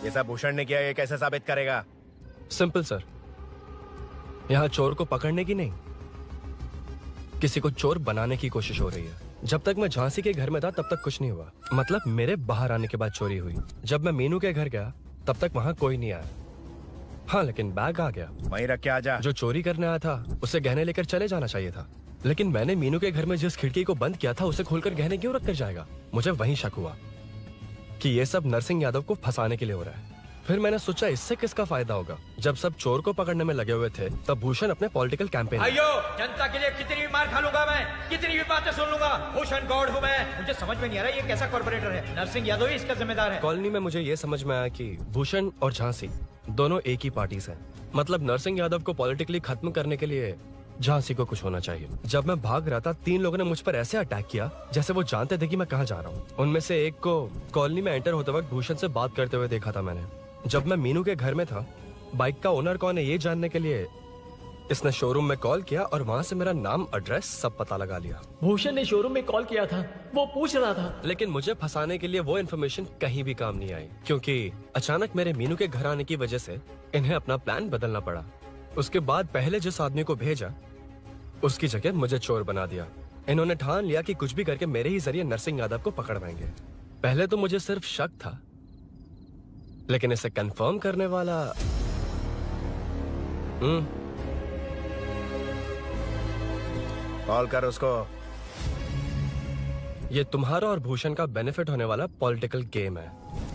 ये सब भूषण ने किया, ये कैसे साबित करेगा? सिंपल सर, यहाँ चोर को पकड़ने की नहीं, किसी को चोर बनाने की कोशिश हो रही है। जब तक मैं झांसी के घर में था तब तक कुछ नहीं हुआ, मतलब मेरे बाहर आने के बाद चोरी हुई। जब मैं मीनू के घर गया तब तक वहाँ कोई नहीं आया। हाँ, लेकिन बैग आ गया। वहीं रख के आ जा। जो चोरी करने आया था उसे गहने लेकर चले जाना चाहिए था, लेकिन मैंने मीनू के घर में जिस खिड़की को बंद किया था उसे खोलकर गहने क्यों रख कर जाएगा? मुझे वहीं शक हुआ कि ये सब नरसिंह यादव को फंसाने के लिए हो रहा है। फिर मैंने सोचा इससे किसका फायदा होगा। जब सब चोर को पकड़ने में लगे हुए थे तब भूषण अपने पॉलिटिकल कैंपेन। अयो, जनता के लिए कितनी भी मार खा लूंगा मैं, कितनी भी बातें सुन लूंगा। भूषण गॉड हूँ मैं। मुझे समझ में नहीं आ रहा ये कैसा कॉर्पोरेटर है। नरसिंह यादव ही इसका जिम्मेदार है। कॉलोनी में मुझे ये समझ में आया कि भूषण और झांसी दोनों एक ही पार्टी से, मतलब नरसिंह यादव को पॉलिटिकली खत्म करने के लिए झांसी को कुछ होना चाहिए। जब मैं भाग रहा था 3 लोगों ने मुझ पर ऐसे अटैक किया जैसे वो जानते थे कि मैं कहाँ जा रहा हूँ। उनमें से एक को कॉलोनी में एंटर होते वक्त भूषण से बात करते हुए देखा था मैंने। जब मैं मीनू के घर में था, बाइक का ओनर कौन है ये जानने के लिए इसने शोरूम में कॉल किया और वहाँ से मेरा नाम, एड्रेस सब पता लगा लिया। भूषण ने शोरूम में कॉल किया था, वो पूछ रहा था। लेकिन मुझे फंसाने के लिए वो इन्फॉर्मेशन कहीं भी काम नहीं आई, क्योंकि अचानक मेरे मीनू के घर आने की वजह से इन्हें अपना प्लान बदलना पड़ा। उसके बाद पहले जिस आदमी को भेजा उसकी जगह मुझे चोर बना दिया। इन्होंने ठान लिया कि कुछ भी करके मेरे ही जरिए नरसिंह यादव को पकड़वाएंगे। पहले तो मुझे सिर्फ शक था, लेकिन इसे कंफर्म करने वाला कॉल कर उसको। ये तुम्हारा और भूषण का बेनिफिट होने वाला पॉलिटिकल गेम है।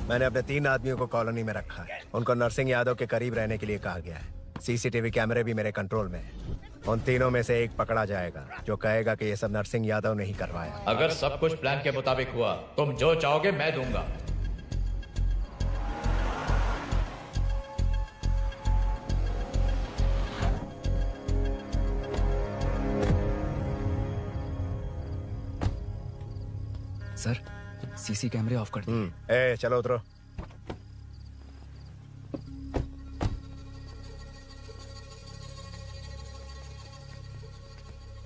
मैंने अपने 3 आदमियों को कॉलोनी में रखा है। उनको नरसिंह यादव के करीब रहने के लिए कहा गया है। सीसीटीवी कैमरे भी मेरे कंट्रोल में है। उन तीनों में से एक पकड़ा जाएगा जो कहेगा कि ये सब नरसिंह यादव ने ही करवाया। अगर सब कुछ प्लान के मुताबिक हुआ, तुम जो चाहोगे मैं दूंगा। सर, सीसी कैमरे ऑफ कर दिए। चलो उतरो।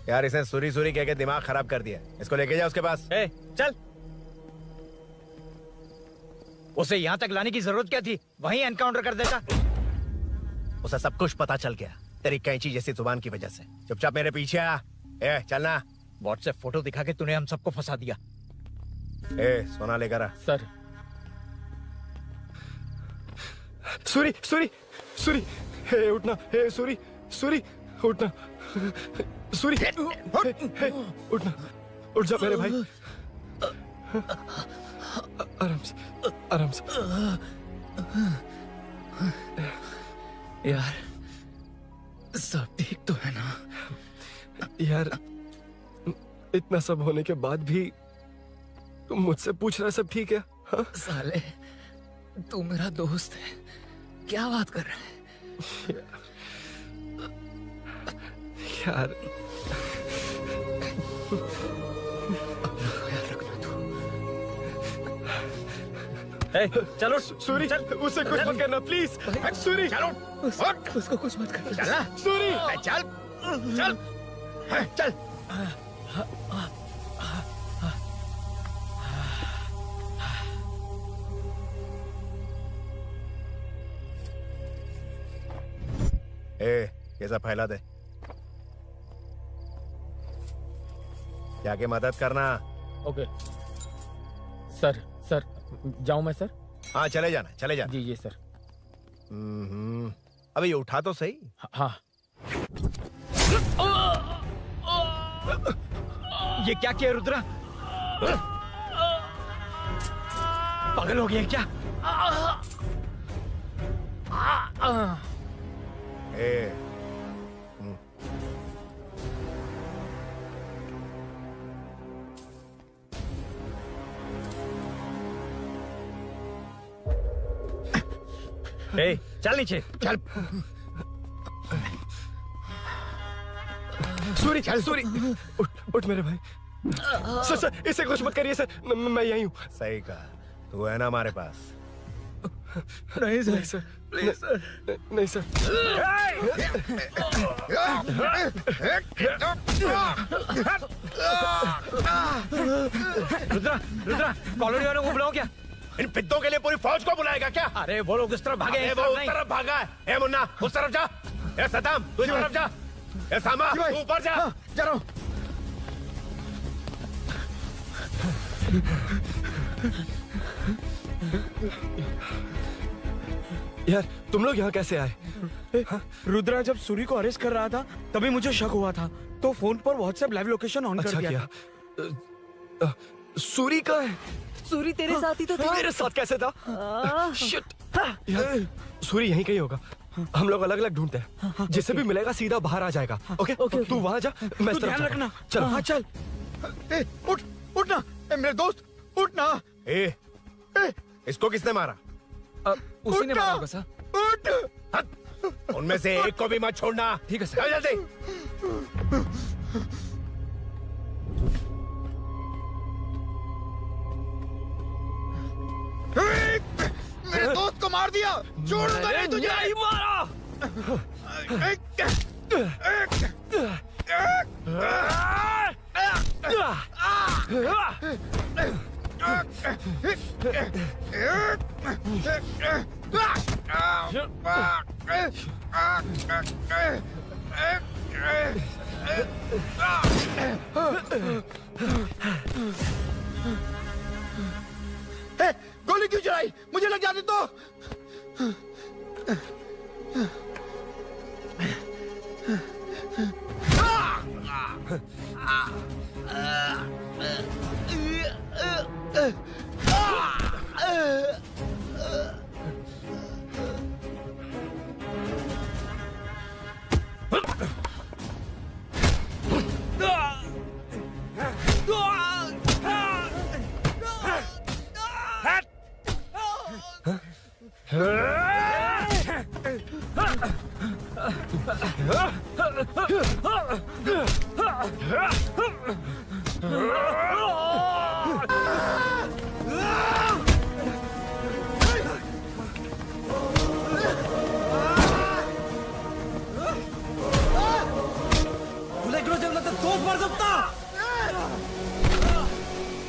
यार इसे सुरी सुरी कह के दिमाग खराब कर दिया। इसको लेके जाओ उसके पास। चल। उसे यहाँ तक लाने की जरूरत क्या थी? वहीं एनकाउंटर कर देता। उसे सब कुछ पता चल गया तेरी कैंची जैसी जुबान की वजह से। चुपचाप मेरे पीछे आ। चलना। व्हाट्सएप फोटो दिखा के तूने हम सबको फंसा दिया। सोना लेकर आ। सर। सूरी सूरी सूरी, उठना। सूरी सूरी, उठना। सूरी, उठना। उठ जा मेरे भाई। आराम से, आराम से। यार सब ठीक तो है ना? यार इतना सब होने के बाद भी तुम मुझसे पूछ रहा सब ठीक है? हाँ? साले, तू मेरा दोस्त है, क्या बात कर रहा है? यार चलो सूरी, चल उसे कुछ मत करना प्लीज। सूरी चलो, उसको कुछ मत करना। चल सूरी, चल चल चल। ये सब फैला दे, जाके मदद करना। Okay sir. सर जाऊं मैं सर? हाँ चले जाना, चले जाना। जी सर। अबे ये उठा तो सही। हाँ। ये क्या किया रुद्रा? पागल हो गया क्या? चल नीचे चल। सूरी सूरी उठ मेरे भाई। सर इसे कुछ मत करिए सर, मैं यहीं हूँ। सही कहा, तू है ना हमारे पास? नहीं सर, प्लीज सर, नहीं सर। रुद्रा रुद्रा कॉलोनी वालों को बुलाओ क्या? इन पिद्दों के लिए पूरी फौज को बुलाएगा क्या? अरे वो लोग उस तरफ भागे हैं। वो उस तरफ भागा है। ए मुन्ना उस तरफ जा। ए सदाम तू इस तरफ जा। ए सामा तू ऊपर जा। जा रहा हूं। यार तुम लोग यहाँ कैसे आए? रुद्रा जब सूरी को अरेस्ट कर रहा था तभी मुझे शक हुआ था, तो फोन पर व्हाट्सएप लाइव लोकेशन ऑन कर दिया था। सूरी का है? सूरी तेरे साथ ही तो था। मेरे साथ कैसे था? शिट। यार सूरी यहीं कहीं होगा, हम लोग अलग अलग ढूंढते हैं। जिसे भी मिलेगा सीधा बाहर आ जाएगा। ओके तू वहां जा, मैं इस तरफ ध्यान रखना। चल हाँ चल। उठ उठना मेरे दोस्त, उठना। इसको किसने मारा? उसी ने मारा होगा सर। उठ। उनमें से एक को भी मत छोड़ना। ठीक है सर। जल्दी। मेरे दोस्त को मार दिया, छोड़ूंगा नहीं तुझे। नहीं मारा। गोली क्यों चलाई? मुझे लग जाती तो।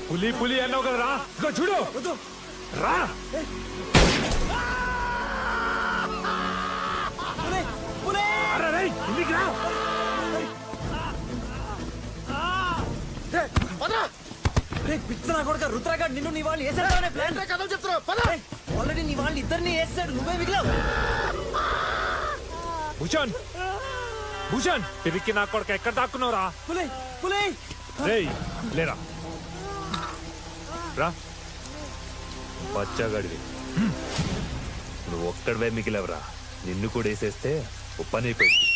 पुली पुली एनो कर रहा को छुड़ो रा अरे नहीं इन्हीं गिराओ పిచ్చనా కొడుక రుద్రగాడు నిన్ను నివాళి వేసేద్దామనే ప్లాన్ కదం చెప్తున్నా పద ఆల్రెడీ నివాళి ఇద్దరిని వేసాడు నువ్వే మిగిలావు భూషణ్ భూషణ్ తిరిగి నా కొడుకు ఎక్కడ దాక్కున్నావురా పులే పులే రేయ్ లేరా రా బచ్చగాడివి నువ్వు ఒక్కడివే మిగిలవరా నిన్ను కూడా వేసేస్తే పని అయిపోయింది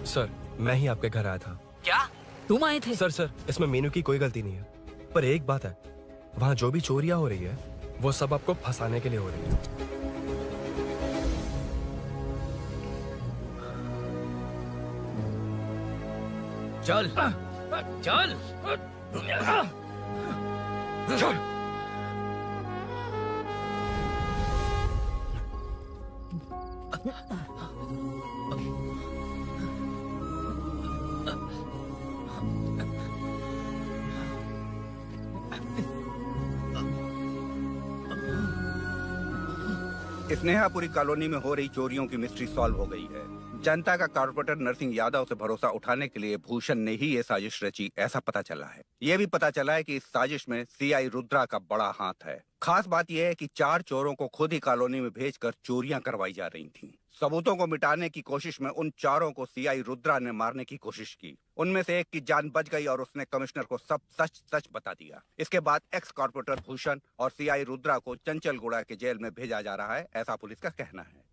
सर, मैं ही आपके घर आया था। क्या तुम आए थे? सर, इसमें मीनू की कोई गलती नहीं है, पर एक बात है, वहाँ जो भी चोरियां हो रही है वो सब आपको फंसाने के लिए हो रही है। चल चल चल। स्नेहापुरी कॉलोनी में हो रही चोरियों की मिस्ट्री सॉल्व हो गई है। जनता का कॉर्पोरेटर नरसिंह यादव से भरोसा उठाने के लिए भूषण ने ही ये साजिश रची, ऐसा पता चला है। ये भी पता चला है कि इस साजिश में सीआई रुद्रा का बड़ा हाथ है। खास बात यह है कि 4 चोरों को खुद ही कॉलोनी में भेजकर चोरियां करवाई जा रही थीं। सबूतों को मिटाने की कोशिश में उन 4 को सीआई रुद्रा ने मारने की कोशिश की। उनमें से एक की जान बच गई और उसने कमिश्नर को सब सच सच बता दिया। इसके बाद एक्स कॉर्पोरेटर भूषण और सीआई रुद्रा को चंचलगुड़ा के जेल में भेजा जा रहा है, ऐसा पुलिस का कहना है।